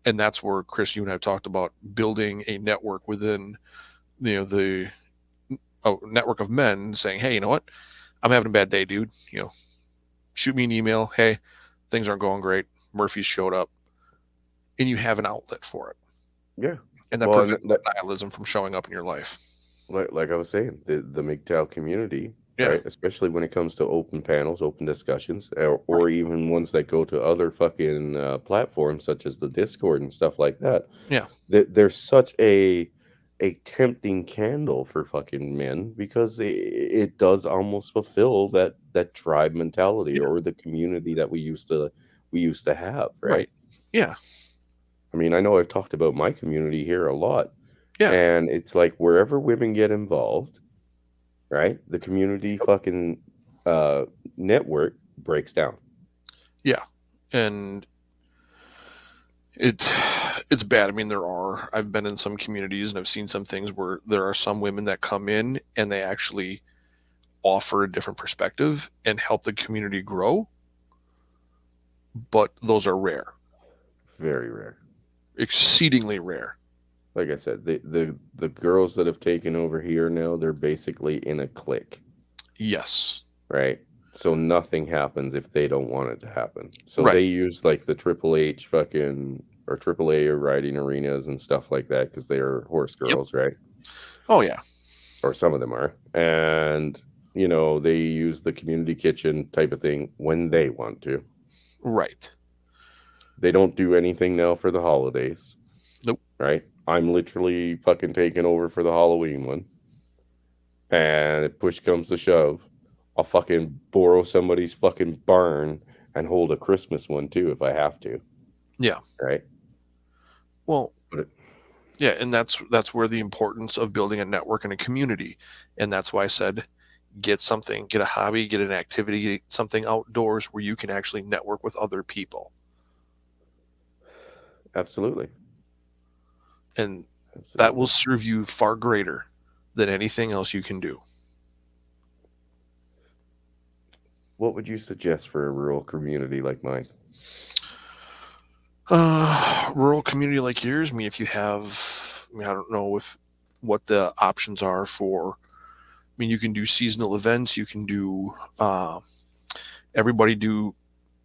And that's where, Chris, you and I have talked about building a network within, the network of men, saying, hey, you know what, I'm having a bad day, dude. Shoot me an email. Hey, things aren't going great. Murphy's showed up. And you have an outlet for it. Yeah. And that Well, and prevents nihilism from showing up in your life. like I was saying, the MGTOW community, Yeah. right? Especially when it comes to open panels, open discussions, or even ones that go to other fucking platforms such as the Discord and stuff like that. Yeah. There's such a tempting candle for fucking men because it does almost fulfill that tribe mentality or the community that we used to have, right? Yeah. I mean, I know I've talked about my community here a lot. Yeah. And it's like wherever women get involved, right? The community fucking network breaks down. Yeah. And it's bad. I mean, I've been in some communities and I've seen some things where there are some women that come in and they actually offer a different perspective and help the community grow. But those are rare. Very rare. Exceedingly rare. Like I said, the girls that have taken over here now, they're basically in a clique. Yes. Right? So nothing happens if they don't want it to happen. So Right. they use like the Triple H fucking or AAA riding arenas and stuff like that because they are horse girls, right? Oh yeah. Or some of them are. And they use the community kitchen type of thing when they want to. Right. They don't do anything now for the holidays. Nope. Right? I'm literally fucking taking over for the Halloween one. And if push comes to shove, I'll fucking borrow somebody's fucking barn and hold a Christmas one too if I have to. Yeah. Right? Well, yeah, and that's where the importance of building a network and a community. And that's why I said get a hobby, get an activity, get something outdoors where you can actually network with other people. Absolutely. And that will serve you far greater than anything else you can do. What would you suggest for a rural community like mine? Rural community like yours, I mean, if you have, I don't know what the options are for, I mean, you can do seasonal events, you can do, everybody do,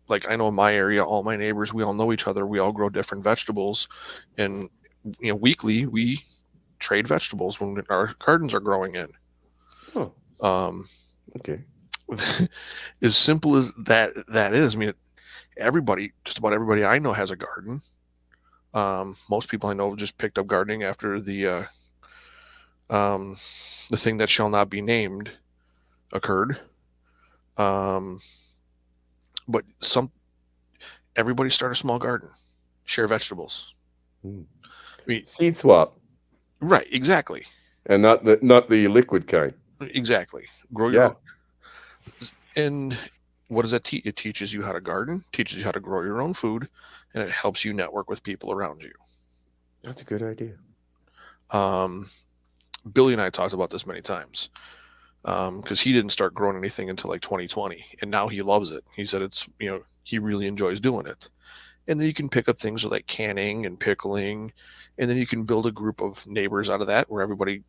like I know in my area, all my neighbors, we all know each other, we all grow different vegetables, and weekly we trade vegetables when our gardens are growing in. Oh. Okay. As simple as that is, I mean, just about everybody I know has a garden. Most people I know just picked up gardening after the thing that shall not be named occurred. But everybody start a small garden, share vegetables. I mean, seed swap. Right, exactly. And not the liquid kind. Exactly. Grow your own. And what does that teach? It teaches you how to garden, teaches you how to grow your own food, and it helps you network with people around you. That's a good idea. Billy and I talked about this many times because he didn't start growing anything until like 2020, and now he loves it. He said he really enjoys doing it. And then you can pick up things like canning and pickling, and then you can build a group of neighbors out of that where everybody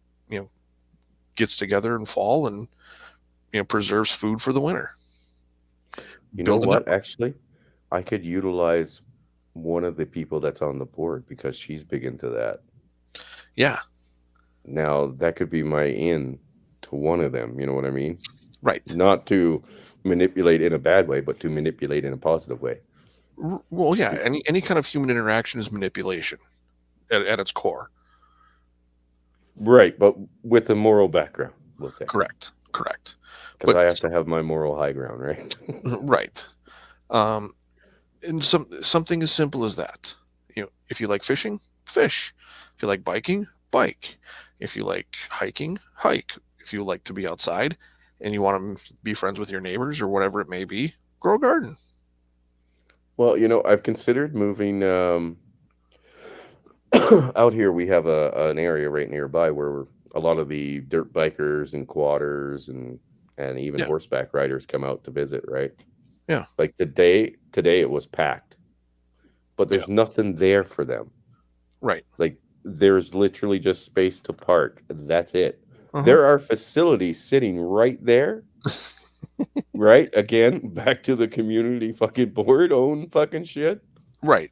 gets together in fall and preserves food for the winter. You know what? Actually, I could utilize one of the people that's on the board because she's big into that. Yeah. Now that could be my in to one of them. You know what I mean? Right. Not to manipulate in a bad way, but to manipulate in a positive way. Well, yeah. Any kind of human interaction is manipulation at its core. Right, but with a moral background, we'll say. Correct. Because I have to have my moral high ground, right? Right. And something as simple as that. If you like fishing, fish. If you like biking, bike. If you like hiking, hike. If you like to be outside and you want to be friends with your neighbors or whatever it may be, grow a garden. Well, I've considered moving out here. We have an area right nearby where a lot of the dirt bikers and quadders and even horseback riders come out to visit, right? Yeah. Like today it was packed, but there's nothing there for them. Right. Like there's literally just space to park. That's it. There are facilities sitting right there. Right? Again, back to the community fucking board own fucking shit. Right.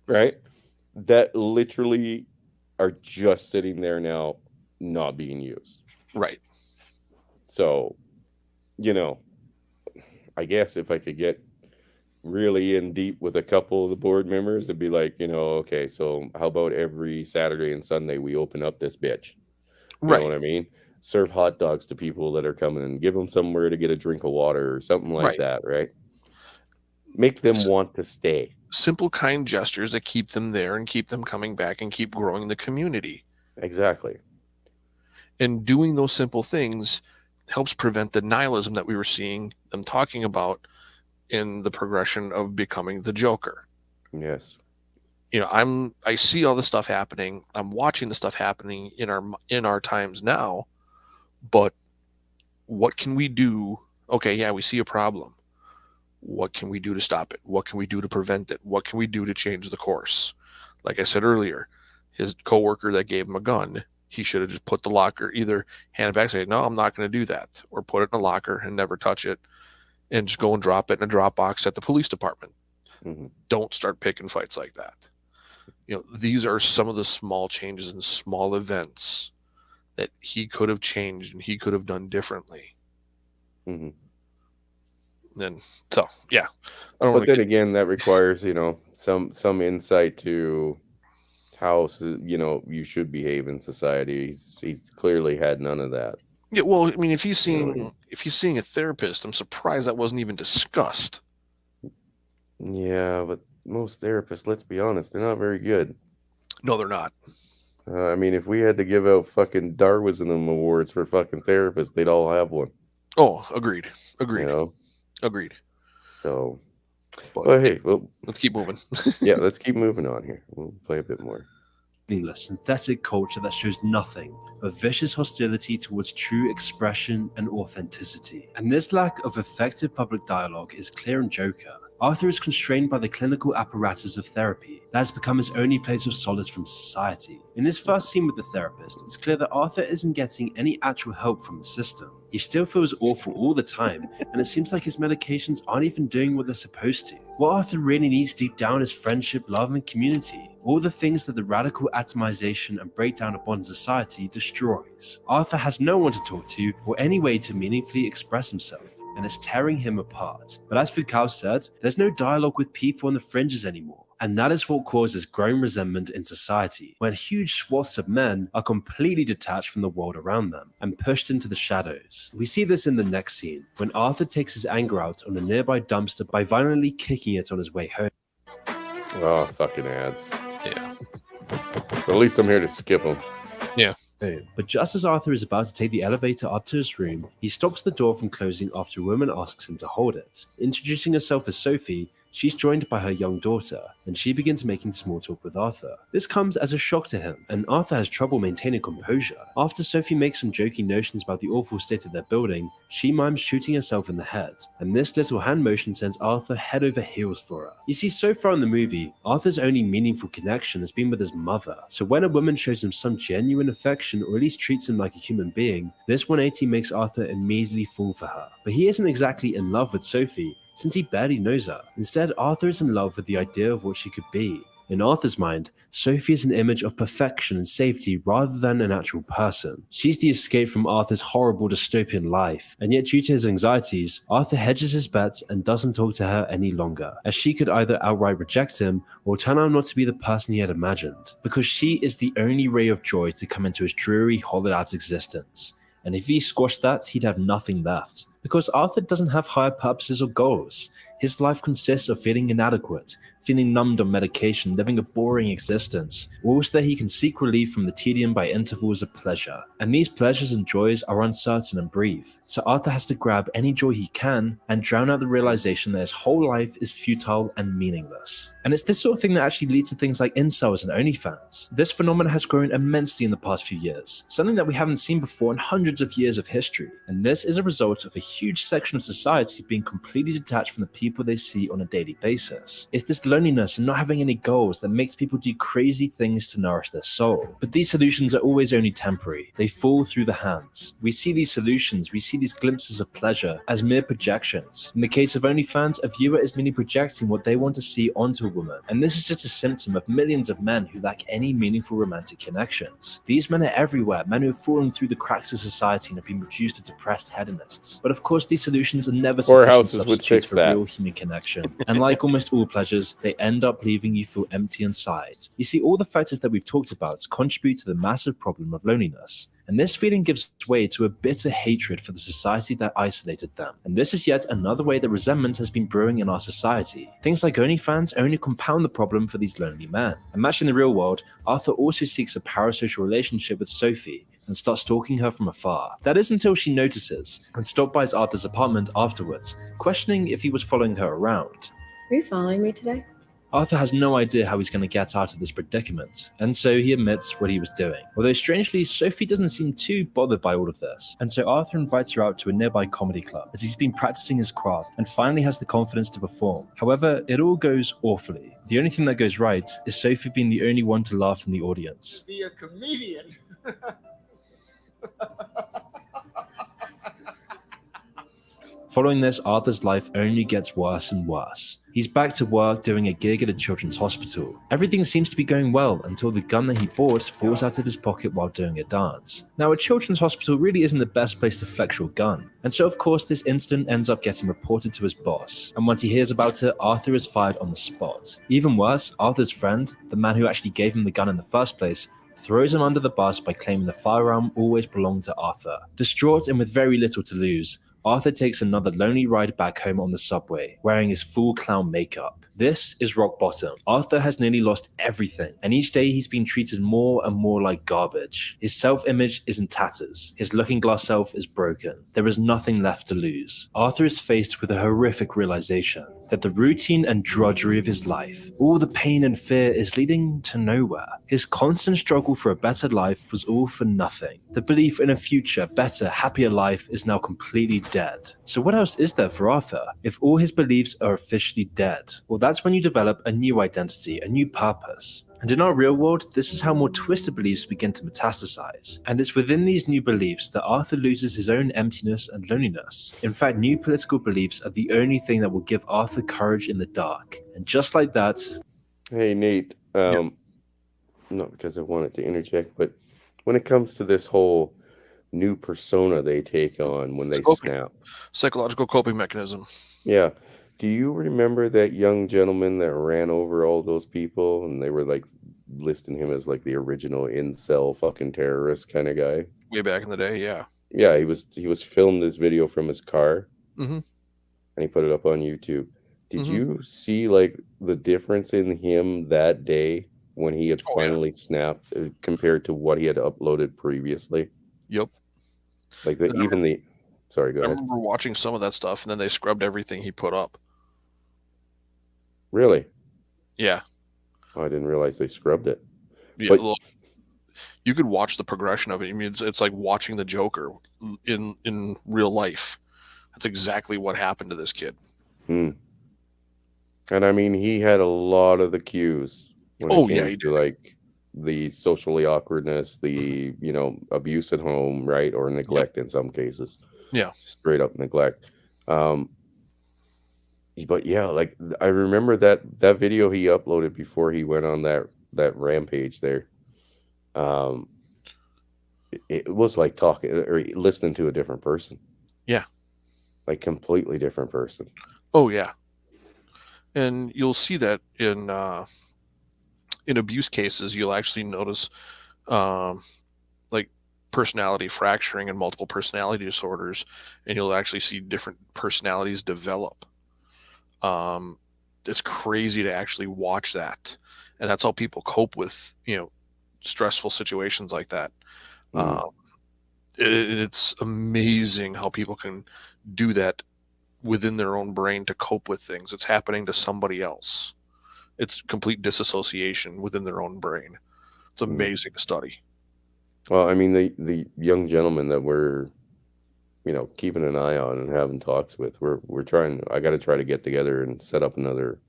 That literally are just sitting there now, not being used. Right. So, I guess if I could get really in deep with a couple of the board members, it'd be like, okay, so how about every Saturday and Sunday we open up this bitch? You know what I mean? Serve hot dogs to people that are coming and give them somewhere to get a drink of water or something like that, right? Make them want to stay. Simple, kind gestures that keep them there and keep them coming back and keep growing the community. Exactly. And doing those simple things helps prevent the nihilism that we were seeing them talking about in the progression of becoming the Joker. Yes. I see all this stuff happening. I'm watching the stuff happening in our times now. But what can we do? Okay, yeah, we see a problem. What can we do to stop it? What can we do to prevent it? What can we do to change the course? Like I said earlier, his coworker that gave him a gun, he should have just put the locker, either hand it back and say, no, I'm not going to do that, or put it in a locker and never touch it and just go and drop it in a drop box at the police department. Don't start picking fights like that. These are some of the small changes and small events that he could have changed and he could have done differently. And so, yeah. But then again, that requires, some insight to how, you should behave in society. He's clearly had none of that. Yeah, well, I mean, if he's seeing a therapist, I'm surprised that wasn't even discussed. Yeah, but most therapists, let's be honest, they're not very good. No, they're not. I mean, if we had to give out fucking Darwinism awards for fucking therapists, they'd all have one. Oh, agreed. Agreed. So, but hey, well, let's keep moving. Yeah, let's keep moving on here. We'll play a bit more. Meaningless, synthetic culture that shows nothing but vicious hostility towards true expression and authenticity. And this lack of effective public dialogue is clear in Joker. Arthur is constrained by the clinical apparatus of therapy that has become his only place of solace from society. In his first scene with the therapist, it's clear that Arthur isn't getting any actual help from the system. He still feels awful all the time, and it seems like his medications aren't even doing what they're supposed to. What Arthur really needs deep down is friendship, love, and community. All the things that the radical atomization and breakdown of modern society destroys. Arthur has no one to talk to or any way to meaningfully express himself, and it's tearing him apart. But as Foucault said, there's no dialogue with people on the fringes anymore. And that is what causes growing resentment in society, when huge swaths of men are completely detached from the world around them and pushed into the shadows. We see this in the next scene, when Arthur takes his anger out on a nearby dumpster by violently kicking it on his way home. Oh, fucking ads. Yeah. But at least I'm here to skip them. Yeah. But just as Arthur is about to take the elevator up to his room, he stops the door from closing after a woman asks him to hold it. Introducing herself as Sophie, she's joined by her young daughter, and she begins making small talk with Arthur. This comes as a shock to him, and Arthur has trouble maintaining composure. After Sophie makes some joking notions about the awful state of their building, she mimes shooting herself in the head, and this little hand motion sends Arthur head over heels for her. You see, so far in the movie, Arthur's only meaningful connection has been with his mother, so when a woman shows him some genuine affection or at least treats him like a human being, this 180 makes Arthur immediately fall for her. But he isn't exactly in love with Sophie, since he barely knows her. Instead, Arthur is in love with the idea of what she could be. In Arthur's mind, Sophie is an image of perfection and safety rather than an actual person. She's the escape from Arthur's horrible dystopian life, and yet due to his anxieties, Arthur hedges his bets and doesn't talk to her any longer, as she could either outright reject him or turn out not to be the person he had imagined, because she is the only ray of joy to come into his dreary, hollowed-out existence. And if he squashed that, he'd have nothing left. Because Arthur doesn't have higher purposes or goals. His life consists of feeling inadequate, feeling numbed on medication, living a boring existence, all so that he can seek relief from the tedium by intervals of pleasure. And these pleasures and joys are uncertain and brief, so Arthur has to grab any joy he can and drown out the realization that his whole life is futile and meaningless. And it's this sort of thing that actually leads to things like incels and OnlyFans. This phenomenon has grown immensely in the past few years, something that we haven't seen before in hundreds of years of history. And this is a result of a huge section of society being completely detached from the people they see on a daily basis. It's this loneliness and not having any goals that makes people do crazy things to nourish their soul. But these solutions are always only temporary. They fall through the hands. We see these solutions, we see these glimpses of pleasure as mere projections. In the case of OnlyFans, a viewer is merely projecting what they want to see onto a woman, and this is just a symptom of millions of men who lack any meaningful romantic connections. These men are everywhere, men who have fallen through the cracks of society and have been reduced to depressed hedonists. But of course, these solutions are never sufficient substitutes for real human connection, and like almost all pleasures, they end up leaving you feel empty inside. You see, all the factors that we've talked about contribute to the massive problem of loneliness. And this feeling gives way to a bitter hatred for the society that isolated them. And this is yet another way that resentment has been brewing in our society. Things like OnlyFans only compound the problem for these lonely men. And matched in the real world, Arthur also seeks a parasocial relationship with Sophie and starts stalking her from afar. That is until she notices and stops by Arthur's apartment afterwards, questioning if he was following her around. Are you following me today? Arthur has no idea how he's going to get out of this predicament, and so he admits what he was doing. Although strangely, Sophie doesn't seem too bothered by all of this, and so Arthur invites her out to a nearby comedy club as he's been practicing his craft and finally has the confidence to perform. However, it all goes awfully. The only thing that goes right is Sophie being the only one to laugh in the audience. Be a comedian. Following this, Arthur's life only gets worse and worse. He's back to work doing a gig at a children's hospital. Everything seems to be going well until the gun that he bought falls out of his pocket while doing a dance. Now, a children's hospital really isn't the best place to flex your gun, and so of course this incident ends up getting reported to his boss, and once he hears about it, Arthur is fired on the spot. Even worse, Arthur's friend, the man who actually gave him the gun in the first place, throws him under the bus by claiming the firearm always belonged to Arthur. Distraught and with very little to lose, Arthur takes another lonely ride back home on the subway, wearing his full clown makeup. This is rock bottom. Arthur has nearly lost everything, and each day he's been treated more and more like garbage. His self-image is in tatters. His looking-glass self is broken. There is nothing left to lose. Arthur is faced with a horrific realization. that the routine and drudgery of his life, all the pain and fear, is leading to nowhere. His constant struggle for a better life was all for nothing. The belief in a future, better, happier life is now completely dead. So what else is there for Arthur if all his beliefs are officially dead? Well, that's when you develop a new identity, a new purpose. And in our real world, this is how more twisted beliefs begin to metastasize. And it's within these new beliefs that Arthur loses his own emptiness and loneliness. In fact, new political beliefs are the only thing that will give Arthur courage in the dark. And just like that... Hey, Nate, not because I wanted to interject, but when it comes to this whole new persona they take on when they snap. Psychological coping mechanism. Yeah. Do you remember that young gentleman that ran over all those people and they were like listing him as like the original incel fucking terrorist kind of guy? Way back in the day, yeah. Yeah, he was filmed this video from his car. Mm-hmm. And he put it up on YouTube. Did you see like the difference in him that day when he had finally snapped compared to what he had uploaded previously? Yep. Like sorry, go ahead. I remember watching some of that stuff and then they scrubbed everything he put up. Really? Yeah. Oh, I didn't realize they scrubbed it. Yeah, look, you could watch the progression of it. I mean, it's like watching the Joker in real life. That's exactly what happened to this kid. And I mean, he had a lot of the cues when it came to like the socially awkwardness, the abuse at home, right, or neglect in some cases. Yeah, straight up neglect. But yeah, like I remember that video he uploaded before he went on that rampage there. It was like talking or listening to a different person. Yeah, like completely different person. Oh yeah, and you'll see that in abuse cases. You'll actually notice like personality fracturing and multiple personality disorders, and you'll actually see different personalities develop. It's crazy to actually watch that, and that's how people cope with stressful situations like that. It's amazing how people can do that within their own brain to cope with things. It's happening to somebody else. It's complete disassociation within their own brain. It's amazing to study. Well, I mean, the young gentleman that we're keeping an eye on and having talks with, we're trying. I got to try to get together and set up another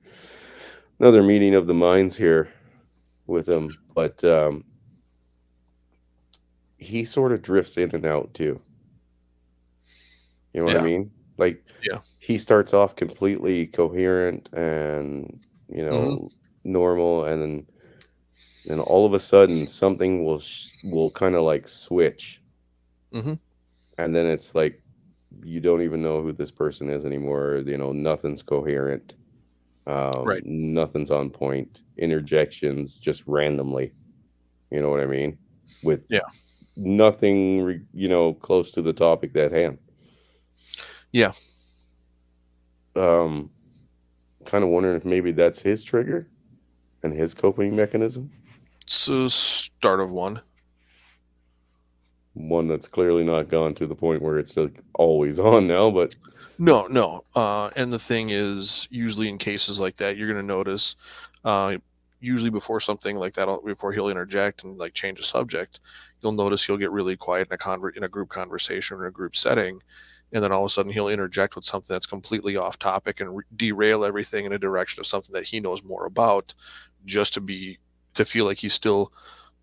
meeting of the minds here with him, but he sort of drifts in and out too. You know what I mean? Like, he starts off completely coherent and normal, and then all of a sudden something will kind of like switch, and then it's like you don't even know who this person is anymore. Nothing's coherent. Right. Nothing's on point. Interjections just randomly. You know what I mean? With nothing, close to the topic at hand. Yeah. Kind of wondering if maybe that's his trigger and his coping mechanism. It's a start of one. One that's clearly not gone to the point where it's like always on now, but no. And the thing is, usually in cases like that, you're going to notice, usually before something like that, before he'll interject and like change the subject, you'll notice he'll get really quiet in a group conversation or a group setting, and then all of a sudden he'll interject with something that's completely off topic and derail everything in a direction of something that he knows more about, just to feel like he's still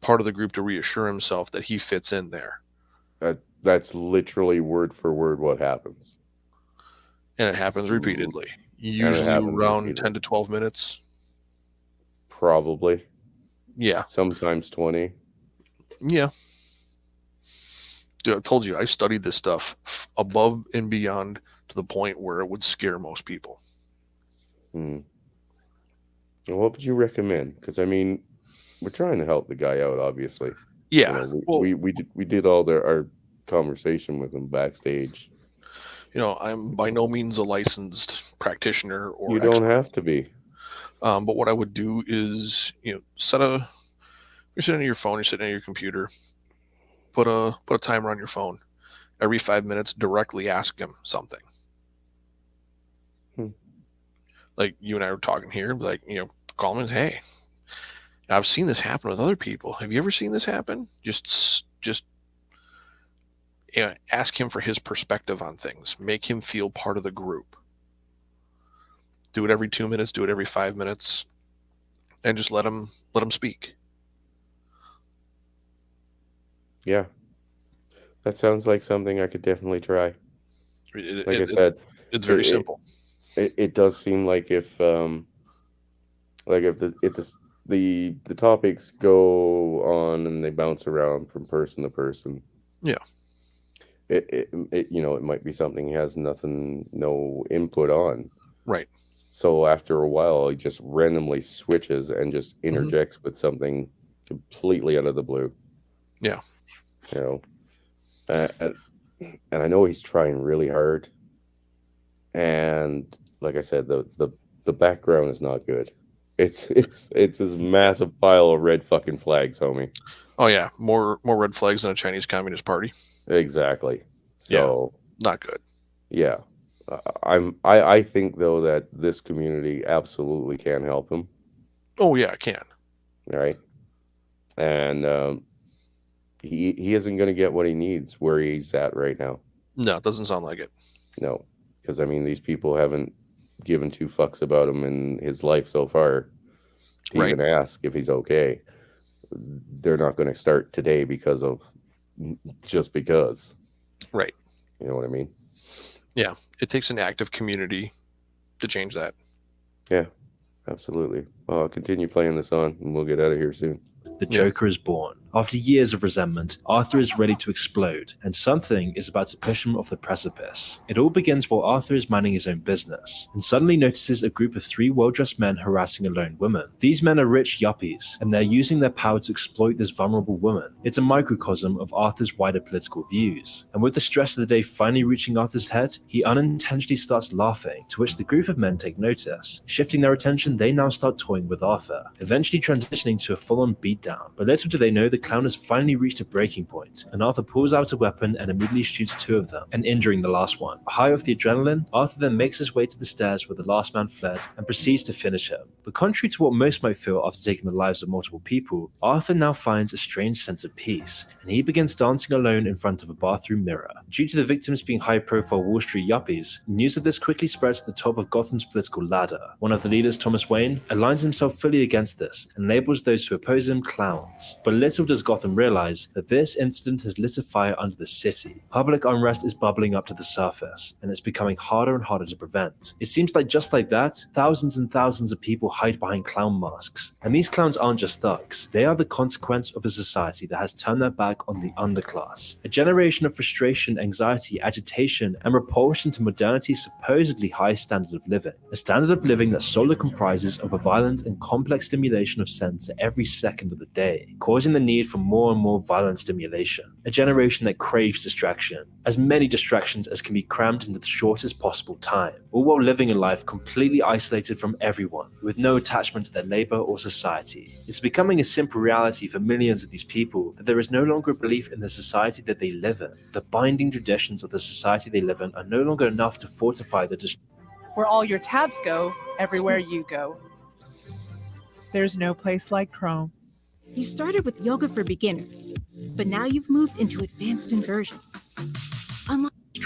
part of the group, to reassure himself that he fits in there. That's literally word for word what happens. And it happens repeatedly. Usually around 10 to 12 minutes. Probably. Yeah. Sometimes 20. Yeah. Dude, I told you, I studied this stuff above and beyond to the point where it would scare most people. Well, what would you recommend? Because, I mean, we're trying to help the guy out, obviously. Yeah. We did all our conversation with him backstage. I'm by no means a licensed practitioner or you don't have to be. But what I would do is, you're sitting on your phone, you're sitting on your computer, put a timer on your phone. Every 5 minutes, directly ask him something. like you and I were talking here, like, call him and hey, I've seen this happen with other people. Have you ever seen this happen? Just ask him for his perspective on things. Make him feel part of the group. Do it every 2 minutes. Do it every 5 minutes, and just let him speak. Yeah, that sounds like something I could definitely try. Like I It, said, it's very it, simple. it does seem like if the topics go on and they bounce around from person to person, Yeah. it might be something he has no input on. Right. So after a while, he just randomly switches and just interjects with something completely out of the blue. Yeah. And I know he's trying really hard. And like I said, the background is not good. It's this massive pile of red fucking flags, homie. Oh yeah, more red flags than a Chinese Communist Party. Exactly. So not good. Yeah. I think though that this community absolutely can help him. Oh yeah, it can. Right. And he isn't going to get what he needs where he's at right now. No, it doesn't sound like it. No, because I mean these people haven't given two fucks about him in his life so far to even ask if he's okay. They're not going to start today just because. Right. You know what I mean? Yeah, it takes an active community to change that. Yeah, absolutely. Well, I'll continue playing this on and we'll get out of here soon. The Joker is born. After years of resentment, Arthur is ready to explode, and something is about to push him off the precipice. It all begins while Arthur is minding his own business, and suddenly notices a group of 3 well-dressed men harassing a lone woman. These men are rich yuppies, and they're using their power to exploit this vulnerable woman. It's a microcosm of Arthur's wider political views, and with the stress of the day finally reaching Arthur's head, he unintentionally starts laughing, to which the group of men take notice. Shifting their attention, they now start toying with Arthur, eventually transitioning to a full-on beatdown. But little do they know the clown has finally reached a breaking point, and Arthur pulls out a weapon and immediately shoots 2 of them, and injuring the last one. High off the adrenaline, Arthur then makes his way to the stairs where the last man fled and proceeds to finish him. But contrary to what most might feel after taking the lives of multiple people, Arthur now finds a strange sense of peace, and he begins dancing alone in front of a bathroom mirror. Due to the victims being high-profile Wall Street yuppies, news of this quickly spreads to the top of Gotham's political ladder. One of the leaders, Thomas Wayne, aligns himself fully against this and labels those who oppose him clowns. But little does Gotham realize that this incident has lit a fire under the city. Public unrest is bubbling up to the surface, and it's becoming harder and harder to prevent. It seems like just like that, thousands and thousands of people hide behind clown masks. And these clowns aren't just thugs. They are the consequence of a society that has turned their back on the underclass. A generation of frustration, anxiety, agitation, and repulsion to modernity's supposedly high standard of living. A standard of living that solely comprises of a violent and complex stimulation of sense at every second of the day, causing the need for more and more violent stimulation. A generation that craves distraction, as many distractions as can be crammed into the shortest possible time, all while living a life completely isolated from everyone, with no attachment to their labor or society. It's becoming a simple reality for millions of these people that there is no longer a belief in the society that they live in. The binding traditions of the society they live in are no longer enough to fortify the Where all your tabs go, everywhere you go. There's no place like Chrome. You started with yoga for beginners, but now you've moved into advanced inversions.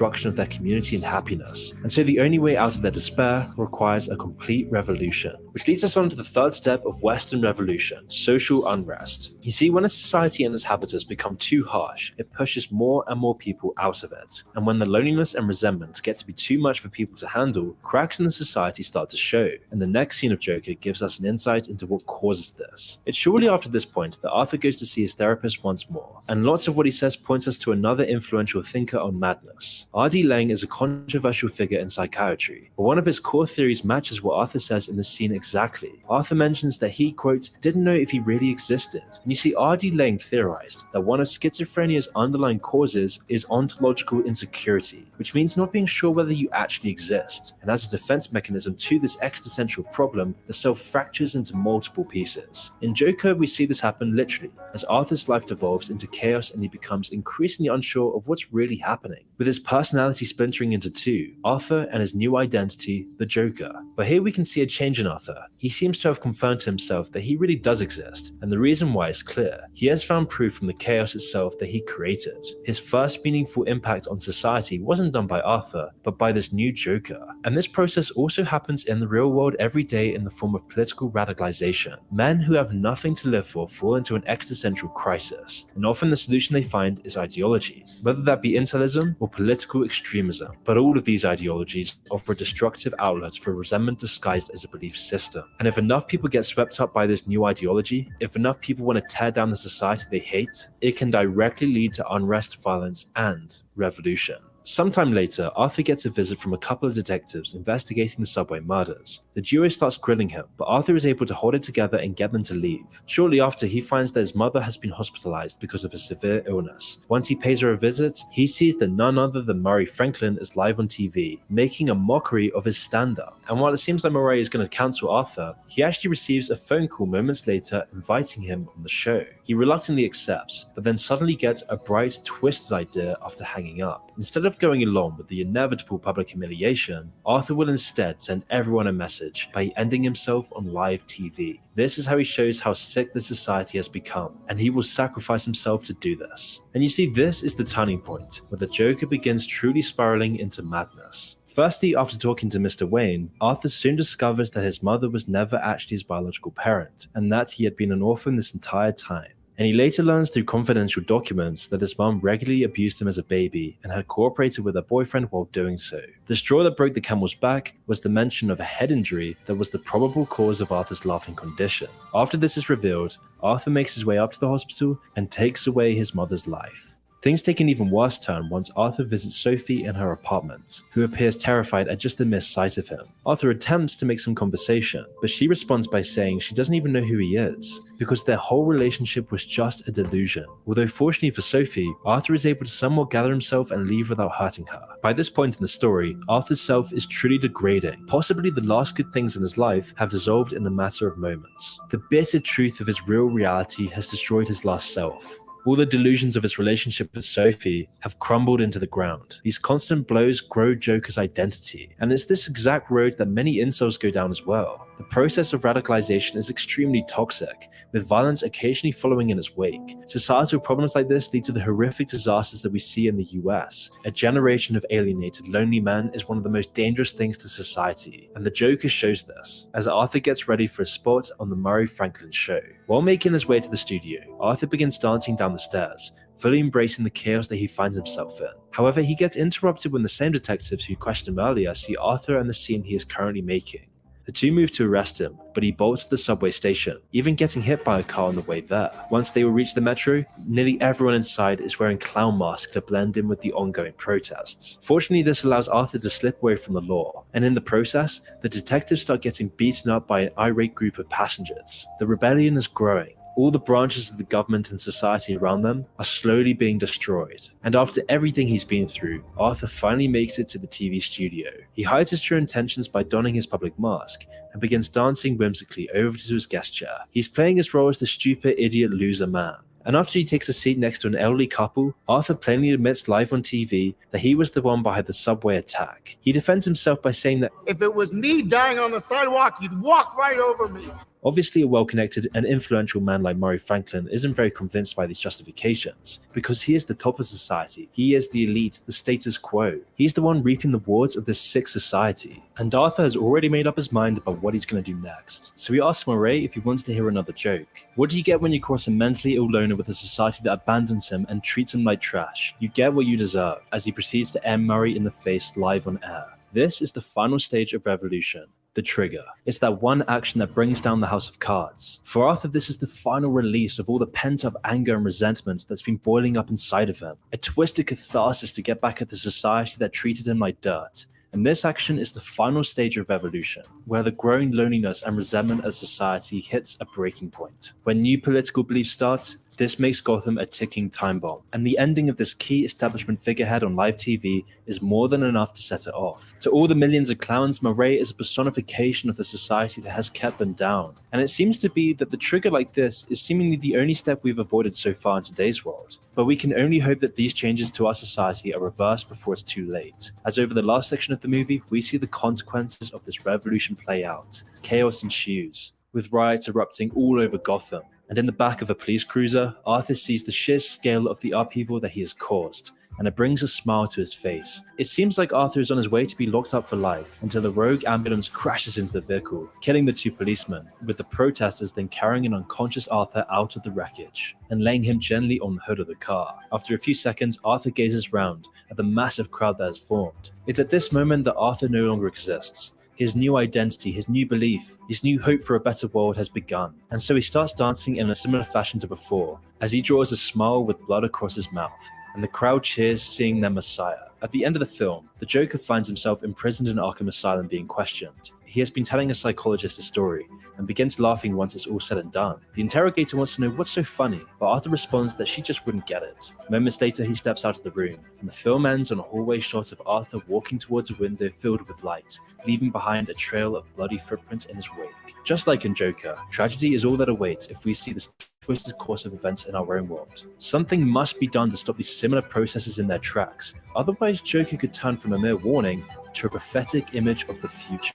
destruction of their community and happiness, and so the only way out of their despair requires a complete revolution. Which leads us on to the third step of Western revolution, social unrest. You see, when a society and its habitants become too harsh, it pushes more and more people out of it, and when the loneliness and resentment get to be too much for people to handle, cracks in the society start to show, and the next scene of Joker gives us an insight into what causes this. It's shortly after this point that Arthur goes to see his therapist once more, and lots of what he says points us to another influential thinker on madness. R.D. Laing is a controversial figure in psychiatry, but one of his core theories matches what Arthur says in this scene exactly. Arthur mentions that he, quote, didn't know if he really existed. And you see, R.D. Laing theorized that one of schizophrenia's underlying causes is ontological insecurity, which means not being sure whether you actually exist. And as a defense mechanism to this existential problem, the self fractures into multiple pieces. In Joker, we see this happen literally, as Arthur's life devolves into chaos and he becomes increasingly unsure of what's really happening. With his personality splintering into two, Arthur and his new identity, the Joker. But here we can see a change in Arthur. He seems to have confirmed to himself that he really does exist, and the reason why is clear. He has found proof from the chaos itself that he created. His first meaningful impact on society wasn't done by Arthur, but by this new Joker. And this process also happens in the real world every day in the form of political radicalization. Men who have nothing to live for fall into an existential crisis, and often the solution they find is ideology, whether that be intellism or political extremism. But all of these ideologies offer a destructive outlet for resentment disguised as a belief system. And if enough people get swept up by this new ideology, if enough people want to tear down the society they hate, it can directly lead to unrest, violence, and revolution. Sometime later, Arthur gets a visit from a couple of detectives investigating the subway murders. The duo starts grilling him, but Arthur is able to hold it together and get them to leave. Shortly after, he finds that his mother has been hospitalized because of a severe illness. Once he pays her a visit, he sees that none other than Murray Franklin is live on TV, making a mockery of his stand-up. And while it seems like Murray is going to cancel Arthur, he actually receives a phone call moments later inviting him on the show. He reluctantly accepts, but then suddenly gets a bright, twisted idea after hanging up. Instead of going along with the inevitable public humiliation, Arthur will instead send everyone a message by ending himself on live TV. This is how he shows how sick the society has become, and he will sacrifice himself to do this. And you see, this is the turning point, where the Joker begins truly spiraling into madness. Firstly, after talking to Mr. Wayne, Arthur soon discovers that his mother was never actually his biological parent, and that he had been an orphan this entire time. And he later learns through confidential documents that his mom regularly abused him as a baby and had cooperated with her boyfriend while doing so. The straw that broke the camel's back was the mention of a head injury that was the probable cause of Arthur's laughing condition. After this is revealed, Arthur makes his way up to the hospital and takes away his mother's life. Things take an even worse turn once Arthur visits Sophie in her apartment, who appears terrified at just the mere sight of him. Arthur attempts to make some conversation, but she responds by saying she doesn't even know who he is, because their whole relationship was just a delusion. Although fortunately for Sophie, Arthur is able to somewhat gather himself and leave without hurting her. By this point in the story, Arthur's self is truly degrading. Possibly the last good things in his life have dissolved in a matter of moments. The bitter truth of his real reality has destroyed his last self. All the delusions of his relationship with Sophie have crumbled into the ground. These constant blows grow Joker's identity, and it's this exact road that many incels go down as well. The process of radicalization is extremely toxic, with violence occasionally following in its wake. Societal problems like this lead to the horrific disasters that we see in the US. A generation of alienated, lonely men is one of the most dangerous things to society, and the Joker shows this, as Arthur gets ready for a spot on the Murray Franklin show. While making his way to the studio, Arthur begins dancing down the stairs, fully embracing the chaos that he finds himself in. However, he gets interrupted when the same detectives who questioned him earlier see Arthur and the scene he is currently making. The two move to arrest him, but he bolts to the subway station, even getting hit by a car on the way there. Once they will reach the metro, nearly everyone inside is wearing clown masks to blend in with the ongoing protests. Fortunately, this allows Arthur to slip away from the law, and in the process, the detectives start getting beaten up by an irate group of passengers. The rebellion is growing. All the branches of the government and society around them are slowly being destroyed. And after everything he's been through, Arthur finally makes it to the TV studio. He hides his true intentions by donning his public mask and begins dancing whimsically over to his guest chair. He's playing his role as the stupid, idiot, loser man. And after he takes a seat next to an elderly couple, Arthur plainly admits live on TV that he was the one behind the subway attack. He defends himself by saying that If it was me dying on the sidewalk, you'd walk right over me. obviously a well-connected and influential man like Murray Franklin isn't very convinced by these justifications, because he is the top of society, he is the elite, the status quo. He's the one reaping the rewards of this sick society. And Arthur has already made up his mind about what he's going to do next. So he asks Murray if he wants to hear another joke. What do you get when you cross a mentally ill loner with a society that abandons him and treats him like trash? You get what you deserve, as he proceeds to air Murray in the face live on air. This is the final stage of revolution. The trigger. It's that one action that brings down the house of cards. For Arthur, this is the final release of all the pent-up anger and resentment that's been boiling up inside of him. A twisted catharsis to get back at the society that treated him like dirt. And this action is the final stage of revolution, where the growing loneliness and resentment of society hits a breaking point. When new political beliefs start, This makes Gotham a ticking time bomb, and the ending of this key establishment figurehead on live TV is more than enough to set it off. To all the millions of clowns, Murray is a personification of the society that has kept them down, and it seems to be that the trigger like this is seemingly the only step we've avoided so far in today's world. But we can only hope that these changes to our society are reversed before it's too late, as over the last section of the movie, we see the consequences of this revolution play out. Chaos ensues, with riots erupting all over Gotham. And in the back of a police cruiser, Arthur sees the sheer scale of the upheaval that he has caused, and it brings a smile to his face. It seems like Arthur is on his way to be locked up for life until a rogue ambulance crashes into the vehicle, killing the two policemen, with the protesters then carrying an unconscious Arthur out of the wreckage and laying him gently on the hood of the car. After a few seconds, Arthur gazes round at the massive crowd that has formed. It's at this moment that Arthur no longer exists. His new identity, his new belief, his new hope for a better world has begun. And so he starts dancing in a similar fashion to before, as he draws a smile with blood across his mouth, and the crowd cheers seeing their Messiah. At the end of the film, the Joker finds himself imprisoned in Arkham Asylum being questioned. He has been telling a psychologist a story, and begins laughing once it's all said and done. The interrogator wants to know what's so funny, but Arthur responds that she just wouldn't get it. Moments later, he steps out of the room, and the film ends on a hallway shot of Arthur walking towards a window filled with light, leaving behind a trail of bloody footprints in his wake. Just like in Joker, tragedy is all that awaits if we see this twisted course of events in our own world. Something must be done to stop these similar processes in their tracks, otherwise Joker could turn from a mere warning to a prophetic image of the future.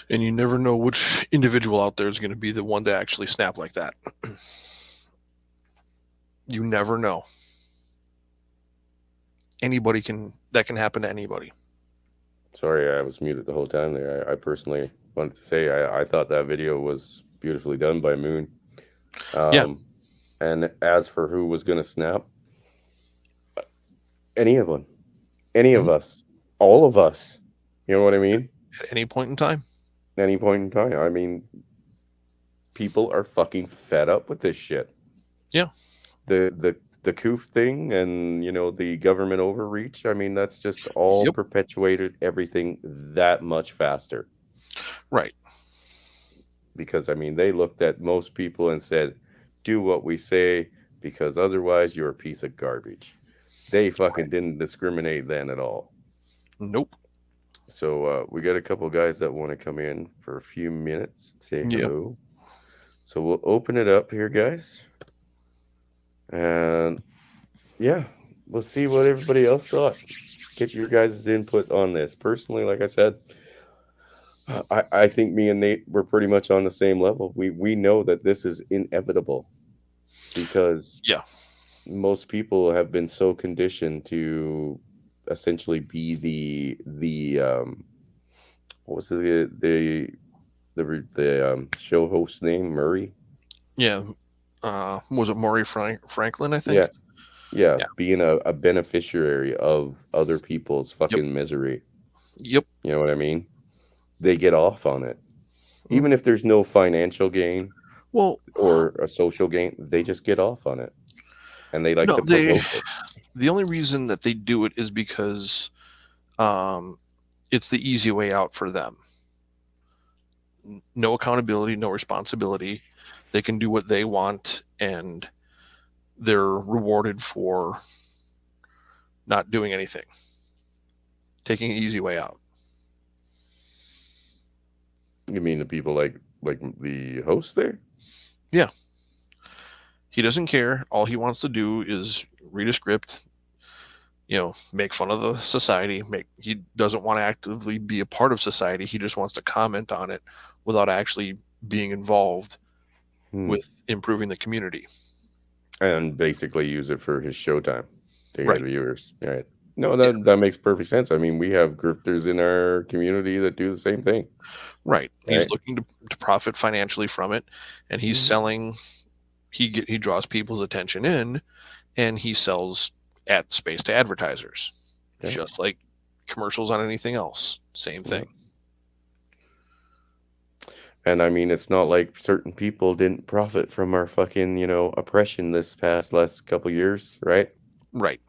And you never know which individual out there is going to be the one to actually snap like that. You never know. That can happen to anybody. Sorry, I was muted the whole time there. I personally wanted to say I thought that video was beautifully done by Moon. Yeah. And as for who was going to snap, any of them, any of us, all of us, you know what I mean? At any point in time. Any point in time. I mean, people are fucking fed up with this shit. Yeah. The COOF thing and, you know, the government overreach, I mean, that's just all perpetuated everything that much faster. Right. Because, I mean, they looked at most people and said, do what we say, because otherwise you're a piece of garbage. They fucking didn't discriminate then at all. Nope. So we got a couple guys that want to come in for a few minutes and say hello. So we'll open it up here, guys. And yeah, we'll see what everybody else thought. Get your guys' input on this. Personally, like I said, I think me and Nate were pretty much on the same level. We know that this is inevitable because most people have been so conditioned to essentially be the what was the show host name? Murray? Yeah. Was it Maury Franklin, I think? Yeah. Being a beneficiary of other people's fucking misery. Yep. You know what I mean? They get off on it. Even if there's no financial gain or a social gain, they just get off on it. And they like to provoke it. The only reason that they do it is because it's the easy way out for them. No accountability, no responsibility. They can do what they want, and they're rewarded for not doing anything. Taking an easy way out. You mean the people like the host there? Yeah. He doesn't care. All he wants to do is read a script, make fun of the society. He doesn't want to actively be a part of society. He just wants to comment on it without actually being involved with improving the community. And basically use it for his showtime to get viewers. Right. No, that makes perfect sense. I mean, we have grifters in our community that do the same thing. Right. He's looking to profit financially from it, and he's selling. He draws people's attention in, and he sells ad space to advertisers, just like commercials on anything else. Same thing. And I mean, it's not like certain people didn't profit from our fucking, oppression this last couple years, right? Right.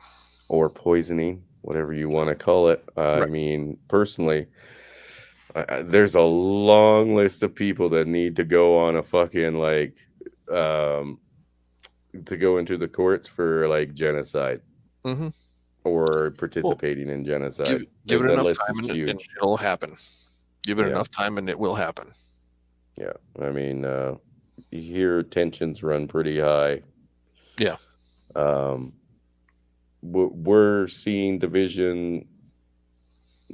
Or poisoning. whatever you want to call it. I Right. mean, personally, there's a long list of people that need to go on a fucking like um to go into the courts for like genocide Mm-hmm. or Well, participating in genocide. give it That enough list is time and huge. it'll happen. Give it Yeah. enough time and it will happen. Yeah. I mean, you hear tensions run pretty high. Yeah. We're seeing division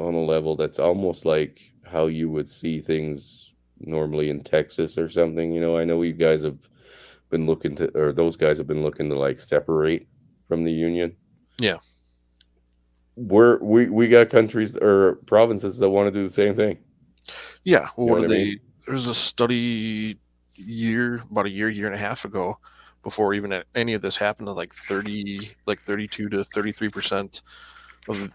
on a level that's almost like how you would see things normally in Texas or something. You know, I know you guys have been looking to, or those guys have been looking to like separate from the union. Yeah. We got countries or provinces that want to do the same thing. Yeah. You Well, know what what do I they? mean? There's a study about a year and a half ago, before even any of this happened, to like 32 to 33% of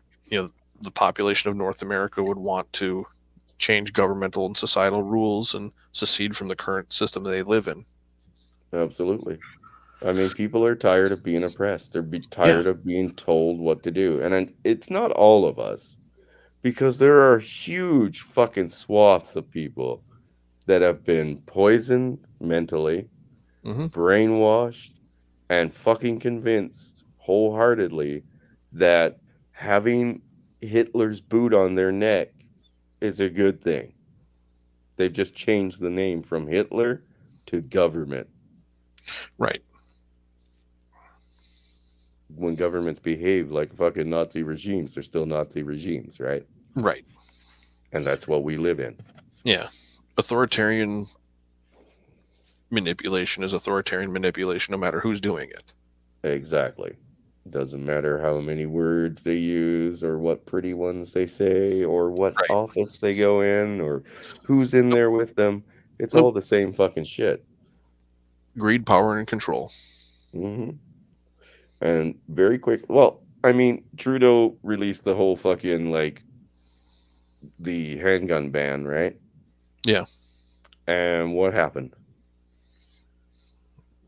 the population of North America would want to change governmental and societal rules and secede from the current system they live in. Absolutely. I mean, people are tired of being oppressed. They're tired of being told what to do. And it's not all of us, because there are huge fucking swaths of people that have been poisoned mentally, Mm-hmm. brainwashed, and fucking convinced wholeheartedly that having Hitler's boot on their neck is a good thing. They've just changed the name from Hitler to government. Right. When governments behave like fucking Nazi regimes, they're still Nazi regimes, right? Right. And that's what we live in. Yeah. Authoritarian manipulation is authoritarian manipulation, no matter who's doing it. Exactly. Doesn't matter how many words they use or what pretty ones they say or what office they go in or who's in there with them. It's all the same fucking shit. Greed, power, and control. Mm-hmm. And very quick. Well, I mean, Trudeau released the whole fucking like the handgun ban, right? Yeah. And what happened?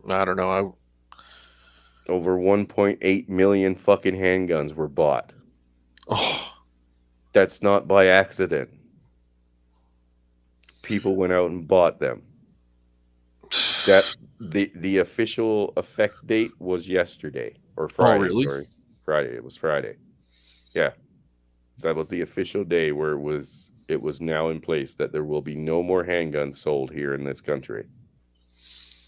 I don't know. Over 1.8 million fucking handguns were bought. Oh. That's not by accident. People went out and bought them. That the official effect date was yesterday or Friday. Oh, really? Sorry, Friday. It was Friday. Yeah, that was the official day where it was now in place that there will be no more handguns sold here in this country.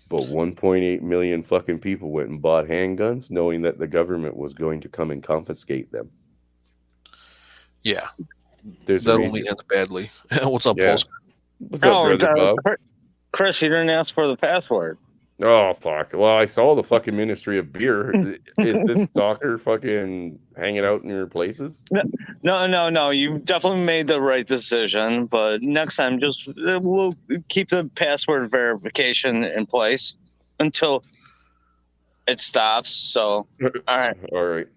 But 1.8 million fucking people went and bought handguns, knowing that the government was going to come and confiscate them. Yeah, there's that only ends badly. What's up, Paul? What's up, brother Bob? Chris, you didn't ask for the password. Oh, fuck. Well, I saw the fucking Ministry of Beer. Is this stalker fucking hanging out in your places? No. You definitely made the right decision. But next time, just we'll keep the password verification in place until it stops. So, all right. All right.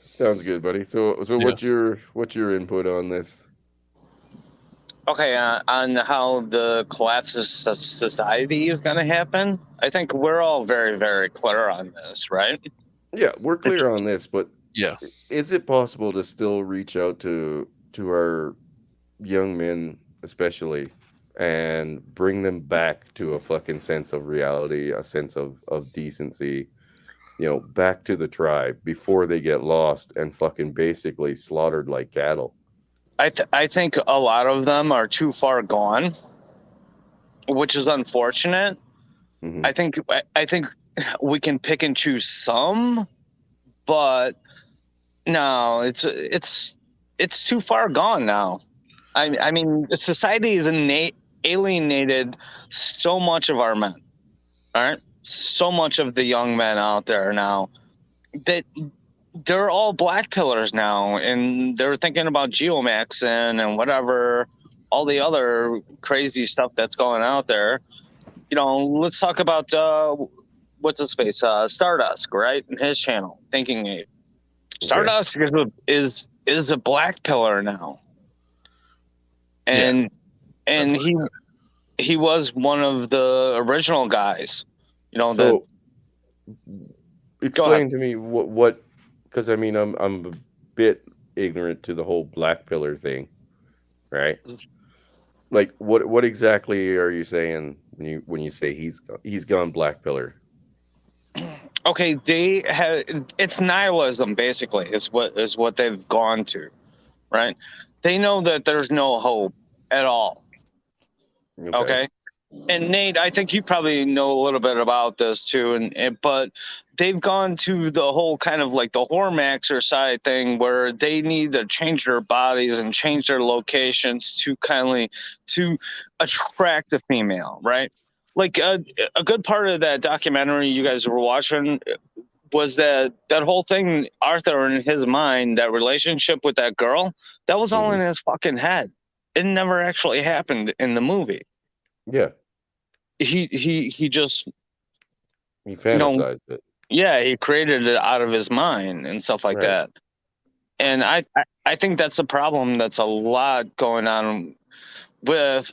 Sounds good, buddy. So what's your input on this? Okay, on how the collapse of society is going to happen, I think we're all very, very clear on this, right? Yeah, we're clear on this, but yeah, is it possible to still reach out to our young men, especially, and bring them back to a fucking sense of reality, a sense of decency, back to the tribe before they get lost and fucking basically slaughtered like cattle? I think a lot of them are too far gone, which is unfortunate. Mm-hmm. I think we can pick and choose some, but no, it's too far gone now. I mean, society is alienated so much of our men. All right, so much of the young men out there now that they're all black pillars now, and they're thinking about geomaxing and whatever, all the other crazy stuff that's going out there. Let's talk about what's his face, Stardust, right? And his channel, Thinking Ape. Stardust is a black pillar now, and he was one of the original guys. So explain to me what because I mean I'm a bit ignorant to the whole black pillar thing, right? Like, what exactly are you saying when you say he's gone black pillar? Okay, they have it's nihilism basically is what they've gone to, right? They know that there's no hope at all. Okay. And Nate, I think you probably know a little bit about this too, but they've gone to the whole kind of like the Hormaxer side thing where they need to change their bodies and change their locations to to attract the female, right? Like a good part of that documentary you guys were watching was that whole thing, Arthur in his mind, that relationship with that girl, that was all in his fucking head. It never actually happened in the movie. Yeah. He just fantasized it. Yeah, he created it out of his mind and stuff like that. And I think that's a problem that's a lot going on with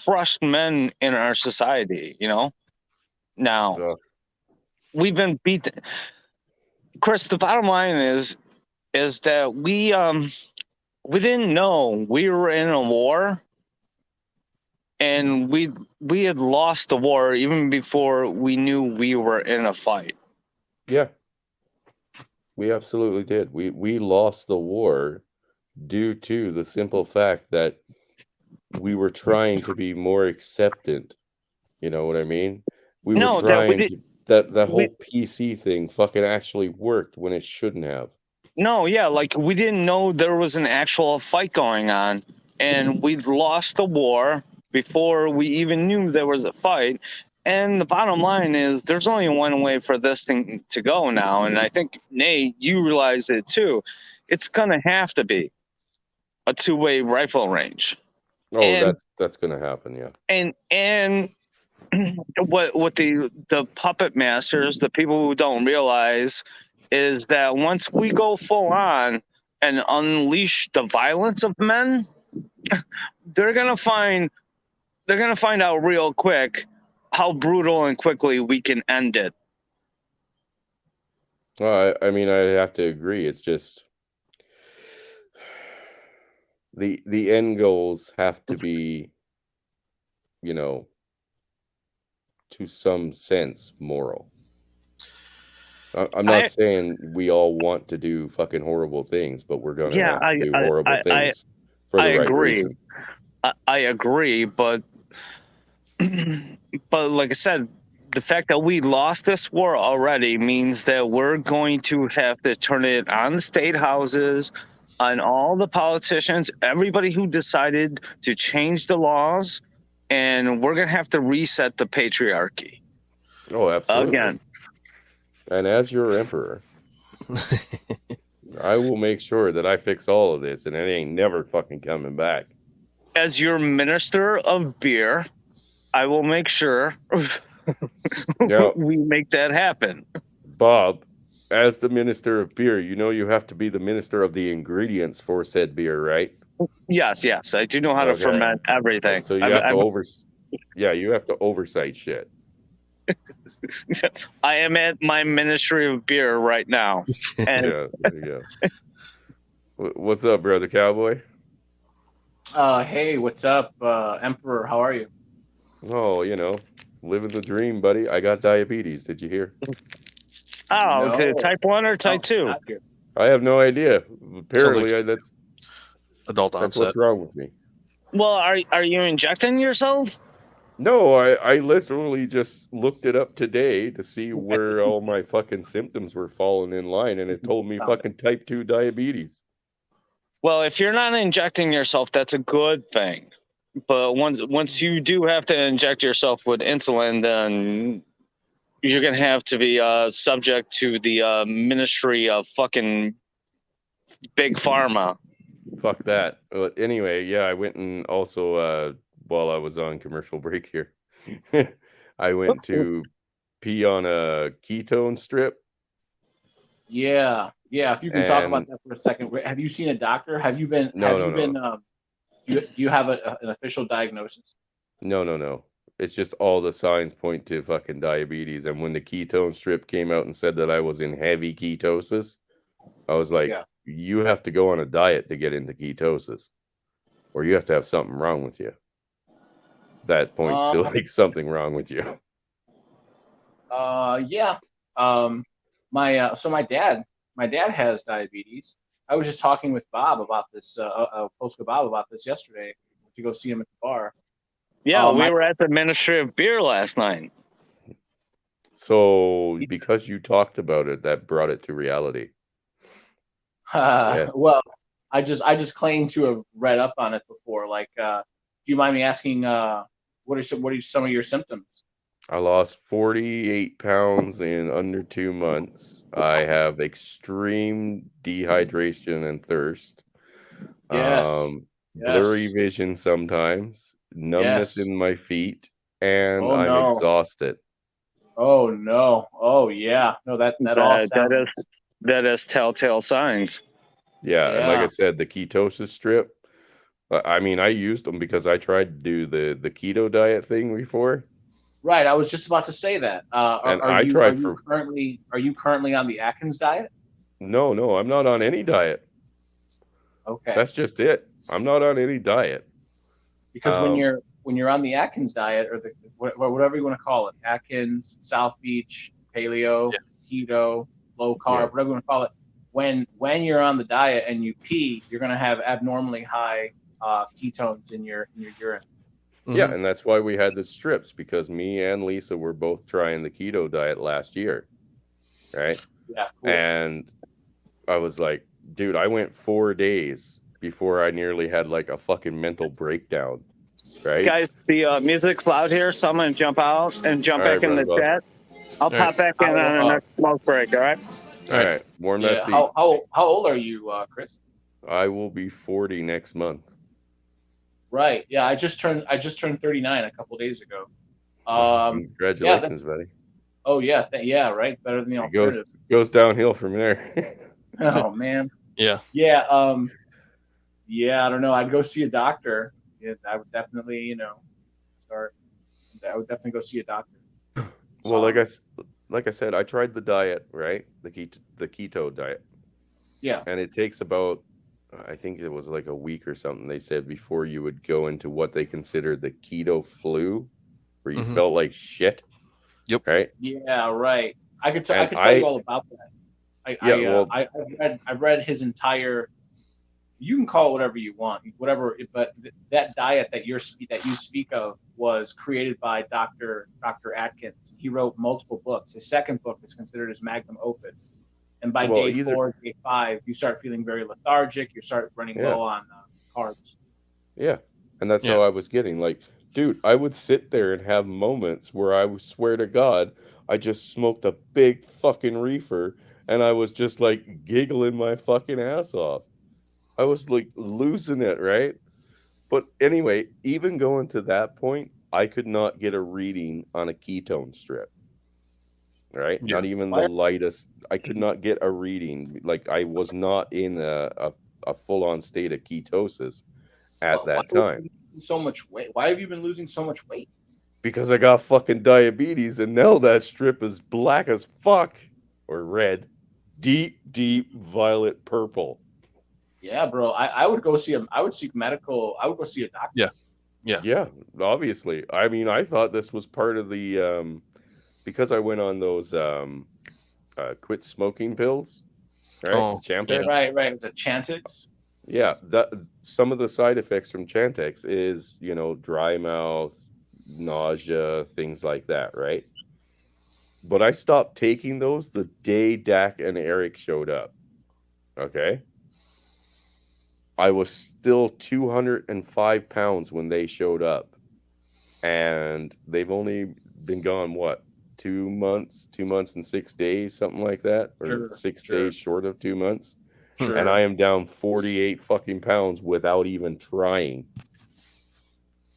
crushed men in our society, Now we've been beaten. Chris, the bottom line is that we didn't know we were in a war. And we had lost the war even before we knew we were in a fight. Yeah. We absolutely did. We lost the war due to the simple fact that we were trying to be more acceptant. You know what I mean? We were trying that whole PC thing fucking actually worked when it shouldn't have. No, yeah, like we didn't know there was an actual fight going on, and we'd lost the war before we even knew there was a fight. And the bottom line is there's only one way for this thing to go now. And I think, Nate, you realize it too. It's going to have to be a two-way rifle range. Oh, that's going to happen, yeah. And what the puppet masters, the people who don't realize is that once we go full on and unleash the violence of men, they're going to find out real quick how brutal and quickly we can end it. Well, I mean, I have to agree. It's just the end goals have to be, to some sense, moral. I'm not saying we all want to do fucking horrible things, but we're going to have to do horrible things for the right reason. I agree, but like I said, the fact that we lost this war already means that we're going to have to turn it on the state houses, on all the politicians, everybody who decided to change the laws, and we're going to have to reset the patriarchy. Oh, absolutely. Again. And as your emperor, I will make sure that I fix all of this, and it ain't never fucking coming back. As your minister of beer, I will make sure we make that happen. Bob, as the minister of beer, you have to be the minister of the ingredients for said beer, right? Yes, I do know how to ferment everything. So you have to you have to oversight shit. I am at my ministry of beer right now. And yeah, there you go. What's up, brother cowboy? Hey, what's up, Emperor? How are you? Oh, living the dream, buddy. I got diabetes. Did you hear? Oh, is it type 1 or type 2? I have no idea. Apparently, that's adult onset. That's what's wrong with me. Well, are you injecting yourself? No, I literally just looked it up today to see where all my fucking symptoms were falling in line, and it told me fucking type 2 diabetes. Well, if you're not injecting yourself, that's a good thing. But once you do have to inject yourself with insulin, then you're going to have to be subject to the ministry of fucking big pharma. Fuck that. Anyway, yeah, I went and also, while I was on commercial break here, I went to pee on a ketone strip. Yeah. If you can talk about that for a second. Have you seen a doctor? Have you been? No. Do you have an official diagnosis? No. It's just all the signs point to fucking diabetes. And when the ketone strip came out and said that I was in heavy ketosis, I was like, you have to go on a diet to get into ketosis, or you have to have something wrong with you. That points to like something wrong with you. Yeah. My dad has diabetes. I was just talking with Bob about this. Post with Bob about this yesterday to go see him at the bar. Yeah, we were at the Ministry of Beer last night. So because you talked about it, that brought it to reality. Yes. Well, I just claim to have read up on it before. Like, do you mind me asking, what are some of your symptoms? I lost 48 pounds in under 2 months. I have extreme dehydration and thirst. Yes. Blurry Yes. vision sometimes, numbness Yes. in my feet, and Oh I'm no. exhausted. Oh no. Oh yeah. No, that all sounds. That is telltale signs. Yeah, and like I Yeah. said, the ketosis strip. I mean, I used them because I tried to do the keto diet thing before. Right. I was just about to say that. And Are I you tried for currently on the Atkins diet? no, I'm not on any diet. Okay. That's just it. I'm not on any diet. Because when you're on the Atkins diet or the whatever you want to call it, Atkins, South Beach, paleo, keto, low carb, whatever you want to call it, when you're on the diet and you pee, you're going to have abnormally high ketones in your urine. Yeah, and that's why we had the strips, because me and Lisa were both trying the keto diet last year, right? Yeah, cool. And I was like, dude, I went 4 days before I nearly had like a fucking mental breakdown, right? Guys, the music's loud here, so I'm going to jump out and jump back in the chat. I'll pop back in on the next smoke break, all right? All right, warm that seat. How old are you, Chris? I will be 40 next month. Right. Yeah, I just turned 39 a couple days ago. Congratulations, buddy. Oh yeah, yeah, right. Better than the alternative. Goes downhill from there. Oh man. Yeah. Yeah. Yeah. I don't know. I'd go see a doctor. Yeah, I would definitely, start. I would definitely go see a doctor. Well, like I said, I tried the diet, right? The keto diet. Yeah. And it takes about, I think it was like a week or something, they said, before you would go into what they consider the keto flu, where you felt like shit. Yep. Right? Yeah, right. I could tell you all about that. I've read his entire. You can call it whatever you want, whatever. But that diet that you speak of was created by Dr. Atkins. He wrote multiple books. His second book is considered his magnum opus. And by day 4, day 5, you start feeling very lethargic. You start running low on carbs. Yeah, and that's how I was getting. Like, dude, I would sit there and have moments where I would swear to God, I just smoked a big fucking reefer, and I was just like giggling my fucking ass off. I was like losing it, right? But anyway, even going to that point, I could not get a reading on a ketone strip. Right? Yeah. Not even the lightest. I could not get a reading. Like, I was not in a full-on state of ketosis at that time. So much weight. Why have you been losing so much weight? Because I got fucking diabetes, and now that strip is black as fuck, or red, deep violet purple. Yeah, bro. I would go see I would seek medical. I would go see a doctor. Yeah. Obviously, I mean, I thought this was part of the because I went on those quit smoking pills, right? Chantix. Right. The Chantix. Yeah, that some of the side effects from Chantix is, dry mouth, nausea, things like that, right? But I stopped taking those the day Dak and Eric showed up. Okay? I was still 205 pounds when they showed up. And they've only been gone, 2 months, 2 months and 6 days, something like that, or 6 days short of 2 months. And I am down 48 fucking pounds without even trying.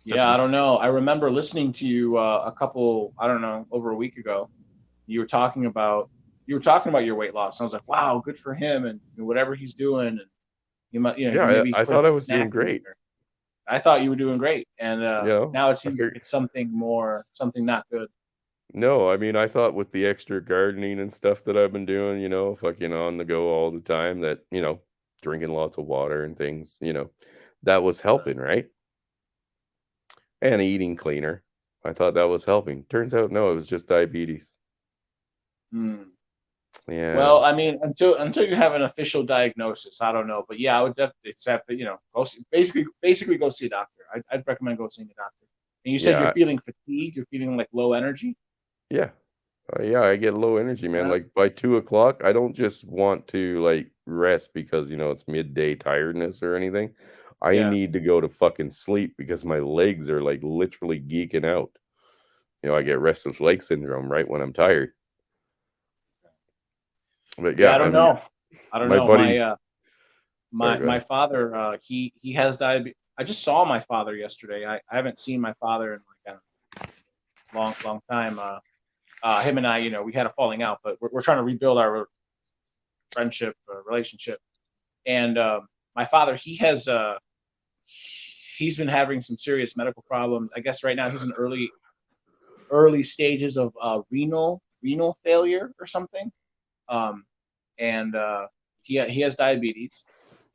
Yeah, I don't know. I remember listening to you over a week ago. You were talking about your weight loss. And I was like, wow, good for him, and whatever he's doing. And you might, I thought I was doing great. I thought you were doing great, and now it seems like it's something not good. No, I mean, I thought with the extra gardening and stuff that I've been doing, fucking on the go all the time, that, drinking lots of water and things, that was helping, right? And eating cleaner. I thought that was helping. Turns out, no, it was just diabetes. Yeah. Well, I mean, until you have an official diagnosis, I don't know, but yeah, I would definitely accept that. Basically go see a doctor. I'd recommend go seeing a doctor. And you said Yeah. you're feeling fatigued. You're feeling like low energy. Yeah. Yeah, I get low energy, man. Yeah. Like by 2 o'clock, I don't just want to like rest because it's midday tiredness or anything. I Yeah. need to go to fucking sleep because my legs are like literally geeking out. I get restless leg syndrome right when I'm tired. But Yeah, I don't know. my buddy, My father, he has diabetes. I just saw my father yesterday. I haven't seen my father in like, I don't know, long time. Him and I, we had a falling out, but we're trying to rebuild our friendship, relationship. And my father, he's been having some serious medical problems. I guess right now he's in early stages of renal failure or something. And he has diabetes,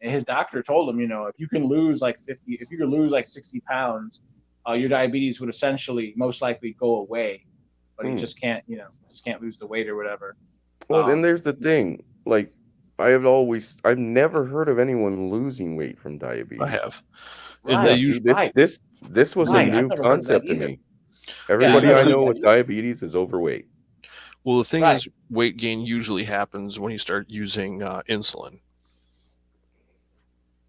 and his doctor told him, if you can lose like 60 pounds, your diabetes would essentially most likely go away, but he just can't lose the weight or whatever. Well, then there's the thing. Like, I've never heard of anyone losing weight from diabetes. I have. And this was a new concept to me. Everybody I know with diabetes is overweight. Well, the thing is, weight gain usually happens when you start using insulin.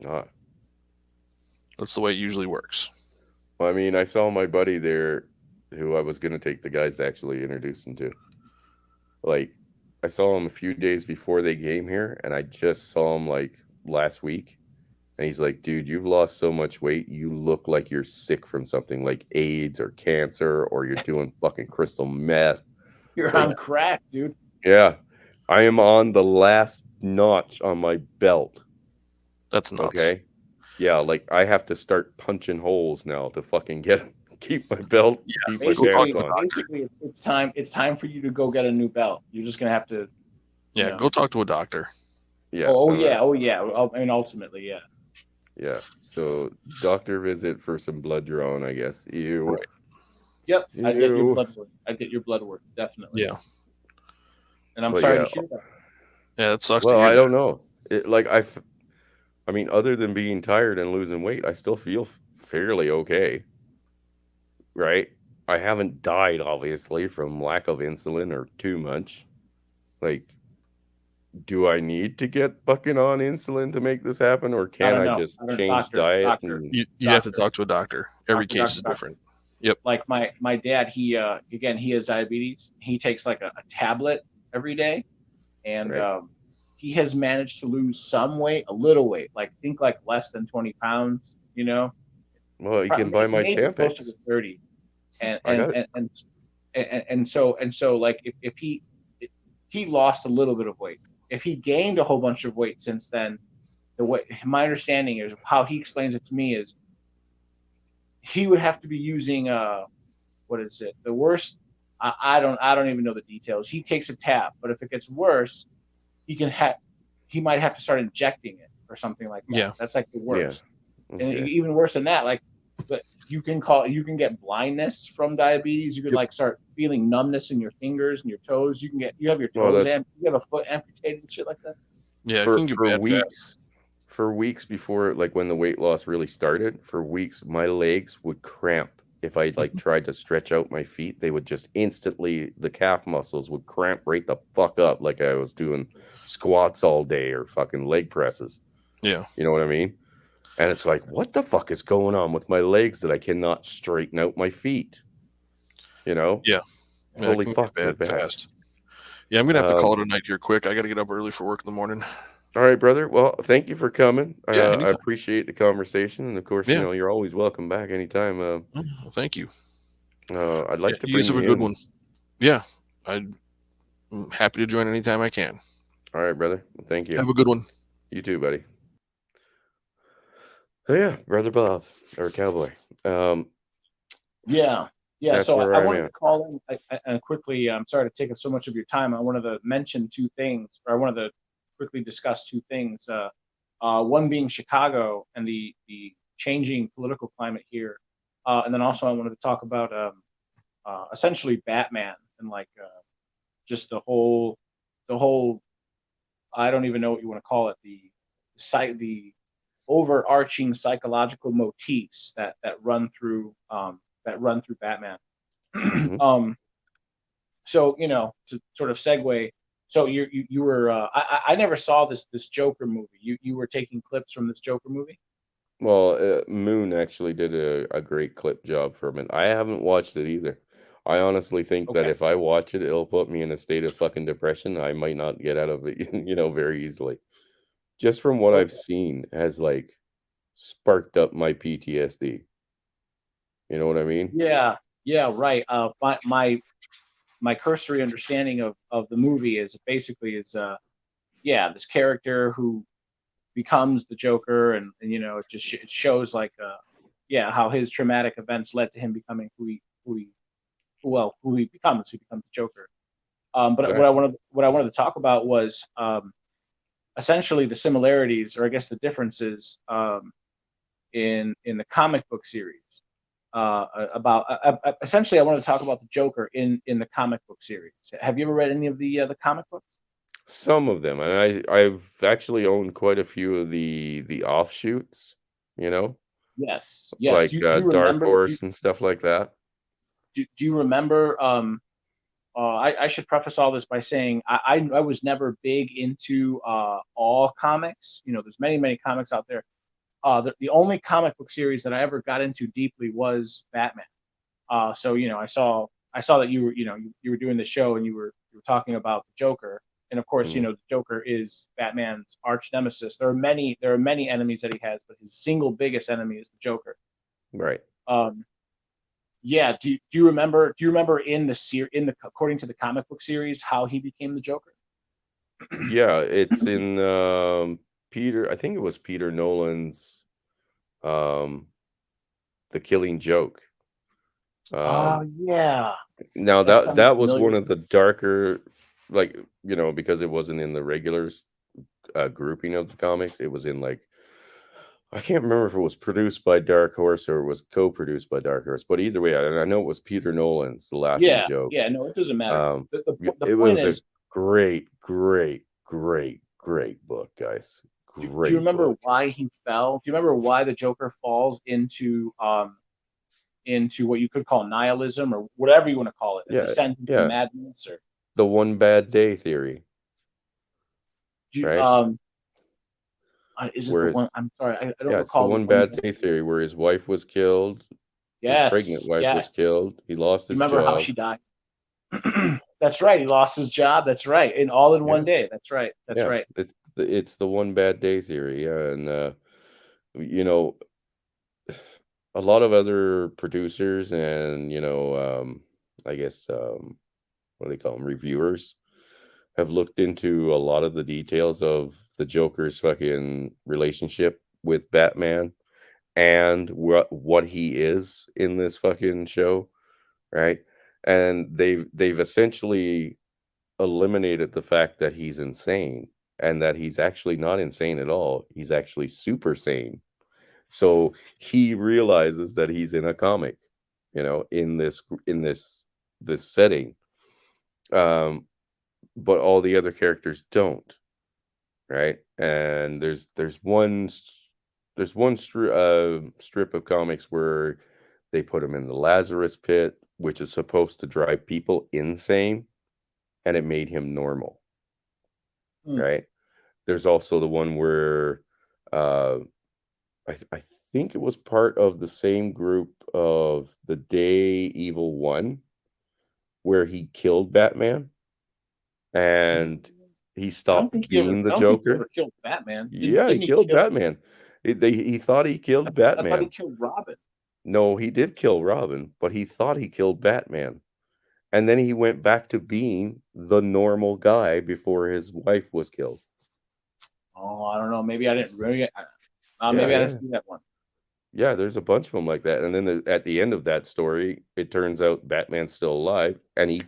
That's the way it usually works. Well, I mean, I saw my buddy there, who I was going to take the guys to actually introduce him to. Like, I saw him a few days before they came here, and I just saw him like last week. And he's like, dude, you've lost so much weight. You look like you're sick from something like AIDS or cancer, or you're doing fucking crystal meth. You're on crack, dude. Yeah. I am on the last notch on my belt. That's nuts. Okay. Yeah, like I have to start punching holes now to fucking keep my belt, keep my pants on. Basically, it's time for you to go get a new belt. You're just gonna have to. Go talk to a doctor. Yeah. Oh yeah. I mean, ultimately, yeah. Yeah. So doctor visit for some blood drawn, I guess. Ew. Right. Yep. I get your blood work. Definitely. Yeah. And I'm sorry to hear that. Yeah, that sucks. Well, I don't know. I mean, other than being tired and losing weight, I still feel fairly okay. Right? I haven't died, obviously, from lack of insulin or too much. Like, do I need to get fucking on insulin to make this happen, or can I just change diet? You have to talk to a doctor. Every case is different. Yep. Like my dad, he has diabetes. He takes like a tablet every day, and he has managed to lose some weight, a little weight, like less than 20 pounds. Well, you can buy my Tampax. Closer to 30, and so like if he lost a little bit of weight, if he gained a whole bunch of weight since then, my understanding is how he explains it to me is he would have to be using what is it? The worst. I don't even know the details. He takes a tab, but if it gets worse, he might have to start injecting it or something like that. Yeah. That's like the worst. Yeah. Okay. And even worse than that, but you can get blindness from diabetes. You can start feeling numbness in your fingers and your toes. You have your toes you have a foot amputated and shit like that. Yeah, for weeks before, like when the weight loss really started, for weeks my legs would cramp. If I tried to stretch out my feet, they would just instantly, the calf muscles would cramp right the fuck up, like I was doing squats all day or fucking leg presses. Yeah. You know what I mean? And it's like, what the fuck is going on with my legs that I cannot straighten out my feet? Yeah. Holy fuck, bad fast. Yeah, I'm gonna have to call it a night here quick. I gotta get up early for work in the morning. All right, brother. Well, thank you for coming. Yeah, I appreciate the conversation, and of course, you're always welcome back anytime. Well, thank you. I'd like to bring you have a good one. Yeah, I'm happy to join anytime I can. All right, brother. Well, thank you. Have a good one. You too, buddy. So yeah, brother Bob or Cowboy. Yeah. That's So where I I'm wanted at. to call in and quickly. I'm sorry to take up so much of your time. I wanted to mention two things, or I wanted to quickly discuss two things. one being Chicago and the changing political climate here, and then also I wanted to talk about essentially Batman and like just the whole I don't even know what you want to call it, the overarching psychological motifs that run through Batman. So to sort of segue, so you were I never saw this Joker movie. You were taking clips from this Joker movie. Well, Moon actually did a great clip job from it. I haven't watched it either. I honestly think that Okay. if I watch it, it'll put me in a state of fucking depression. I might not get out of it, very easily. Just from what I've seen has like sparked up my PTSD. You know what I mean? Yeah, right. My cursory understanding of the movie is basically this character who becomes the Joker, and it just it shows like how his traumatic events led to him becoming who he becomes. He becomes the Joker. But Exactly. what I wanted to talk about was essentially the similarities, or I guess the differences, in the comic book series. Essentially, I wanted to talk about the Joker in the comic book series. Have you ever read any of the comic books? Some of them, and I've actually owned quite a few of the offshoots, Yes. like Do you Dark remember? Horse and stuff like that. Do you remember? I should preface all this by saying I was never big into all comics. There's many comics out there. The only comic book series that I ever got into deeply was Batman. So I saw that you were you were doing the show, and you were talking about the Joker, and of course the Joker is Batman's arch nemesis. There are many enemies that he has, but his single biggest enemy is the Joker. Right. Yeah. Do you remember in the according to the comic book series how he became the Joker? Yeah, it's in I think it was Peter Nolan's The Killing Joke. Yeah. Now That sounds that was one familiar. of the darker, like, because it wasn't in the regular grouping of the comics. It was in like, I can't remember if it was produced by Dark Horse or it was co-produced by Dark Horse, but either way, I know it was Peter Nolan's The Laughing Joke. Yeah. No, it doesn't matter. The It point was a is, great book, guys. do you Great remember book. why he fell? Do you remember why the Joker falls into what you could call nihilism, or whatever you want to call it, a Yeah, descent into yeah. madness, or The one bad day theory, right? is it Where the one? I'm sorry, I don't yeah, it's the recall the one one. bad day theory where his wife was killed. His pregnant Yes, wife was yes. killed. He lost You his remember how job. she died? That's right. He lost his job. That's right. In all in one Yeah. day. That's right. That's Yeah, right. it's the one bad day theory. Yeah, and you know, a lot of other producers and I guess what do they call them, reviewers, have looked into a lot of the details of the Joker's fucking relationship with Batman and what he is in this fucking show, right? And they've essentially eliminated the fact that he's insane, and that he's actually not insane at all. He's actually super sane. So he realizes that he's in a comic, in this setting. But all the other characters don't, right? And there's one strip of comics where they put him in the Lazarus pit, which is supposed to drive people insane, and it made him normal, right? There's also the one where I think it was part of the same group of the Day Evil One, where he killed Batman and he I don't think stopped he ever. being the I don't think he Joker. ever killed Batman. Yeah, he Didn't he killed kill? Batman. He thought he killed I thought he Batman. killed Robin. No, he did kill Robin, but he thought he killed Batman. And then he went back to being the normal guy before his wife was killed. Oh, I don't know. Maybe I didn't really. Yeah, Maybe I yeah. didn't see that one. Yeah, there's a bunch of them like that. And then at the end of that story, it turns out Batman's still alive and he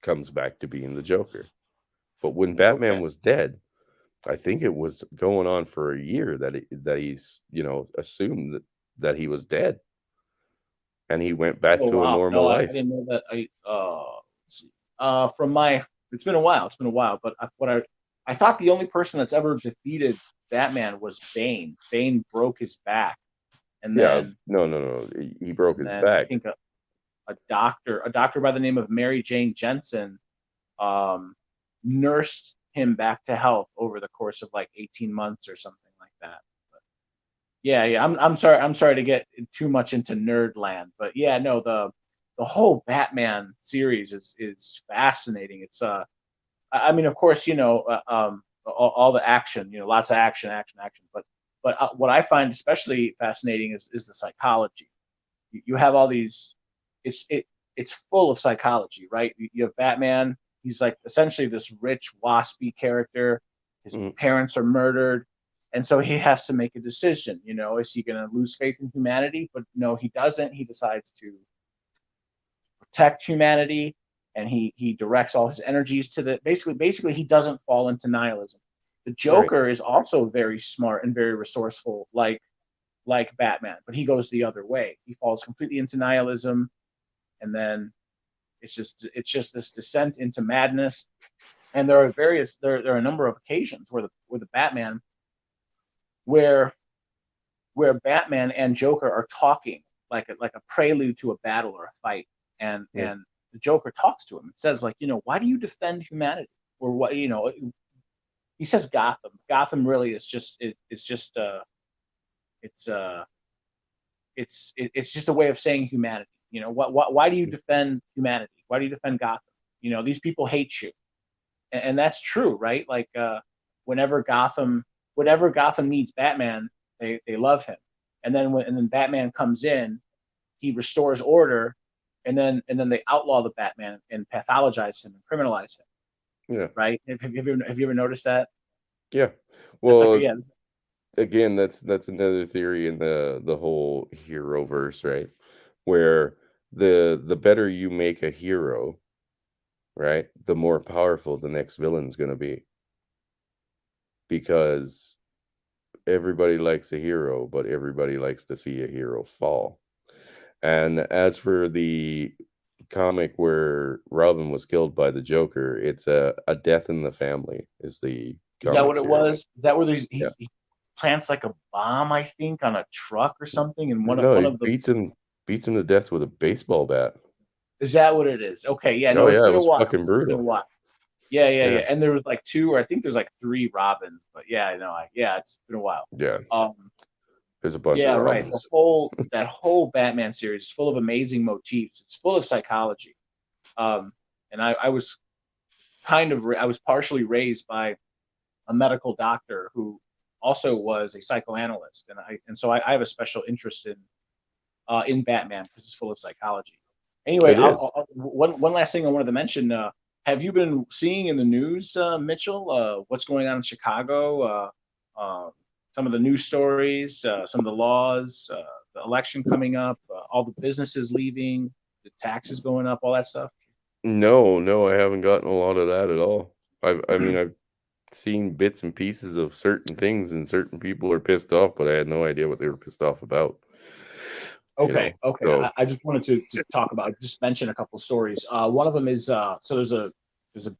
comes back to being the Joker. But when Batman was dead, I think it was going on for a year that he's, assumed that he was dead, and he went back Oh to a wow, normal no, I life. didn't know that. Let's see. From my, it's been a while. It's been a while, but I thought the only person that's ever defeated Batman was Bane. Bane broke his back, and Yeah, then no. He broke his I back. think a doctor by the name of Mary Jane Jensen, nursed him back to health over the course of like 18 months or something like that. But yeah. I'm sorry to get too much into nerd land, but yeah, no, the whole Batman series is fascinating. It's I mean, of course, all the action, lots of action, but what I find especially fascinating is the psychology. You have all these, it's full of psychology, right? You have Batman. He's like essentially this rich waspy character. His parents are murdered, and so he has to make a decision. Is he going to lose faith in humanity? But no, he doesn't. He decides to protect humanity, and he directs all his energies to the basically he doesn't fall into nihilism. The Joker is also very smart and very resourceful, like Batman, but he goes the other way. He falls completely into nihilism, and then it's just this descent into madness. And there are a number of occasions where the Batman where Batman and Joker are talking like a prelude to a battle or a fight, and the Joker talks to him and says, like, why do you defend humanity? Or what, he says Gotham really is just it's just a way of saying humanity. Why do you defend humanity? Why do you defend Gotham? These people hate you, and that's true, right? Like whenever Gotham needs Batman, they love him, and then Batman comes in, he restores order, and then they outlaw the Batman and pathologize him and criminalize him. Yeah. Right? Have you ever noticed that? Yeah. Well, again, that's another theory in the whole hero verse, right? Where the better you make a hero, right, the more powerful the next villain's going to be. Because everybody likes a hero, but everybody likes to see a hero fall. And as for the comic where Robin was killed by the Joker, it's a death in the family is the Is that what it series. was? Is that where he plants like a bomb, I think, on a truck or something, and one He of the beats him to death with a baseball bat. Is that what it is? Okay, yeah, Oh no, it's yeah, it been a was while. fucking It's been a brutal. while. Yeah. Yeah. And there was like two, or I think there's like three Robins, but yeah, I know. It's been a while. Yeah. There's a bunch Yeah, of right. Robins. That whole Batman series is full of amazing motifs. It's full of psychology. And I was partially raised by a medical doctor who also was a psychoanalyst, and so I have a special interest in Batman because it's full of psychology. Anyway, one last thing I wanted to mention. Have you been seeing in the news, Mitchell, what's going on in Chicago? Some of the news stories, some of the laws, the election coming up, all the businesses leaving, the taxes going up, all that stuff? No, I haven't gotten a lot of that at all. I mean, I've seen bits and pieces of certain things, and certain people are pissed off, but I had no idea what they were pissed off about. Okay. So I just wanted to talk about, just mention a couple of stories. One of them is so there's a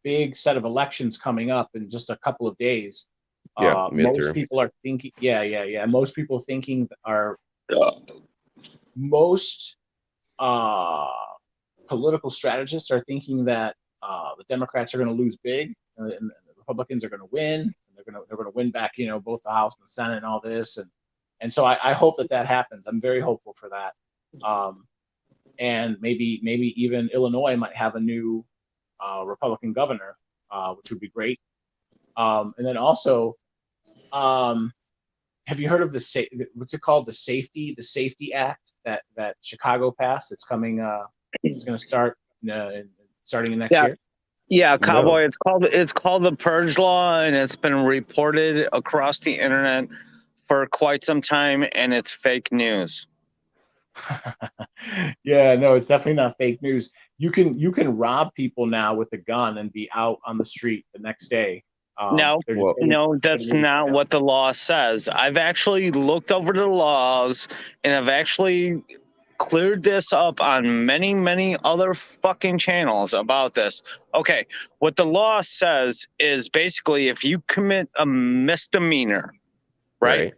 big set of elections coming up in just a couple of days. Most midterm. people are thinking, most people most political strategists are thinking that the Democrats are going to lose big, and the Republicans are going to win. And they're going to win back, both the House and the Senate and all this, and so I hope that happens. I'm very hopeful for that. And maybe even Illinois might have a new Republican governor, which would be great. And then also, have you heard of what's it called? The Safety Act that Chicago passed. It's coming. It's going to start starting next year. Yeah, Cowboy. No. It's called the Purge Law, and it's been reported across the internet for quite some time, and it's fake news. Yeah, no, it's definitely not fake news. You can rob people now with a gun and be out on the street the next day. No, no, that's not what the law says. I've actually looked over the laws, and I've actually cleared this up on many, many other fucking channels about this. Okay, what the law says is basically if you commit a misdemeanor, right?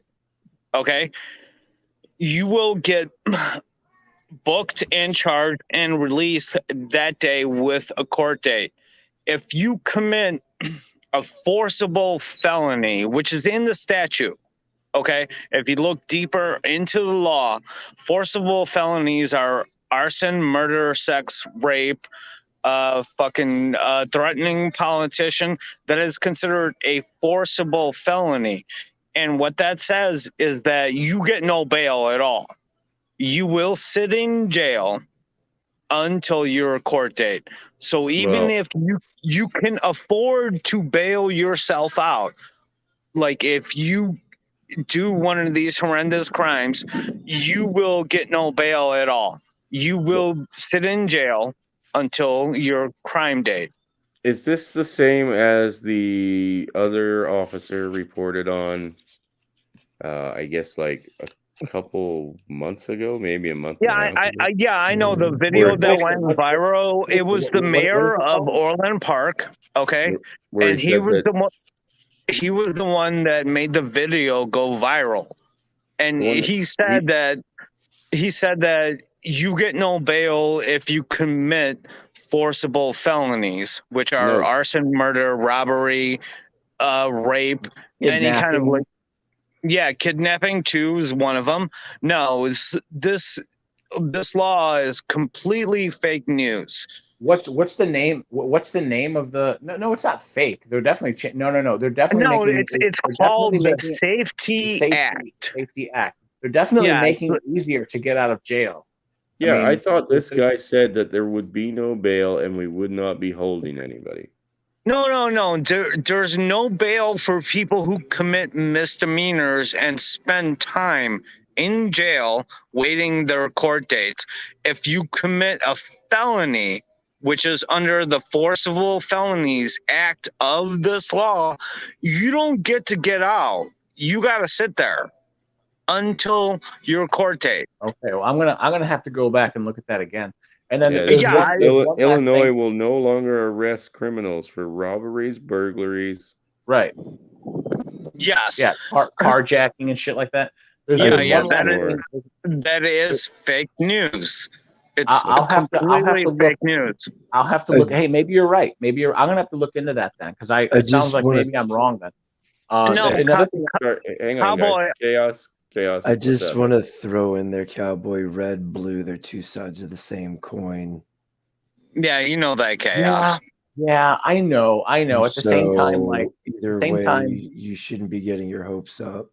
Okay, you will get booked and charged and released that day with a court date. If you commit a forcible felony, which is in the statute, okay? If you look deeper into the law, forcible felonies are arson, murder, sex, rape, threatening politician. That is considered a forcible felony. And what that says is that you get no bail at all. You will sit in jail until your court date. So even if you can afford to bail yourself out, like if you do one of these horrendous crimes, you will get no bail at all. You will sit in jail until your crime date. Is this the same as the other officer reported on, I guess, like a couple months ago, maybe a month? Yeah, I know the video that went viral. It was the mayor of Orland Park, okay? And he was the one. He was the one that made the video go viral, and he said that you get no bail if you commit forcible felonies, which are arson, murder, robbery, rape, any kind of like. Yeah, kidnapping too is one of them. No, this law is completely fake news. What's the name? What's the name of the? No, it's not fake. They're definitely no. They're definitely it's called the Safety Act. Safety Act. They're definitely making it easier to get out of jail. Yeah, I thought this guy said that there would be no bail and we would not be holding anybody. No. There's no bail for people who commit misdemeanors and spend time in jail waiting their court dates. If you commit a felony, which is under the Forcible Felonies Act of this law, you don't get out. You got to sit there until your court date. Okay, well, I'm gonna have to go back and look at that again. And then Illinois will no longer arrest criminals for robberies, burglaries. Right. Yes. Yeah. Carjacking and shit like that. That is fake news. It's completely fake news. I'll have to look. Hey, maybe you're right. I'm gonna have to look into that then, because it sounds like maybe I'm wrong then. Hang on, guys. Chaos. I just want to throw in there, Cowboy, red, blue. They're two sides of the same coin. Yeah, you know that, Chaos. Yeah, I know. At the same time, like either way, you shouldn't be getting your hopes up.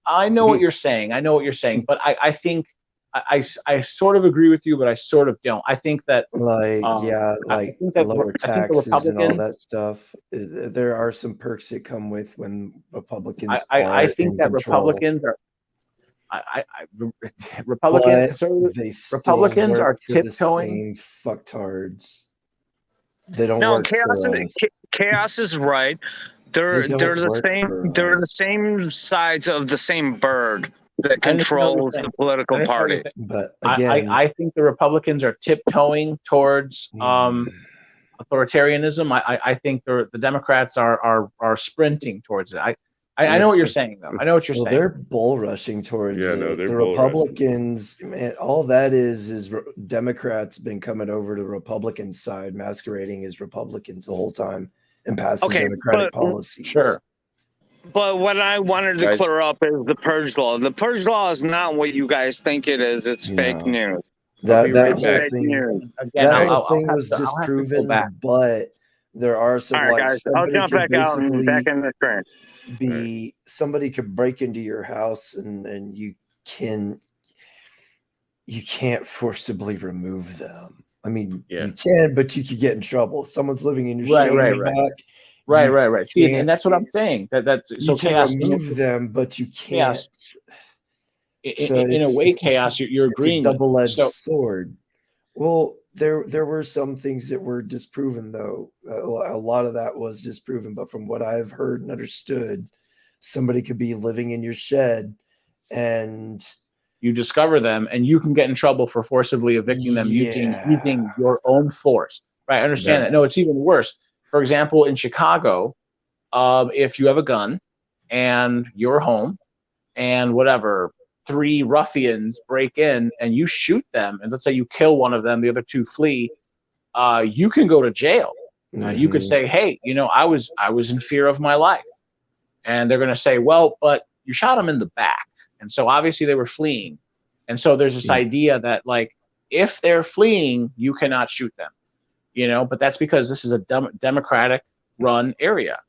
I know what you're saying. But I think I sort of agree with you, but I sort of don't. I think that lower taxes and all that stuff. There are some perks that come with when Republicans. I think that Republicans are. Republicans are tiptoeing. Fucktards. They don't work Chaos is right. They're the same. They're the same sides of the same bird that controls the political party. But again, I think the Republicans are tiptoeing towards authoritarianism. I think the Democrats are sprinting towards it. I know what you're saying, though. I know what you're saying. They're bull rushing towards it. No, the Republicans, man, all that is Democrats been coming over to Republican side, masquerading as Republicans the whole time and passing Democratic policies. Sure. But what I wanted to clear up is the purge law. The purge law is not what you guys think it is. It's fake news. That thing was disproven, but there are some. All right, guys, I'll jump back out and back in the train. Somebody could break into your house and you can't forcibly remove them. I mean, you can, but you could get in trouble. Someone's living in your back. Right. See, and that's what I'm saying. That's so chaos. Remove them, but you can't. In a way, chaos. You're agreeing. It's a double-edged sword. Well, there were some things that were disproven, though. A lot of that was disproven, but from what I've heard and understood, somebody could be living in your shed and you discover them, and you can get in trouble for forcibly evicting them using your own force. Right? I understand that. No, it's even worse. For example, in Chicago, if you have a gun and you're home and whatever, 3 ruffians break in and you shoot them, and let's say you kill one of them, the other 2 flee, you can go to jail. You could say, hey, I was in fear of my life. And they're going to say, well, but you shot them in the back. And so obviously they were fleeing. And so there's this idea that, like, if they're fleeing, you cannot shoot them, but that's because this is a Democratic run area.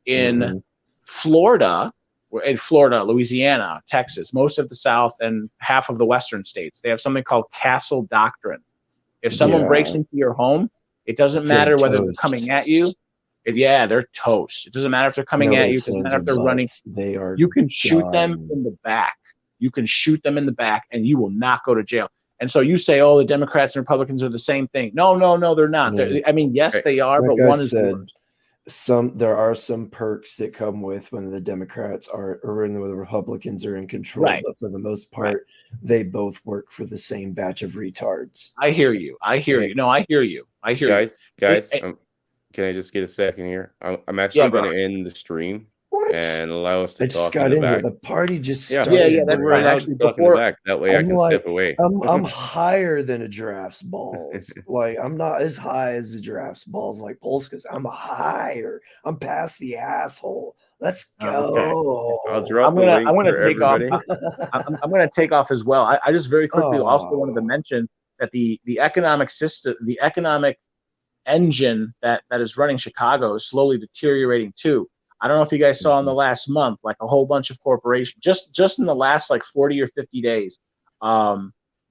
In Florida, Louisiana, Texas, most of the South and half of the Western states, they have something called castle doctrine. If someone breaks into your home, it doesn't matter whether they're coming at you. They're toast. It doesn't matter if they're coming at you. It doesn't matter if they're running. You can shoot them in the back. You can shoot them in the back, and you will not go to jail. And so you say, oh, the Democrats and Republicans are the same thing. No, they're not. Yes, they are, but one is worse. There are some perks that come with when the Democrats or when the Republicans are in control, but for the most part, they both work for the same batch of retards. I hear you. No, I hear you. Guys, can I just get a second here? I'm actually going to end the stream and allow us to talk in the back. The party just started. That's right. Actually, talk in the back. That way I can step away. I'm higher than a giraffe's balls. Like, I'm not as high as the giraffe's balls like Polska's. I'm higher. I'm past the asshole. Let's go. I'll drop the link for everybody. I'm going to take off as well. I just very quickly also wanted to mention that the economic system, the economic engine that is running Chicago is slowly deteriorating too. I don't know if you guys saw in the last month, like a whole bunch of corporations, just in the last like 40 or 50 days,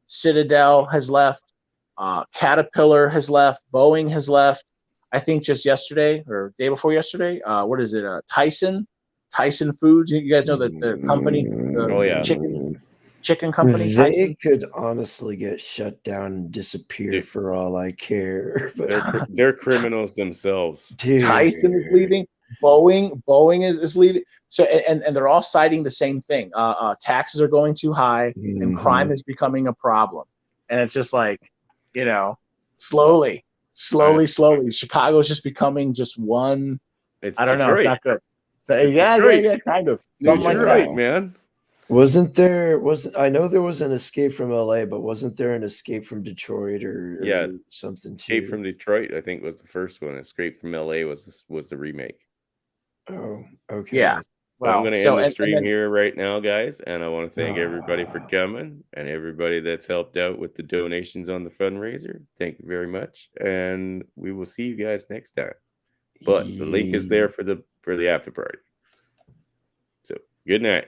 Citadel has left, Caterpillar has left, Boeing has left. I think just yesterday or day before yesterday, what is it? Tyson Foods. You guys know the company, chicken company. They Tyson? could honestly get shut down and disappear for all I care. But they're criminals themselves. Dude. Tyson is leaving. Boeing is leaving. So and they're all citing the same thing. Taxes are going too high, and crime is becoming a problem. And it's just like, slowly. Chicago's just becoming just one. It's I don't Detroit. know. It's not good. So Detroit. yeah, kind of. Something Detroit, like that. man. I know there was an escape from LA, but wasn't there an escape from Detroit or something too? Escape from Detroit, I think, was the first one. Escape from LA was the remake. Oh, okay. Yeah. Well, I'm going to end the stream here right now, guys, and I want to thank everybody for coming and everybody that's helped out with the donations on the fundraiser. Thank you very much, and we will see you guys next time. But the link is there for the after party. So good night.